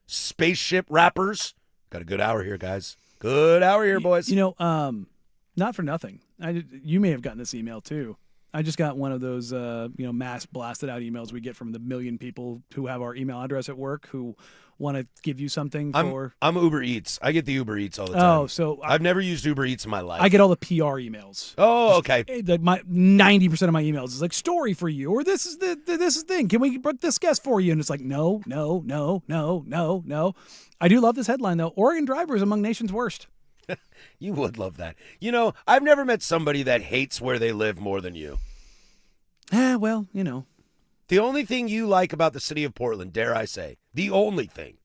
Spaceship Rappers. Got a good hour here, guys. Good hour here, boys. You know, not for nothing. You may have gotten this email, too. I just got one of those, mass blasted out emails we get from the million people who have our email address at work who want to give you something for. I'm Uber Eats. I get the Uber Eats all the time. Oh, so I've never used Uber Eats in my life. I get all the PR emails. Oh, okay. My 90% of my emails is like story for you, or this is the thing. Can we book this guest for you? And it's like no. I do love this headline though. Oregon drivers among nation's worst. You would love that. You know, I've never met somebody that hates where they live more than you. Well, you know. The only thing you like about the city of Portland, dare I say, the only thing,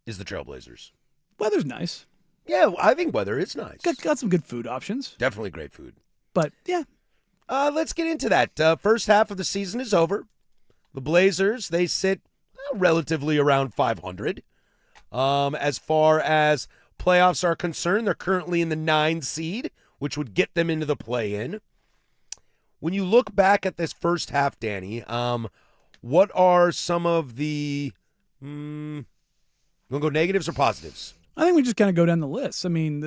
is the Trailblazers. Weather's nice. Yeah, I think weather is nice. Got some good food options. Definitely great food. But, yeah. Let's get into that. First half of the season is over. The Blazers, they sit relatively around 500. As far as playoffs are concerned, they're currently in the 9 seed, which would get them into the play-in. When you look back at this first half, Danny, what are some of the, you want to go negatives or positives? I think we just kind of go down the list. I mean,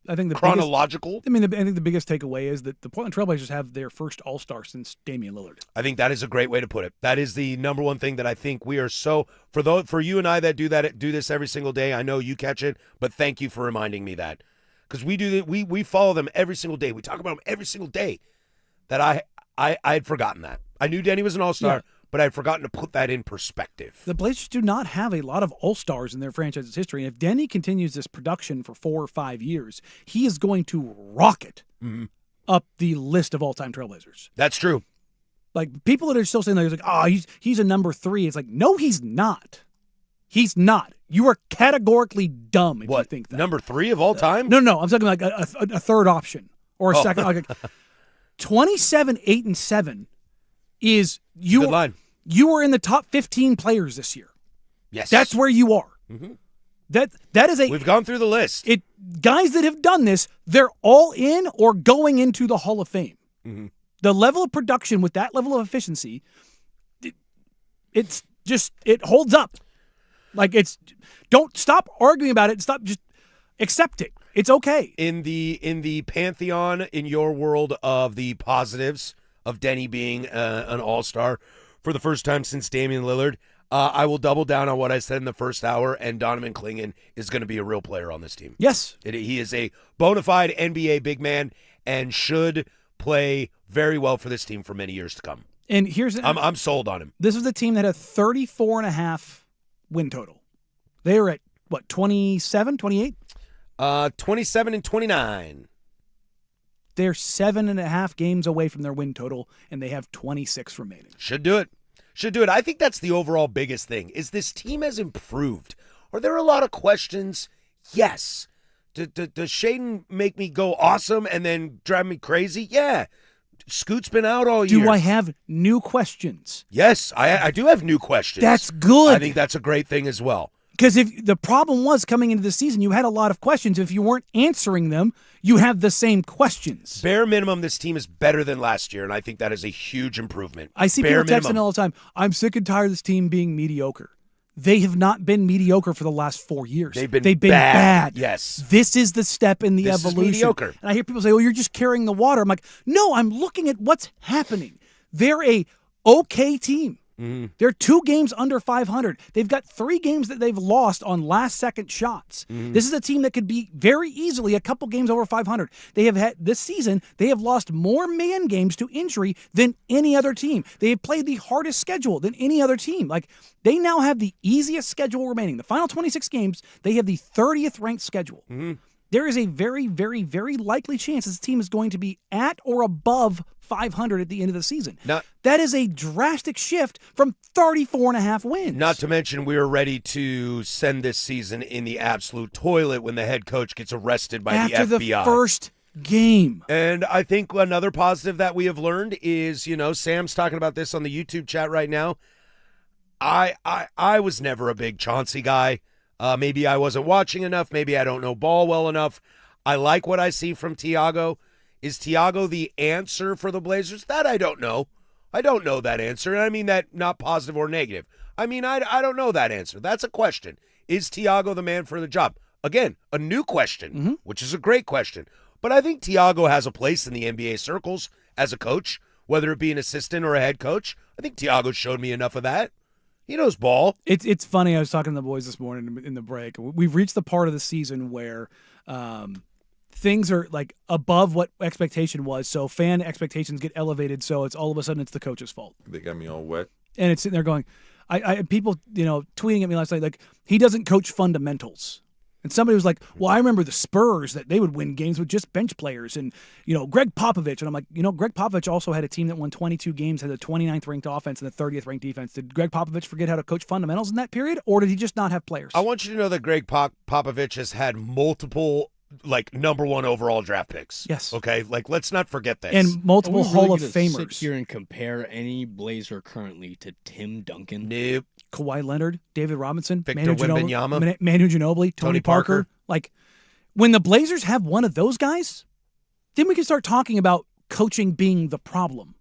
I think the chronological. I think the biggest takeaway is that the Portland Trailblazers have their first All-Star since Damian Lillard. I think that is a great way to put it. That is the number one thing that I think we are so for you and I that do this every single day. I know you catch it, but thank you for reminding me that, because we do that. We follow them every single day. We talk about them every single day. That I had forgotten that. I knew Denny was an All-Star. Yeah. But I'd forgotten to put that in perspective. The Blazers do not have a lot of all-stars in their franchise's history. And if Denny continues this production for 4 or 5 years, he is going to rocket up the list of all-time Trailblazers. That's true. Like, people that are still saying that, like, oh, he's a number 3. It's like, no, he's not. He's not. You are categorically dumb if you think that. Number 3 of all time? No. I'm talking like a third option or a second. Like 27, 8, and 7 is you. Good line. You were in the top 15 players this year. Yes. That's where you are. Mm-hmm. That is We've gone through the list. Guys that have done this, they're all in or going into the Hall of Fame. Mm-hmm. The level of production with that level of efficiency, it holds up. Like, don't stop arguing about it. Stop, just accept it. It's okay. In the pantheon, in your world of the positives of Denny being an all-star for the first time since Damian Lillard, I will double down on what I said in the first hour, and Donovan Clingan is going to be a real player on this team. Yes. He is a bona fide NBA big man and should play very well for this team for many years to come. And I'm sold on him. This is the team that had 34.5 win total. They were at, what, 27, 28? 27 and 29. They're 7.5 games away from their win total, and they have 26 remaining. Should do it. I think that's the overall biggest thing, is this team has improved. Are there a lot of questions? Yes. Does Shaedon make me go awesome and then drive me crazy? Yeah. Scoot's been out all year. Do I have new questions? Yes, I do have new questions. That's good. I think that's a great thing as well. Because if the problem was coming into the season, you had a lot of questions. If you weren't answering them, you have the same questions. Bare minimum, this team is better than last year, and I think that is a huge improvement. I see people texting all the time, I'm sick and tired of this team being mediocre. They have not been mediocre for the last 4 years. They've been bad. Yes. This is the step in the This evolution. is mediocre. And I hear people say, oh, you're just carrying the water. I'm like, no, I'm looking at what's happening. They're a okay team. Mm-hmm. They're 2 games under 500. They've got 3 games that they've lost on last-second shots. Mm-hmm. This is a team that could be very easily a couple games over 500. They have had this season. They have lost more man games to injury than any other team. They have played the hardest schedule than any other team. Like, they now have the easiest schedule remaining. The final 26 games, they have the 30th ranked schedule. Mm-hmm. There is a very, very, very likely chance this team is going to be at or above 500 at the end of the season. That is a drastic shift from 34.5 wins. Not to mention, we are ready to send this season in the absolute toilet when the head coach gets arrested by after the FBI. The first game. And I think another positive that we have learned is, Sam's talking about this on the YouTube chat right now. I was never a big Chauncey guy. Maybe I wasn't watching enough. Maybe I don't know ball well enough. I like what I see from Tiago. Is Tiago the answer for the Blazers? That I don't know. I don't know that answer. And I mean that not positive or negative. I mean, I don't know that answer. That's a question. Is Tiago the man for the job? Again, a new question, which is a great question. But I think Tiago has a place in the NBA circles as a coach, whether it be an assistant or a head coach. I think Tiago showed me enough of that. He knows ball. It's funny. I was talking to the boys this morning in the break. We've reached the part of the season where things are like above what expectation was. So fan expectations get elevated. So it's all of a sudden it's the coach's fault. They got me all wet. And it's sitting there going, I people tweeting at me last night like he doesn't coach fundamentals. And somebody was like, well, I remember the Spurs that they would win games with just bench players and, Greg Popovich. And I'm like, Greg Popovich also had a team that won 22 games, had the 29th ranked offense and the 30th ranked defense. Did Greg Popovich forget how to coach fundamentals in that period, or did he just not have players? I want you to know that Greg Popovich has had multiple, number 1 overall draft picks. Yes. Okay? Let's not forget this. And multiple Hall of Famers. Sit here and compare any Blazer currently to Tim Duncan? Nope. Kawhi Leonard, David Robinson, Victor Wembanyama, Manu Ginobili, Tony Parker. When the Blazers have one of those guys, then we can start talking about coaching being the problem.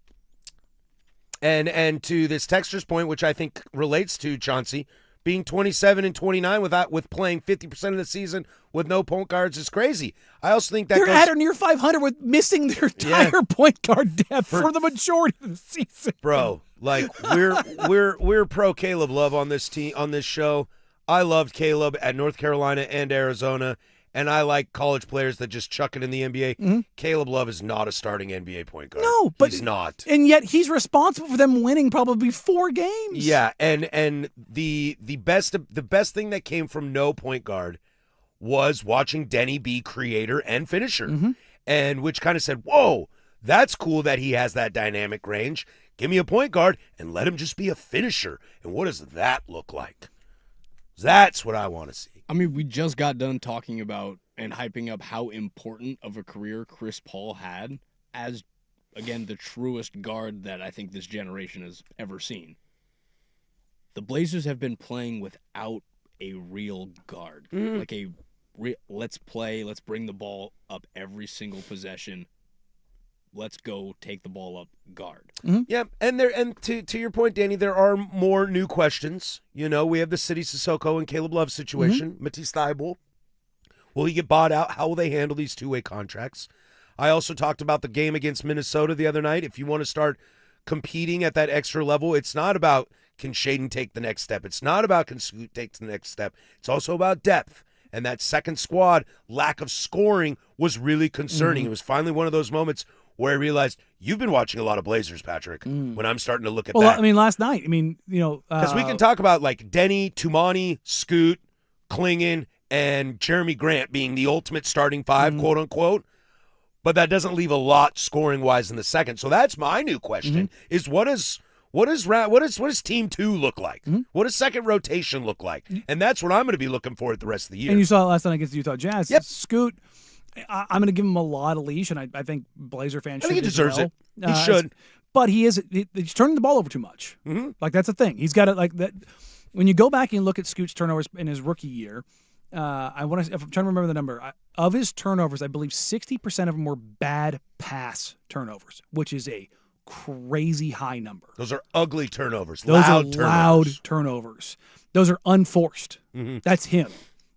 And to this texter's point, which I think relates to Chauncey, being 27 and 29 with playing 50% of the season with no point guards is crazy. I also think that they're at or near 500 with missing their entire point guard depth for the majority of the season. Bro, like we're pro Caleb Love on this team on this show. I loved Caleb at North Carolina and Arizona, and I like college players that just chuck it in the NBA. Mm-hmm. Caleb Love is not a starting NBA point guard. No, but he's not. And yet he's responsible for them winning probably 4 games. Yeah, and the best thing that came from no point guard was watching Denny be creator and finisher. Mm-hmm. And which kind of said, whoa, that's cool that he has that dynamic range. Give me a point guard and let him just be a finisher. And what does that look like? That's what I want to see. I mean, we just got done talking about and hyping up how important of a career Chris Paul had as, again, the truest guard that I think this generation has ever seen. The Blazers have been playing without a real guard. Like let's play, let's bring the ball up every single possession. Let's go take the ball up guard. Mm-hmm. Yeah, and to your point, Danny, there are more new questions. You know, we have the City Sissoko and Caleb Love situation. Matisse Thybulle, will he get bought out? How will they handle these two-way contracts? I also talked about the game against Minnesota the other night. If you want to start competing at that extra level, it's not about can Shaedon take the next step. It's not about can Scoot take the next step. It's also about depth. And that second squad lack of scoring was really concerning. It was finally one of those moments where I realized you've been watching a lot of Blazers, Patrick, when I'm starting to look at that. Well, I mean, last night, because we can talk about like Denny, Tumani, Scoot, Klingon, and Jeremy Grant being the ultimate starting 5, quote unquote. But that doesn't leave a lot scoring wise in the second. So that's my new question: is what does Team 2 look like? What does second rotation look like? And that's what I'm going to be looking for at the rest of the year. And you saw it last night against the Utah Jazz. Yep. Scoot, I'm going to give him a lot of leash, and I think Blazer fans should. I think he deserves it. He should. But he's turning the ball over too much. Like, that's the thing. He's got it like that. When you go back and look at Scoot's turnovers in his rookie year, if I'm trying to remember the number, of his turnovers, I believe 60% of them were bad pass turnovers, which is a crazy high number. Those are ugly turnovers. Those are turnovers. loud turnovers. Those are unforced. That's him.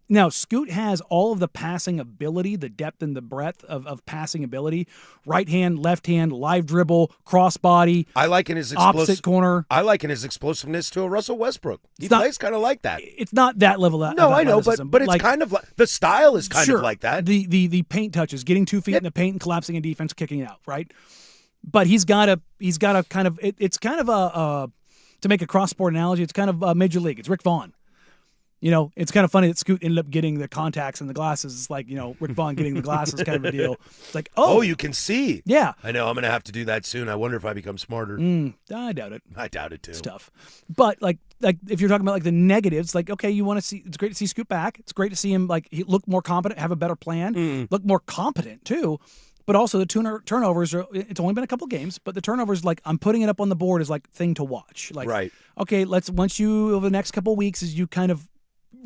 Now, Scoot has all of the passing ability, the depth and the breadth of passing ability. Right hand, left hand, live dribble, crossbody. I liken his opposite corner. I liken his explosiveness to a Russell Westbrook. He plays kind of like that. It's not that level of No, I know, but it's like, kind of like the style is kind of like that. The paint touches, getting 2 feet in the paint and collapsing in defense, kicking out, right? But he's got a kind of it's kind of a to make a cross-sport analogy, it's kind of a major league. It's Rick Vaughn. You know, it's kind of funny that Scoot ended up getting the contacts and the glasses. It's like, Rick Vaughn getting the glasses kind of a deal. It's like, oh, you can see. Yeah. I know. I'm going to have to do that soon. I wonder if I become smarter. I doubt it. I doubt it too. Stuff. But like if you're talking about like the negatives, like, okay, you want to see, it's great to see Scoot back. It's great to see him like look more competent, have a better plan, look more competent too. But also the turnovers it's only been a couple games, but the turnovers, like I'm putting it up on the board as like thing to watch. Like, right. Okay, once you over the next couple of weeks as you kind of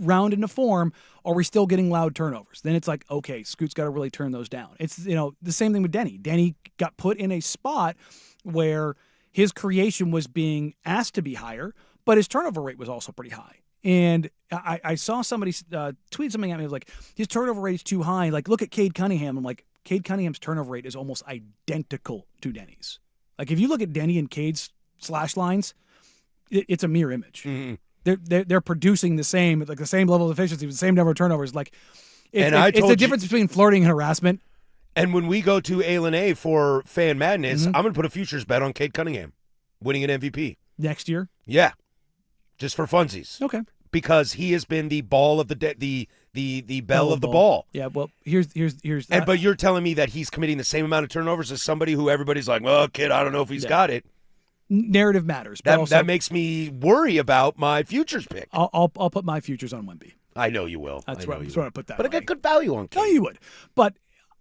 round into form, are we still getting loud turnovers? Then it's like, okay, Scoot's got to really turn those down. It's, the same thing with Denny. Denny got put in a spot where his creation was being asked to be higher, but his turnover rate was also pretty high. And I saw somebody tweet something at me, like, his turnover rate is too high. Like, look at Cade Cunningham. I'm like, Cade Cunningham's turnover rate is almost identical to Denny's. Like, if you look at Denny and Cade's slash lines, it's a mirror image. They're producing the same level of efficiency with the same number of turnovers. Like, it's the difference between flirting and harassment. And when we go to A for Fan Madness, I'm going to put a futures bet on Cade Cunningham winning an MVP next year. Yeah, just for funsies. Okay, because he has been the ball of the bell of the ball. Yeah. Well, here's. But you're telling me that he's committing the same amount of turnovers as somebody who everybody's like, well, kid, I don't know if he's got it. Narrative matters. But that makes me worry about my futures pick. I'll put my futures on Wemby. I know you will. That's where I put that. But I got good value on Cade. No, you would. But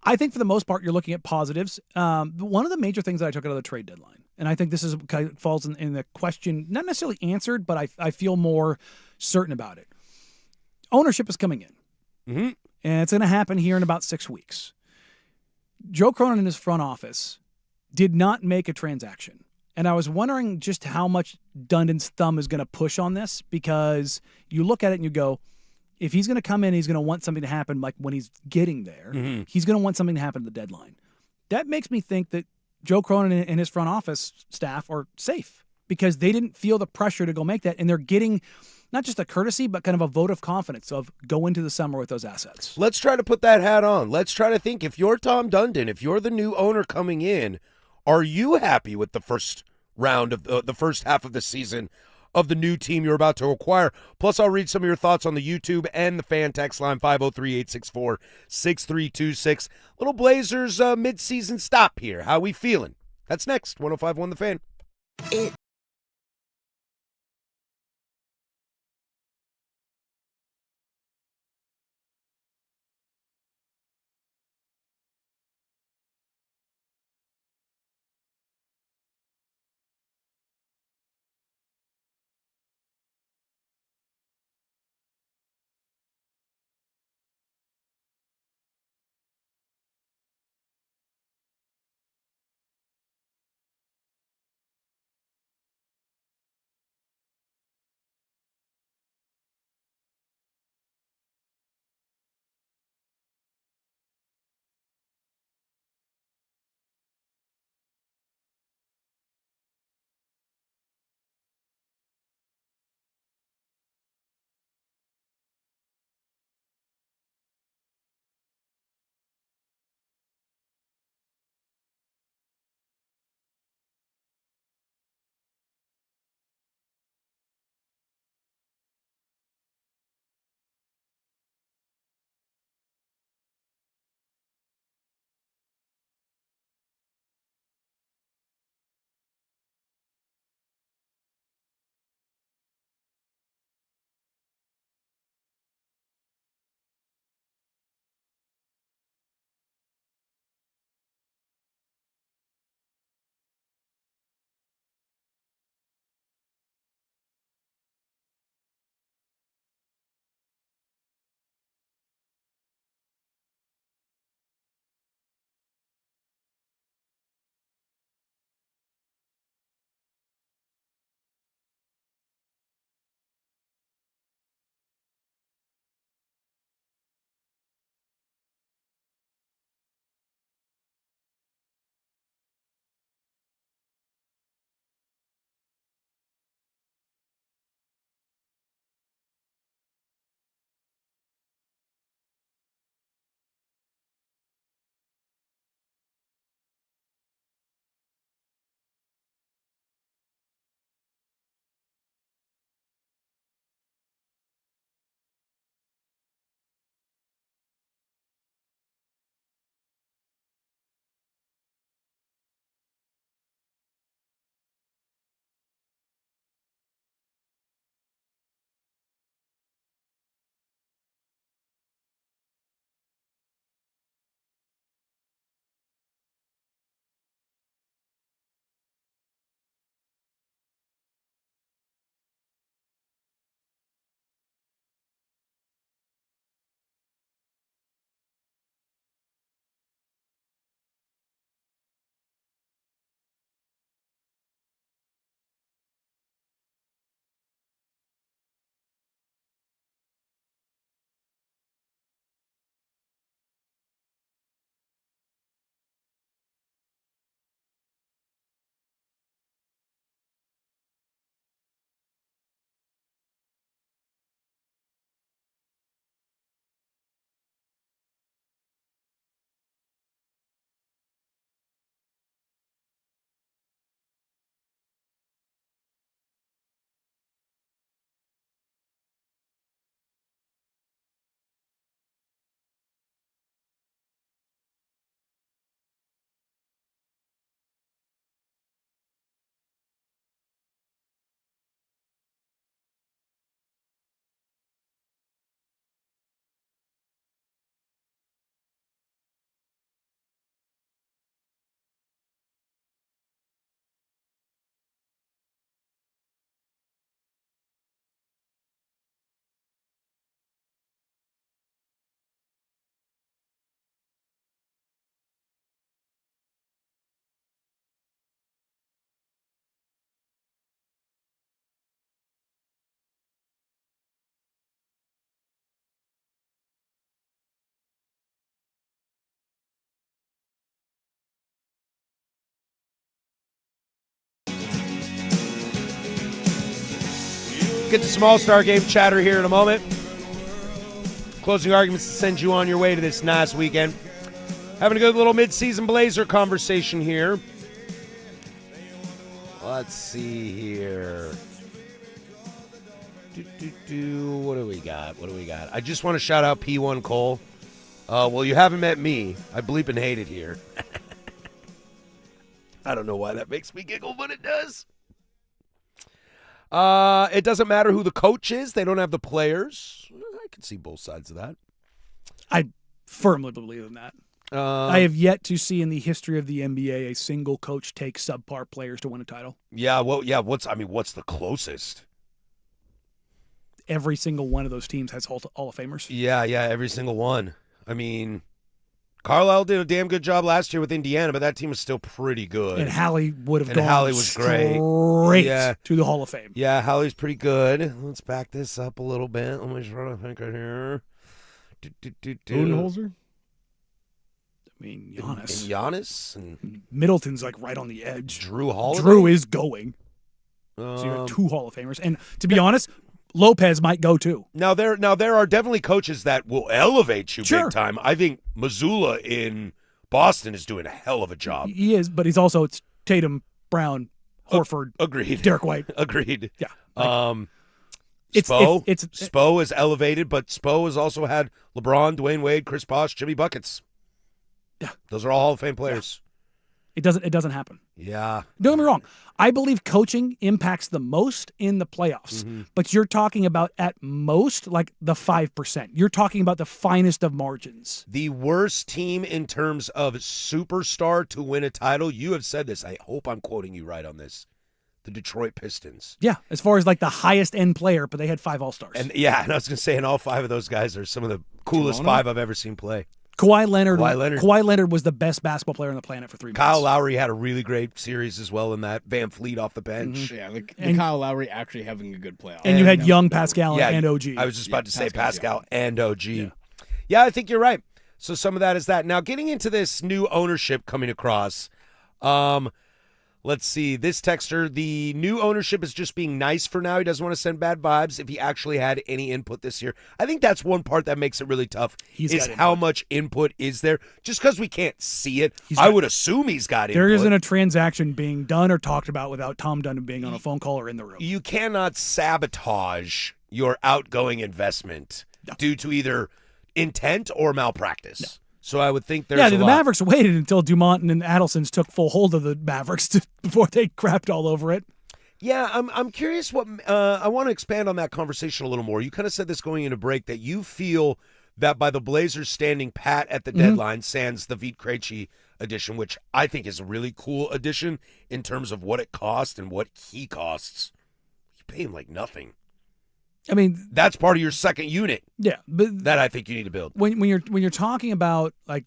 I think for the most part, you're looking at positives. One of the major things that I took out of the trade deadline, and I think this is kind of falls in the question, not necessarily answered, but I feel more certain about it. Ownership is coming in, and it's going to happen here in about 6 weeks. Joe Cronin and his front office did not make a transaction And I was wondering just how much Dundon's thumb is going to push on this, because you look at it and you go, if he's going to come in, he's going to want something to happen like when he's getting there. Mm-hmm. He's going to want something to happen at the deadline. That makes me think that Joe Cronin and his front office staff are safe because they didn't feel the pressure to go make that, and they're getting not just a courtesy, but kind of a vote of confidence of go into the summer with those assets. Let's try to put that hat on. Let's try to think, if you're Tom Dundon, if you're the new owner coming in, are you happy with the first round of the first half of the season of the new team you're about to acquire? Plus, I'll read some of your thoughts on the YouTube and the fan text line, 503-864-6326. Little Blazers mid-season stop here. How we feeling? That's next. 105.1 The Fan. Get to small star game chatter here in a moment. Closing arguments to send you on your way to this nice weekend. Having a good little mid-season Blazer conversation here. Let's see here. What do we got? I just want to shout out P1 Cole. Well, you haven't met me. I bleep and hate it here. I don't know why that makes me giggle, but it does. It doesn't matter who the coach is. They don't have the players. I can see both sides of that. I firmly believe in that. I have yet to see in the history of the NBA a single coach take subpar players to win a title. Yeah, well, yeah. What's the closest? Every single one of those teams has Hall of Famers. Yeah, every single one. I mean, Carlisle did a damn good job last year with Indiana, but that team was still pretty good. And Hallie would have and gone Hallie was straight great. to the Hall of Fame. Yeah, Hallie's pretty good. Let's back this up a little bit. Let me try to think right here. Budenholzer? I mean, Giannis. And Giannis. And Middleton's like right on the edge. Drew Holiday? Drew is going. So you have 2 Hall of Famers. And to be honest, Lopez might go too. Now there are definitely coaches that will elevate you Sure. big time. I think Mazzulla in Boston is doing a hell of a job. He is, but he's also it's Tatum, Brown, Horford, Agreed. Derek White. Agreed. Yeah. Spo. It's Spo is elevated, but Spo has also had LeBron, Dwayne Wade, Chris Bosh, Jimmy Buckets. Yeah. Those are all Hall of Fame players. It doesn't happen. Yeah. Don't get me wrong. I believe coaching impacts the most in the playoffs, but you're talking about at most like the 5%. You're talking about the finest of margins. The worst team in terms of superstar to win a title, you have said this. I hope I'm quoting you right on this. The Detroit Pistons. Yeah, as far as like the highest end player, but they had 5 All-Stars. And I was going to say, and all 5 of those guys are some of the coolest 5 I've ever seen play. Kawhi Leonard was the best basketball player on the planet for 3 months. Kyle Lowry had a really great series as well in that. Van Fleet off the bench. Yeah, the Kyle Lowry actually having a good playoff. And you had young Pascal and OG. I was just about to say Pascal and OG. Yeah, I think you're right. So some of that is that. Now, getting into this new ownership coming across, let's see. This texter, the new ownership is just being nice for now. He doesn't want to send bad vibes if he actually had any input this year. I think that's one part that makes it really tough is how much input is there. Just because we can't see it, I would assume he's got input. There isn't a transaction being done or talked about without Tom Dunn being on a phone call or in the room. You cannot sabotage your outgoing investment due to either intent or malpractice. No. So I would think there's the Mavericks waited until Dumont and Adelsons took full hold of the Mavericks before they crapped all over it. Yeah, I'm curious what I want to expand on that conversation a little more. You kind of said this going into break that you feel that by the Blazers standing pat at the deadline, sans the Vít Krejci addition, which I think is a really cool addition in terms of what it costs and what he costs. You pay him like nothing. I mean, that's part of your second unit. Yeah, but that I think you need to build. When you're talking about like,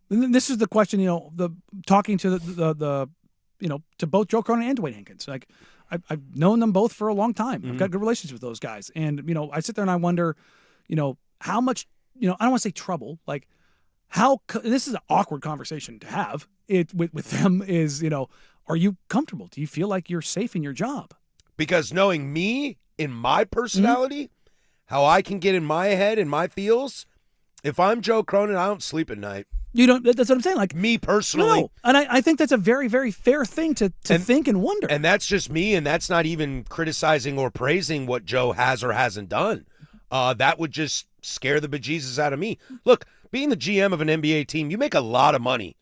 this is the question. The talking to the to both Joe Cronin and Dwayne Hankins. Like, I've known them both for a long time. I've got good relationships with those guys, and I sit there and I wonder, how much I don't want to say trouble. Like, how this is an awkward conversation to have with them. Is are you comfortable? Do you feel like you're safe in your job? Because knowing me. In my personality, how I can get in my head and my feels, if I'm Joe Cronin, I don't sleep at night. You don't. That's what I'm saying. Like me personally, no. And I think that's a very, very fair thing to think and wonder. And that's just me, and that's not even criticizing or praising what Joe has or hasn't done. That would just scare the bejesus out of me. Look, being the GM of an NBA team, you make a lot of money.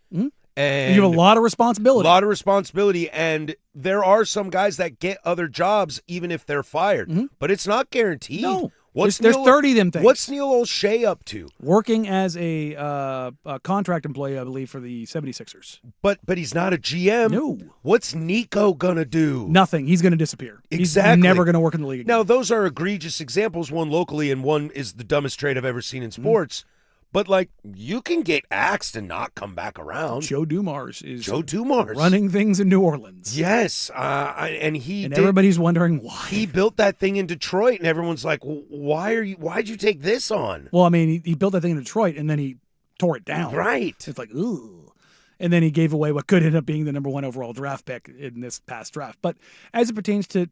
And you have a lot of responsibility. And there are some guys that get other jobs even if they're fired. But it's not guaranteed. No. There's 30 of them things. What's Neil O'Shea up to? Working as a contract employee, I believe, for the 76ers. But he's not a GM. No. What's Nico going to do? Nothing. He's going to disappear. Exactly. He's never going to work in the league again. Now, those are egregious examples, one locally and one is the dumbest trade I've ever seen in sports. But, like, you can get axed and not come back around. Joe Dumars is running things in New Orleans. Yes, and everybody's wondering why. He built that thing in Detroit, and everyone's like, why'd you take this on? Well, I mean, he built that thing in Detroit, and then he tore it down. Right. It's like, ooh. And then he gave away what could end up being the number 1 overall draft pick in this past draft. But as it pertains to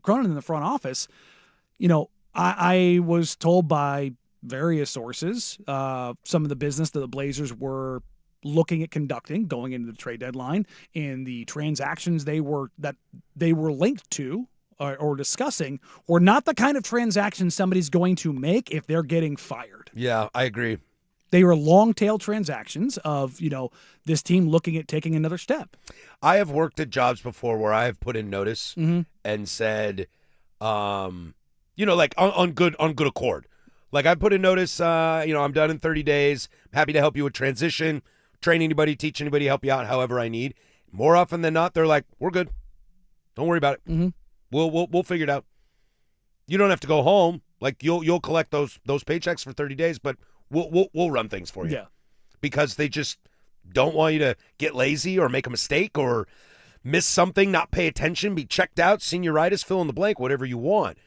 Cronin in the front office, I was told by various sources, some of the business that the Blazers were looking at conducting going into the trade deadline, and the transactions they were linked to or discussing were not the kind of transactions somebody's going to make if they're getting fired. Yeah, I agree. They were long-tail transactions of, this team looking at taking another step. I have worked at jobs before where I have put in notice and said, like on good accord. Like I put in notice, I'm done in 30 days. I'm happy to help you with transition, train anybody, teach anybody, help you out however I need. More often than not, they're like, we're good. Don't worry about it. Mm-hmm. We'll figure it out. You don't have to go home. Like you'll collect those paychecks for 30 days, but we'll run things for you. Yeah. Because they just don't want you to get lazy or make a mistake or miss something, not pay attention, be checked out, senioritis, fill in the blank, whatever you want.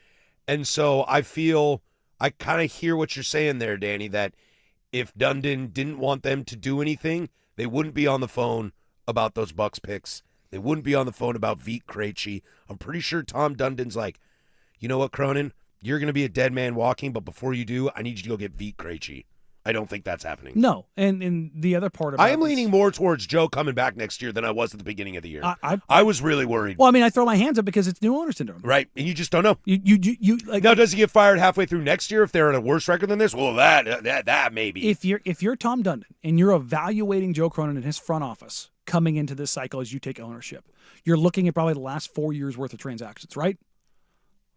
And so I kind of hear what you're saying there, Danny, that if Dundon didn't want them to do anything, they wouldn't be on the phone about those Bucks picks. They wouldn't be on the phone about Vít Krejci. I'm pretty sure Tom Dundon's like, you know what, Cronin? You're going to be a dead man walking, but before you do, I need you to go get Vít Krejci. I don't think that's happening. No, and the other part about I am leaning more towards Joe coming back next year than I was at the beginning of the year. I was really worried. Well, I throw my hands up because it's new owner syndrome. Right, and you just don't know. You like, now, does he get fired halfway through next year if they're at a worse record than this? Well, that maybe. If you're Tom Dundon and you're evaluating Joe Cronin and his front office coming into this cycle as you take ownership, you're looking at probably the last 4 years worth of transactions, right?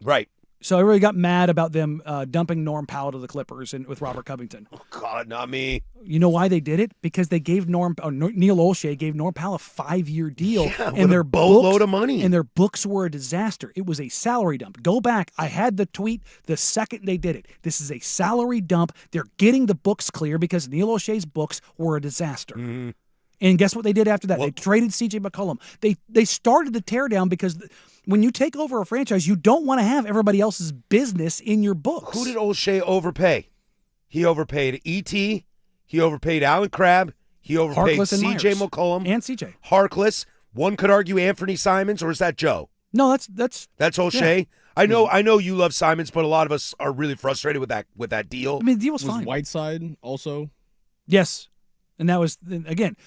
Right. So everybody got mad about them dumping Norm Powell to the Clippers with Robert Covington. Oh, God, not me. You know why they did it? Because they gave Neil Olshey gave Norm Powell a 5-year deal. Yeah, and their boatload of money. And their books were a disaster. It was a salary dump. Go back. I had the tweet the second they did it. This is a salary dump. They're getting the books clear because Neil Olshey's books were a disaster. Mm-hmm. And guess what they did after that? They traded C.J. McCollum. They started the teardown because when you take over a franchise, you don't want to have everybody else's business in your books. Who did Olshey overpay? He overpaid E.T., he overpaid Alan Crabb, he overpaid C.J. McCollum. And C.J. Harkless. One could argue Anthony Simons, or is that Joe? No, that's Olshey. Yeah. I know you love Simons, but a lot of us are really frustrated with that deal. The deal was fine. Whiteside also? Yes. And that was, again...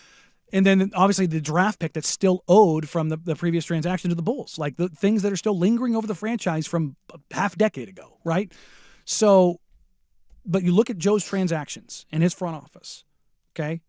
And then obviously the draft pick that's still owed from the previous transaction to the Bulls, like the things that are still lingering over the franchise from a half decade ago, right? So, but you look at Joe's transactions and his front office, okay?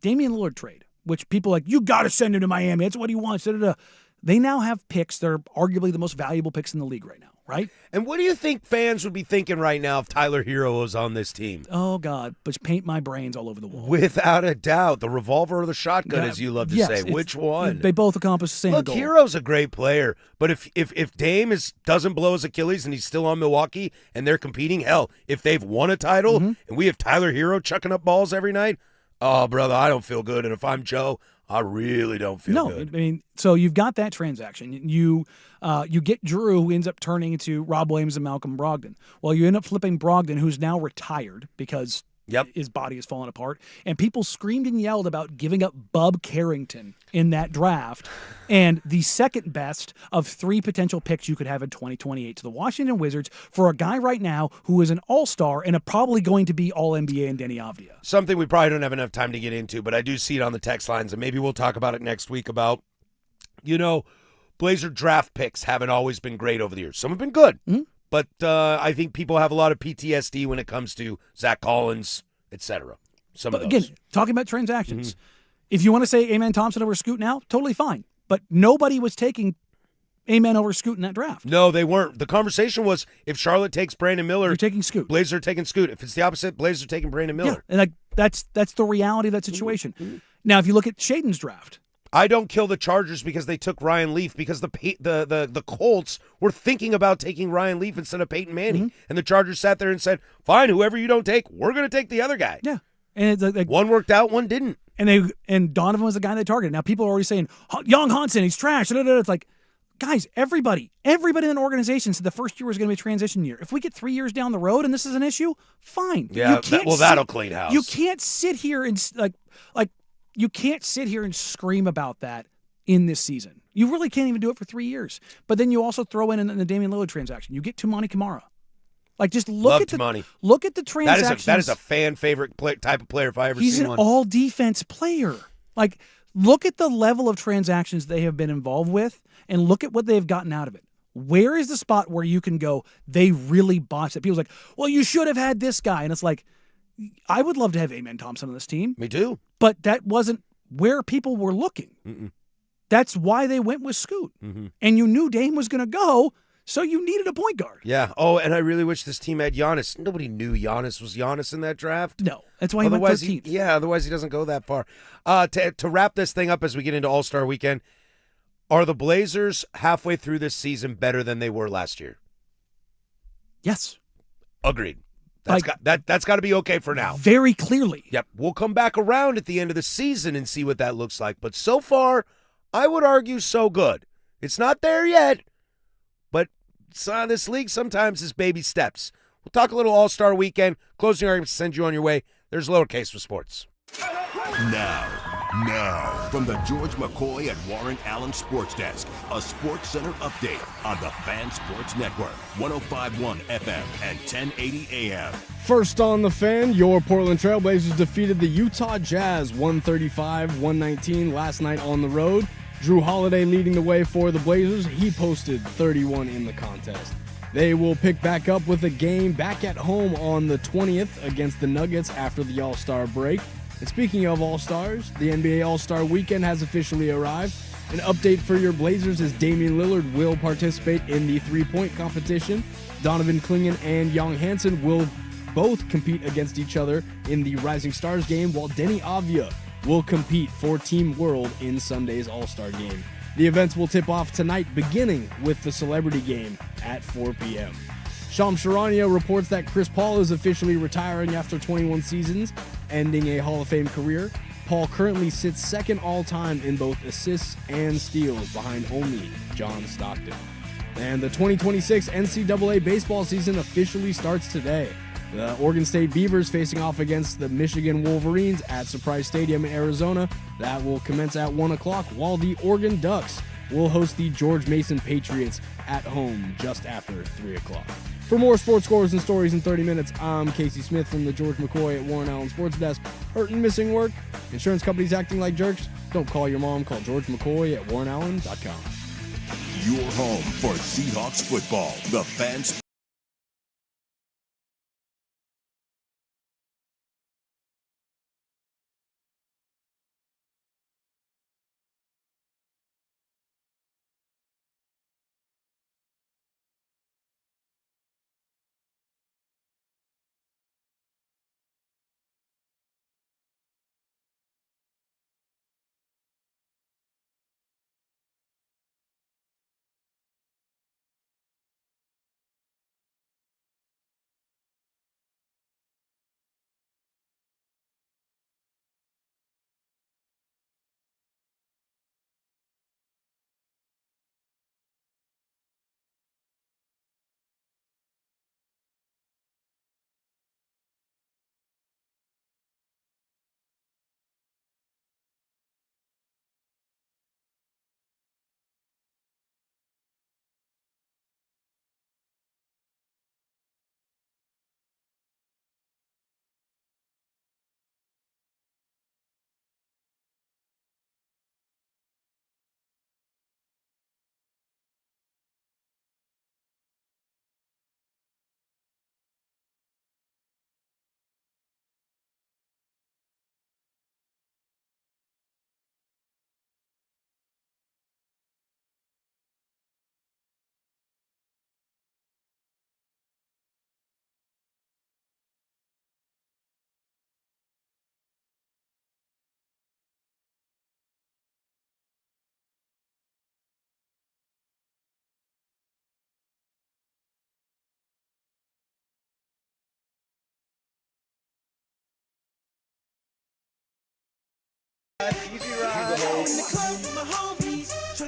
Damian Lillard trade, which people are like, you got to send him to Miami. That's what he wants. Da-da-da. They now have picks that are arguably the most valuable picks in the league right now, right? And what do you think fans would be thinking right now if Tyler Hero was on this team? Oh, God. But paint my brains all over the wall. Without a doubt. The revolver or the shotgun, as you love to say. Which one? They both accomplish the same goal. Look, Hero's a great player. But if Dame doesn't blow his Achilles and he's still on Milwaukee and they're competing, hell, if they've won a title and we have Tyler Hero chucking up balls every night, oh, brother, I don't feel good. And if I'm Joe, I really don't feel good. No, so you've got that transaction. You get Drew, who ends up turning into Rob Williams and Malcolm Brogdon. Well, you end up flipping Brogdon, who's now retired because his body has fallen apart. And people screamed and yelled about giving up Bub Carrington in that draft and the second best of 3 potential picks you could have in 2028 to the Washington Wizards for a guy right now who is an all-star and probably going to be all-NBA in Denny Avdia. Something we probably don't have enough time to get into, but I do see it on the text lines, and maybe we'll talk about it next week about, Blazer draft picks haven't always been great over the years. Some have been good, but I think people have a lot of PTSD when it comes to Zach Collins, etc. Again, talking about transactions, if you want to say Amen Thompson over Scoot now, totally fine. But nobody was taking Amen over Scoot in that draft. No, they weren't. The conversation was if Charlotte takes Brandon Miller, you're taking Scoot. Blazers are taking Scoot. If it's the opposite, Blazers are taking Brandon Miller. Yeah, and that's the reality of that situation. Now, if you look at Shaedon's draft, I don't kill the Chargers because they took Ryan Leaf, because the Colts were thinking about taking Ryan Leaf instead of Peyton Manning, and the Chargers sat there and said, "Fine, whoever you don't take, we're going to take the other guy." Yeah, and it's like one worked out, one didn't. And Donovan was the guy they targeted. Now people are already saying, Young Hansen, he's trash. It's like, guys, everybody in an organization said the first year was going to be a transition year. If we get 3 years down the road and this is an issue, fine. Yeah, that'll clean house. You can't sit here and like You can't sit here and scream about that in this season. You really can't even do it for 3 years. But then you also throw in the Damian Lillard transaction. You get Tumani Kamara. Like, just look at the transactions. That is a fan favorite type of player if I ever He's seen an one. all defense player. Like, look at the level of transactions they have been involved with, and look at what they've gotten out of it. Where is the spot where you can go, they really botched it? People's like, well, you should have had this guy. And it's like, I would love to have Amen Thompson on this team. Me too. But that wasn't where people were looking. Mm-mm. That's why they went with Scoot. Mm-hmm. And you knew Dame was going to go, so you needed a point guard. Yeah. Oh, and I really wish this team had Giannis. Nobody knew Giannis was Giannis in that draft. No. That's why he went 13th. Otherwise he doesn't go that far. To wrap this thing up as we get into All-Star Weekend, are the Blazers halfway through this season better than they were last year? Yes. Agreed. That's got to be okay for now. Very clearly. Yep. We'll come back around at the end of the season and see what that looks like. But so far, I would argue so good. It's not there yet, but this league sometimes is baby steps. We'll talk a little All-Star Weekend. Closing arguments to send you on your way. There's Lowercase for sports. Now, from the George McCoy and Warren Allen Sports Desk, a Sports Center update on the Fan Sports Network, 105.1 FM and 1080 AM. First on the Fan, your Portland Trailblazers defeated the Utah Jazz 135-119 last night on the road. Drew Holiday leading the way for the Blazers. He posted 31 in the contest. They will pick back up with a game back at home on the 20th against the Nuggets after the All-Star break. And speaking of All-Stars, the NBA All-Star Weekend has officially arrived. An update for your Blazers is Damian Lillard will participate in the three-point competition. Donovan Clingan and Young Hansen will both compete against each other in the Rising Stars game, while Denny Avdia will compete for Team World in Sunday's All-Star game. The events will tip off tonight, beginning with the Celebrity Game at 4 p.m. Shams Charania reports that Chris Paul is officially retiring after 21 seasons, ending a Hall of Fame career. Paul currently sits second all-time in both assists and steals, behind only John Stockton. And the 2026 NCAA baseball season officially starts today. The Oregon State Beavers facing off against the Michigan Wolverines at Surprise Stadium in Arizona. That will commence at 1 o'clock, while the Oregon Ducks will host the George Mason Patriots at home just after 3 o'clock. For more sports scores and stories in 30 minutes, I'm Casey Smith from the George McCoy at Warren Allen Sports Desk. Hurt and missing work? Insurance companies acting like jerks? Don't call your mom. Call George McCoy at warrenallen.com. Your home for Seahawks football. The Fans.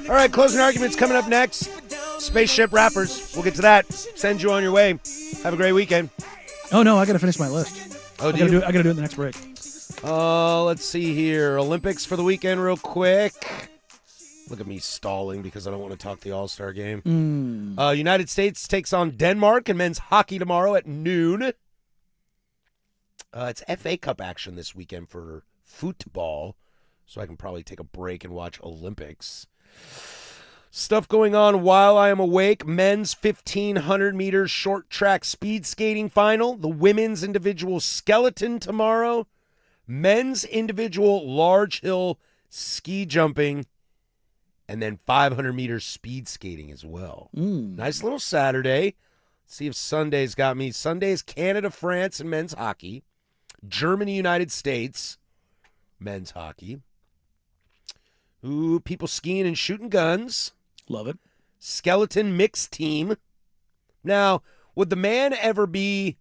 All right, closing arguments coming up next. Spaceship Rappers. We'll get to that. Send you on your way. Have a great weekend. Oh, no, I got to finish my list. Oh, I got to do it in the next break. Let's see here. Olympics for the weekend real quick. Look at me stalling because I don't want to talk the All-Star game. United States takes on Denmark in men's hockey tomorrow at noon. It's FA Cup action this weekend for football, so I can probably take a break and watch Olympics. Stuff going on while I am awake. Men's 1,500 meters short track speed skating final. The women's individual skeleton tomorrow. Men's individual large hill ski jumping. And then 500 meters speed skating as well. Nice little Saturday. Let's see if Sunday's got me. Sunday's Canada, France, and men's hockey. Germany, United States, men's hockey. Ooh, people skiing and shooting guns. Love it. Skeleton mixed team. Now, would the man ever be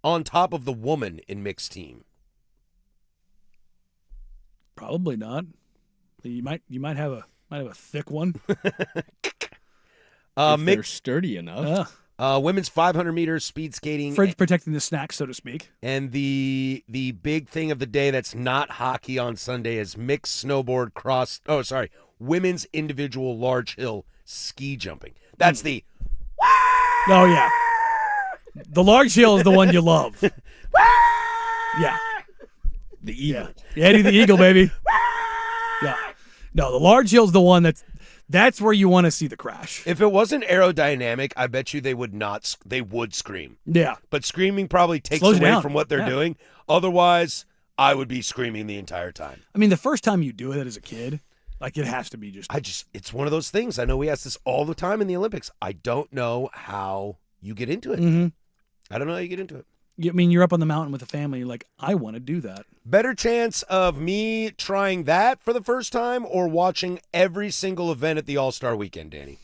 on top of the woman in mixed team? Probably not. You might have a thick one. If they're sturdy enough. Women's 500 meters speed skating. Fridge protecting the snacks, so to speak. And the big thing of the day that's not hockey on Sunday is mixed snowboard women's individual large hill ski jumping. That's the. Oh yeah, the large hill is the one you love. Yeah, the eagle. Yeah, Eddie the Eagle, baby. Yeah, no, the large hill's the one that's where you want to see the crash. If it wasn't aerodynamic, I bet you they would scream. Yeah. But screaming probably takes Slows away down. from what they're doing. Otherwise, I would be screaming the entire time. I mean, the first time you do it as a kid, like it has to be it's one of those things. I know we ask this all the time in the Olympics. I don't know how you get into it. Mm-hmm. I don't know how you get into it. I mean, you're up on the mountain with a family. You're like, I want to do that. Better chance of me trying that for the first time or watching every single event at the All-Star Weekend, Danny?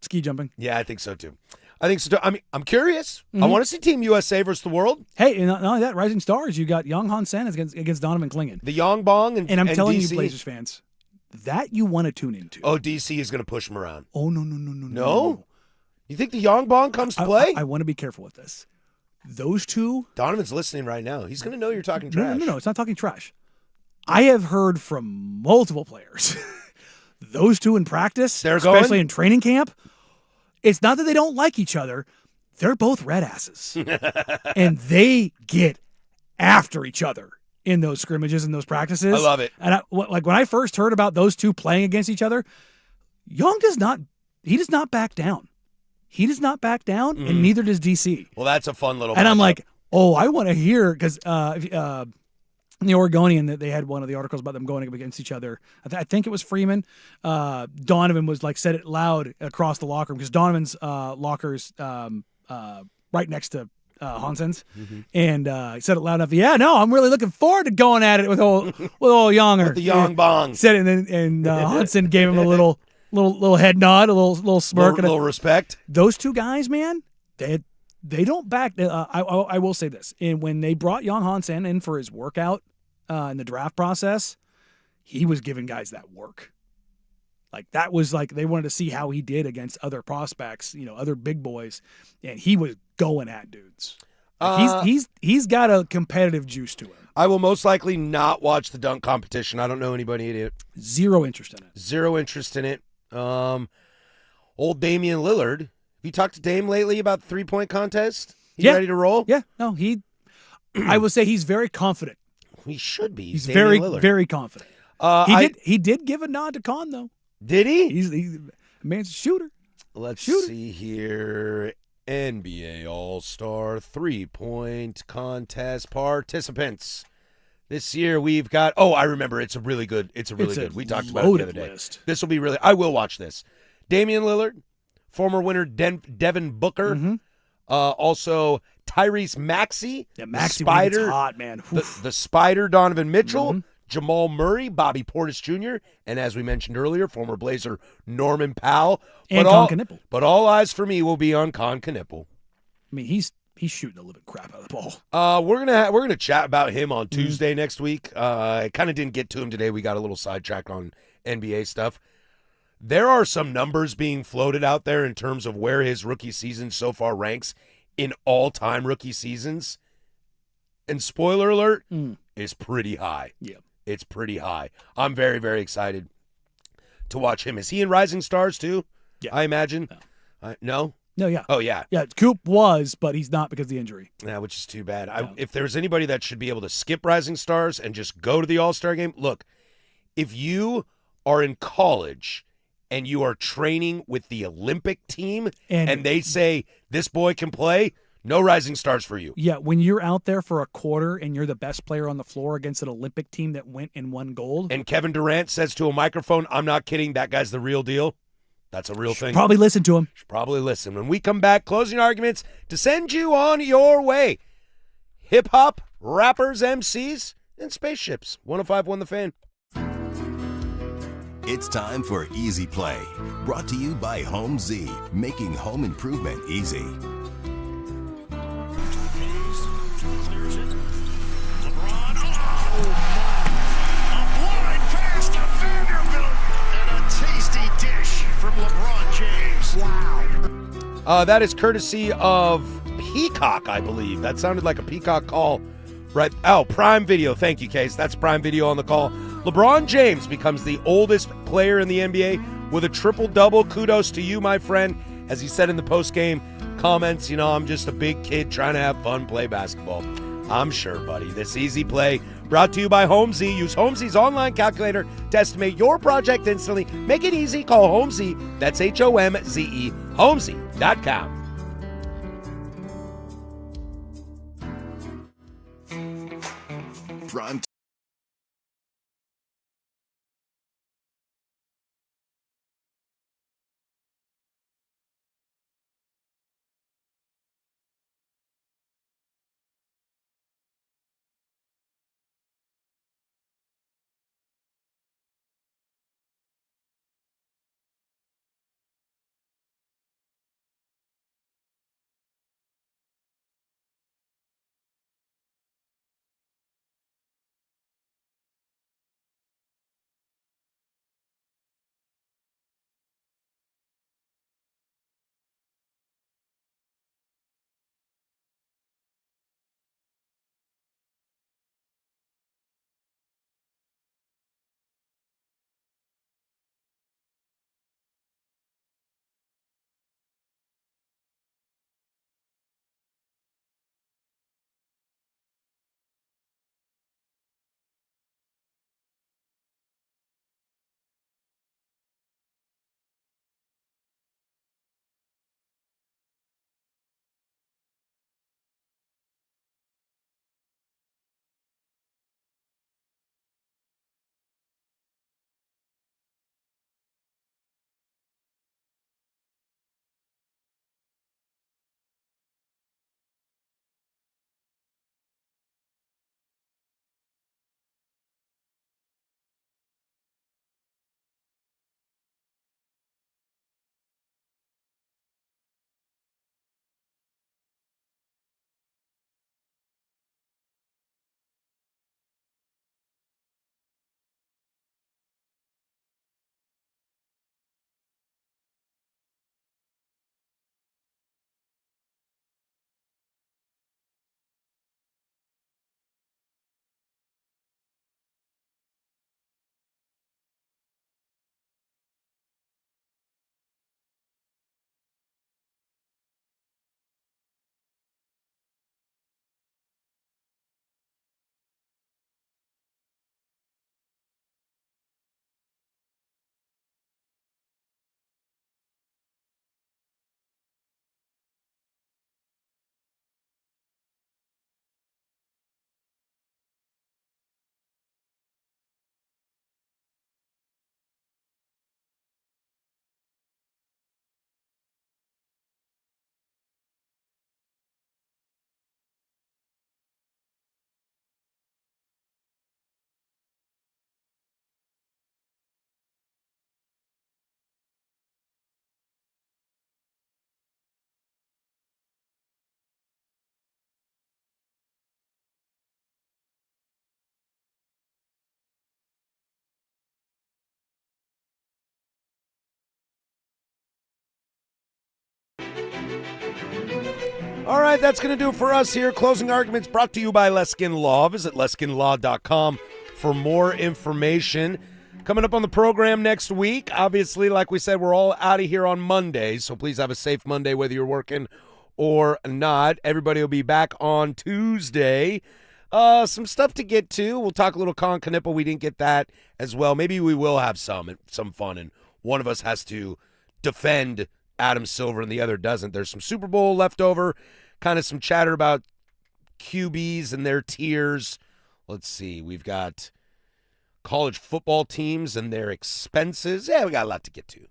Ski jumping. Yeah, I think so too. I mean, I'm curious. I want to see Team USA versus the world. Hey, and not only that, Rising Stars, you got Young Han-Sen against Donovan Clingan. The Yong Bong and I'm telling DC. you, Blazers fans, that you want to tune into. Oh, DC is going to push him around. Oh, no. No? You think the Yong Bong comes to play? I want to be careful with this. Those two. Donovan's listening right now. He's going to know you're talking trash. No. It's not talking trash. I have heard from multiple players. Those two in practice, especially in training camp, it's not that they don't like each other. They're both red asses. And they get after each other in those scrimmages and those practices. I love it. And when I first heard about those two playing against each other, Young does not back down. He does not back down, and neither does DC. Well, that's a fun little. And matchup. I'm like, I want to hear because in the Oregonian that they had one of the articles about them going up against each other. I think it was Freeman. Donovan was like said it loud across the locker room because Donovan's locker's right next to Hansen's, and he said it loud enough. Yeah, no, I'm really looking forward to going at it with old Younger. With the Yong Bong. Said it, and Hansen gave him a little head nod, a little smirk, a little respect. Those two guys, man, they don't back. I will say this: and when they brought Young Hansen in for his workout in the draft process, he was giving guys that work. Like that was like they wanted to see how he did against other prospects, other big boys, and he was going at dudes. Like he's got a competitive juice to him. I will most likely not watch the dunk competition. I don't know anybody in it. Zero interest in it. Old Damian Lillard. Have you talked to Dame lately about the 3-point contest? He's Yeah. ready to roll? Yeah. No, I would say he's very confident. He should be. He's Damian very, Lillard. very confident. He did give a nod to Con though. Did he? He's a man's a shooter. Let's see here. NBA All-Star 3-point contest participants. This year we've got. Oh, I remember. It's really good. We talked about it the other day. List. This will be really. I will watch this. Damian Lillard, former winner Devin Booker, also Tyrese Maxey, Yeah, Maxey the Spider, when it's hot, man. the Spider Donovan Mitchell, Jamal Murray, Bobby Portis Jr., and as we mentioned earlier, former Blazer Norman Powell. And Con Knippel. But all eyes for me will be on Con Knippel. I mean, he's shooting the living crap out of the ball. We're gonna chat about him on Tuesday next week. I kind of didn't get to him today. We got a little sidetracked on NBA stuff. There are some numbers being floated out there in terms of where his rookie season so far ranks in all-time rookie seasons. And spoiler alert, is pretty high. Yeah. It's pretty high. I'm very, very excited to watch him. Is he in Rising Stars too? Yeah. I imagine. No. No? No, yeah. Oh, yeah. Yeah, Coop was, but he's not because of the injury. Yeah, which is too bad. If there's anybody that should be able to skip Rising Stars and just go to the All-Star game, look, if you are in college and you are training with the Olympic team and they say this boy can play, no Rising Stars for you. Yeah, when you're out there for a quarter and you're the best player on the floor against an Olympic team that went and won gold. And Kevin Durant says to a microphone, I'm not kidding, that guy's the real deal. That's a real thing. Probably listen to him. Should probably listen. When we come back, closing arguments to send you on your way. Hip-hop, rappers, MCs, and spaceships. 105.1 The Fan. It's time for Easy Play, brought to you by Home Z, making home improvement easy. That is courtesy of Peacock, I believe. That sounded like a Peacock call. Right. Oh, Prime Video. Thank you, Case. That's Prime Video on the call. LeBron James becomes the oldest player in the NBA with a triple-double. Kudos to you, my friend. As he said in the post-game comments, I'm just a big kid trying to have fun, play basketball. I'm sure, buddy. This Easy Play brought to you by Home Z. Use Home Z's online calculator to estimate your project instantly. Make it easy. Call Home Z. That's HOMZE. HomeZ.com. Prime All right, that's going to do it for us here. Closing arguments brought to you by Leskin Law. Visit leskinlaw.com for more information. Coming up on the program next week, obviously, like we said, we're all out of here on Monday, so please have a safe Monday whether you're working or not. Everybody will be back on Tuesday. Some stuff to get to. We'll talk a little Con Knipple. We didn't get that as well. Maybe we will have some fun, and one of us has to defend Adam Silver and the other doesn't. There's some Super Bowl left over, kind of some chatter about QBs and their tiers. Let's see. We've got college football teams and their expenses. Yeah, we got a lot to get to.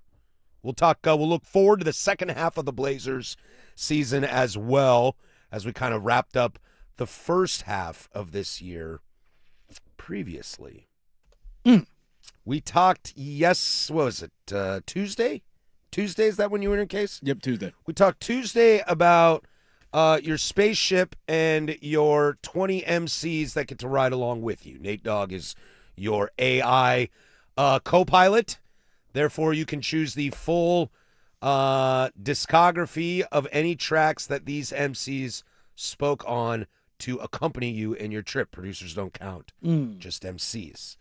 We'll talk. We'll look forward to the second half of the Blazers season as well, as we kind of wrapped up the first half of this year previously. We talked, what was it, Tuesday? Tuesday, is that when you were in case? Yep, Tuesday. We talked Tuesday about your spaceship and your 20 MCs that get to ride along with you. Nate Dogg is your AI co-pilot. Therefore, you can choose the full discography of any tracks that these MCs spoke on to accompany you in your trip. Producers don't count, just MCs.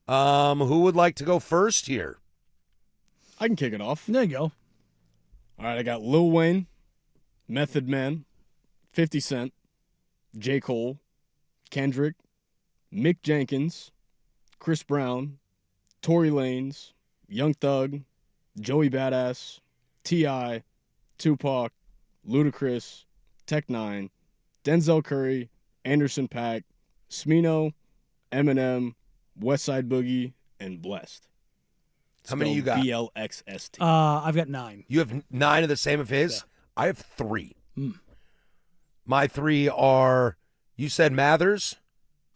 Who would like to go first here? I can kick it off. There you go. All right, I got Lil Wayne, Method Man, 50 Cent, J. Cole, Kendrick, Mick Jenkins, Chris Brown, Tory Lanez, Young Thug, Joey Badass, T.I., Tupac, Ludacris, Tech-9, Denzel Curry, Anderson .Paak, Smino, Eminem, Westside Boogie, and Blessed. How many you got? BLXST. I've got 9. You have 9 of the same of his? Yeah. I have 3. My 3 are, you said Mathers?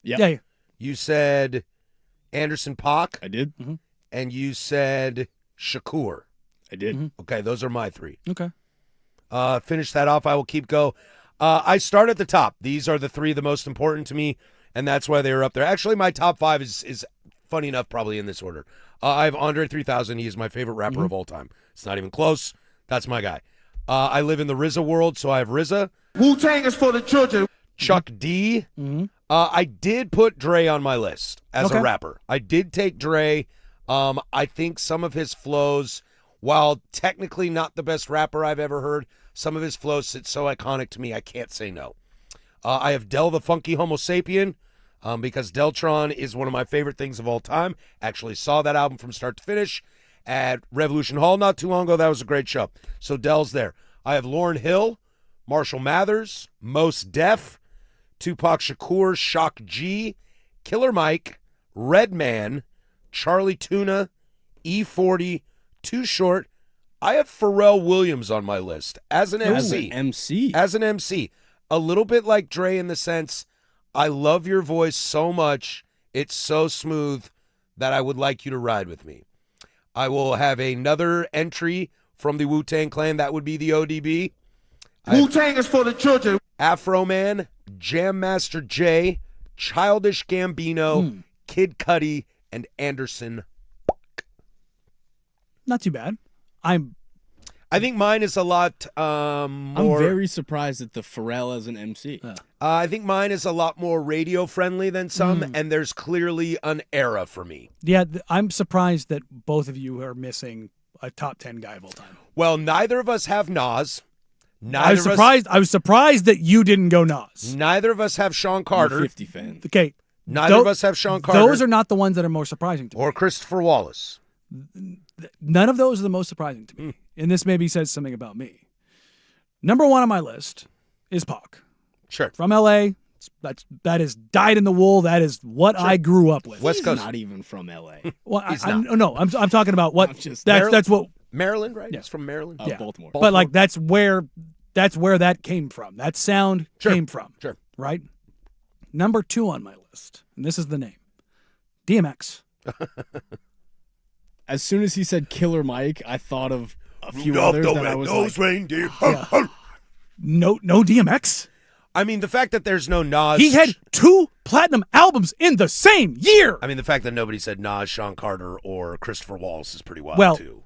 Yep. Yeah. You said Anderson .Paak? I did. And you said Shakur? I did. Okay, those are my 3. Okay. Finish that off. I will keep go. I start at the top. These are the 3 the most important to me, and that's why they are up there. Actually, my top 5 is funny enough, probably in this order. I have Andre 3000. He is my favorite rapper of all time. It's not even close. That's my guy. I live in the RZA world, so I have RZA. Wu-Tang is for the children. Chuck D. I did put Dre on my list as a rapper. I did take Dre. I think some of his flows, while technically not the best rapper I've ever heard, some of his flows sit so iconic to me, I can't say no. I have Del the Funky Homo Sapien, because Deltron is one of my favorite things of all time. Actually saw that album from start to finish at Revolution Hall not too long ago. That was a great show. So Del's there. I have Lauryn Hill, Marshall Mathers, Mos Def, Tupac Shakur, Shock G, Killer Mike, Redman, Charlie Tuna, E40, Too Short. I have Pharrell Williams on my list as an MC. As an MC. A little bit like Dre in the sense, I love your voice so much. It's so smooth that I would like you to ride with me. I will have another entry from the Wu-Tang Clan. That would be the ODB. Wu-Tang is for the children. Afro Man, Jam Master Jay, Childish Gambino, Kid Cudi, and Anderson .Paak. Not too bad. I think mine is a lot more... I'm very surprised at the Pharrell as an MC. I think mine is a lot more radio-friendly than some, and there's clearly an era for me. Yeah, I'm surprised that both of you are missing a top 10 guy of all time. Well, neither of us have Nas. I was surprised that you didn't go Nas. Neither of us have Sean Carter. I'm a 50 fan. Okay. Neither of us have Sean Carter. Those are not the ones that are most surprising to me. Or Christopher Wallace. None of those are the most surprising to me. And this maybe says something about me. Number 1 on my list is Pac. Sure. From L.A. That is dyed in the wool. That is what I grew up with. West Coast. Not even from L.A. Well, I'm talking about what. That's what. Maryland, right? Yeah. It's from Maryland. Yeah. Baltimore. But like that's where that came from. That sound came from. Sure. Right. Number 2 on my list, and this is the name, DMX. As soon as he said Killer Mike, I thought of a few others that I was like, reindeer. No DMX. I mean, the fact that there's no Nas. He had 2 platinum albums in the same year. I mean, the fact that nobody said Nas, Sean Carter, or Christopher Wallace is pretty wild, too.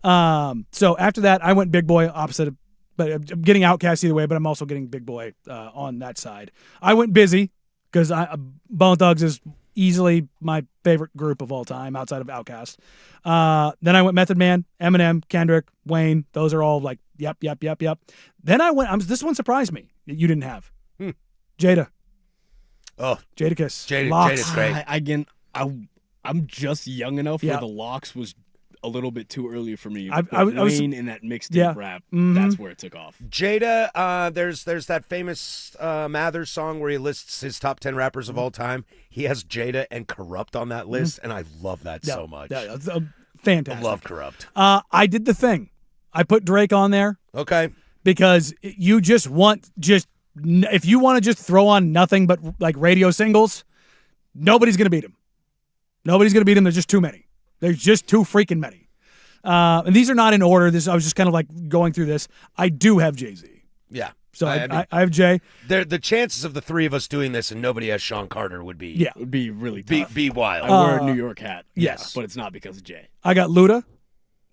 So after that, I went big boy, opposite of but I'm getting Outkast either way, but I'm also getting Big Boy on that side. I went Busy because Bone Thugs is easily my favorite group of all time outside of Outkast. Then I went Method Man, Eminem, Kendrick, Wayne. Those are all like, yep. Then I went, this one surprised me that you didn't have. Jada. Oh. Jadakiss. Jada's great. Again, I'm just young enough where the Locks was a little bit too early for me. I was Wayne in that mixtape rap. That's where it took off. Jada, there's that famous Mathers song where he lists his top 10 rappers of all time. He has Jada and Corrupt on that list, and I love that so much. Yeah, it's fantastic. I love Corrupt. I did the thing. I put Drake on there. Okay. Because you just want if you want to just throw on nothing but like radio singles, nobody's going to beat him. Nobody's going to beat him. There's just too many. There's just too freaking many. And these are not in order. I was just kind of like going through this. I do have Jay-Z. Yeah. So I have Jay. The chances of the three of us doing this and nobody has Sean Carter would be would be really tough. Be wild. I wear a New York hat. Yes. But it's not because of Jay. I got Luda.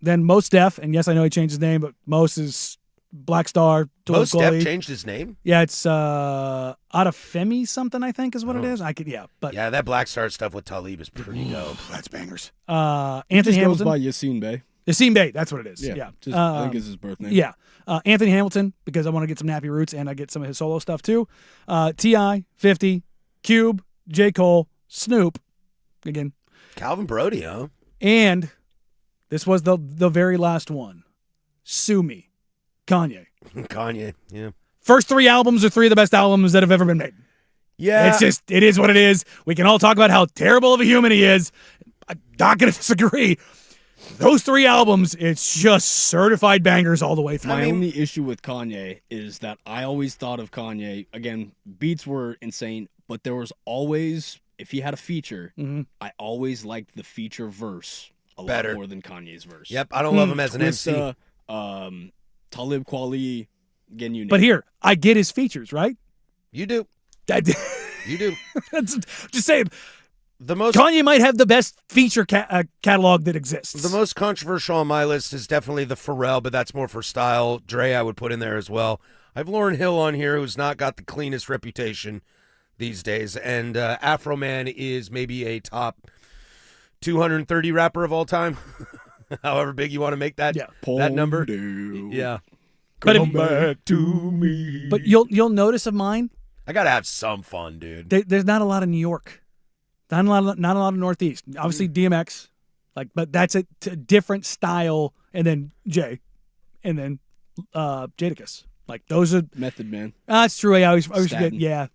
Then Mos Def. And yes, I know he changed his name, but Mos is Black Star. Mos Def changed his name? Yeah, it's Adafemi something, I think is what it is. But yeah, that Black Star stuff with Talib is pretty dope. That's bangers. Anthony Hamilton. Goes by Yassine Bey. Yassine Bey, that's what it is. Yeah. I think it's his birth name. Yeah. Anthony Hamilton, because I want to get some Nappy Roots and I get some of his solo stuff too. T.I., 50, Cube, J. Cole, Snoop, again. Calvin Brody, huh? And this was the very last one. Sue Me, Kanye. Kanye, yeah. First 3 albums are 3 of the best albums that have ever been made. Yeah. It is what it is. We can all talk about how terrible of a human he is. I'm not going to disagree. Those 3 albums, it's just certified bangers all the way through. My only issue with Kanye is that I always thought of Kanye, again, beats were insane, but there was always, if he had a feature, I always liked the feature verse a lot more than Kanye's verse. Yep, I don't love him as an MC. Talib Kweli, again, you name But here, I get his features, right? You do. You do. Just saying. Kanye might have the best feature catalog that exists. The most controversial on my list is definitely the Pharrell, but that's more for style. Dre I would put in there as well. I have Lauryn Hill on here, who's not got the cleanest reputation these days, and Afro Man is maybe a top 230 rapper of all time, however big you want to make that number. Yeah. Come back to me. But you'll notice of mine. I gotta have some fun, dude. There's not a lot of New York. Not a lot of Northeast. Obviously DMX, but that's a different style. And then Jay, and then Jadakiss. Like those are Method Man. That's true. I always forget. Yeah.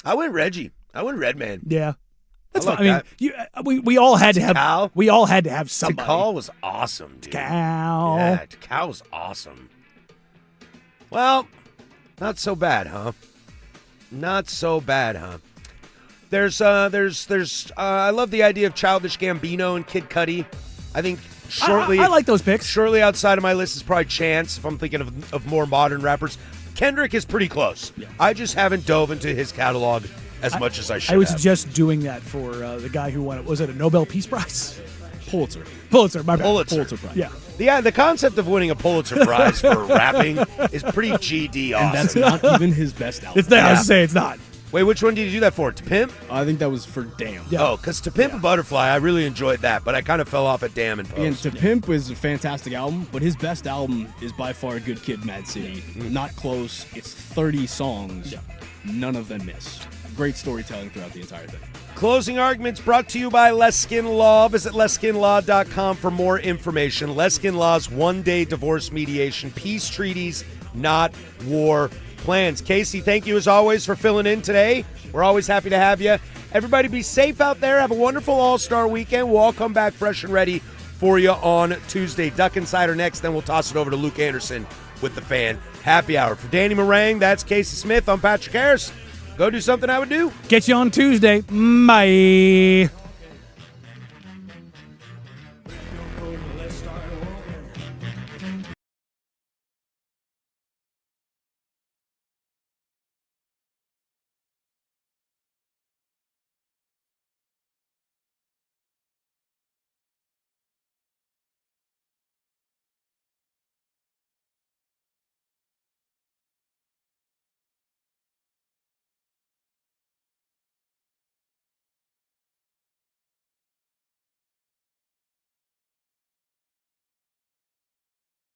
I went Reggie. I went Redman. Yeah, that's I fine. I mean, we all had to have. Tikal? We all had to have somebody. Tikal was awesome, dude. Tikal. Yeah, Tikal was awesome. Well, not so bad, huh? Not so bad, huh? There's I love the idea of Childish Gambino and Kid Cudi. I think shortly I like those picks. Shortly outside of my list is probably Chance, if I'm thinking of more modern rappers. Kendrick is pretty close. Yeah. I just haven't dove into his catalog as much as I should. I was just doing that for the guy who won it. Was it a Nobel Peace Prize? Pulitzer. My bad. Pulitzer Prize. Yeah. The concept of winning a Pulitzer Prize for rapping is pretty GD awesome. And that's not even his best album. It's not. I was say it's not. Wait, which one did you do that for? To Pimp? I think that was for Damn. Yeah. Oh, because To Pimp a Butterfly, I really enjoyed that, but I kind of fell off at Damn and Post. And To Pimp was a fantastic album, but his best album is by far Good Kid, Mad City. Not close. It's 30 songs. Yeah. None of them miss. Great storytelling throughout the entire thing. Closing arguments brought to you by Less Skin Law. Visit LessSkinLaw.com for more information. Less Skin Law's one-day divorce mediation. Peace treaties, not war plans. Casey, thank you as always for filling in today. We're always happy to have you. Everybody be safe out there. Have a wonderful All-Star weekend. We'll all come back fresh and ready for you on Tuesday. Duck Insider next, then we'll toss it over to Luke Anderson with the Fan Happy Hour. For Danny Meringue, that's Casey Smith. I'm Patrick Harris. Go do something I would do. Get you on Tuesday. Bye.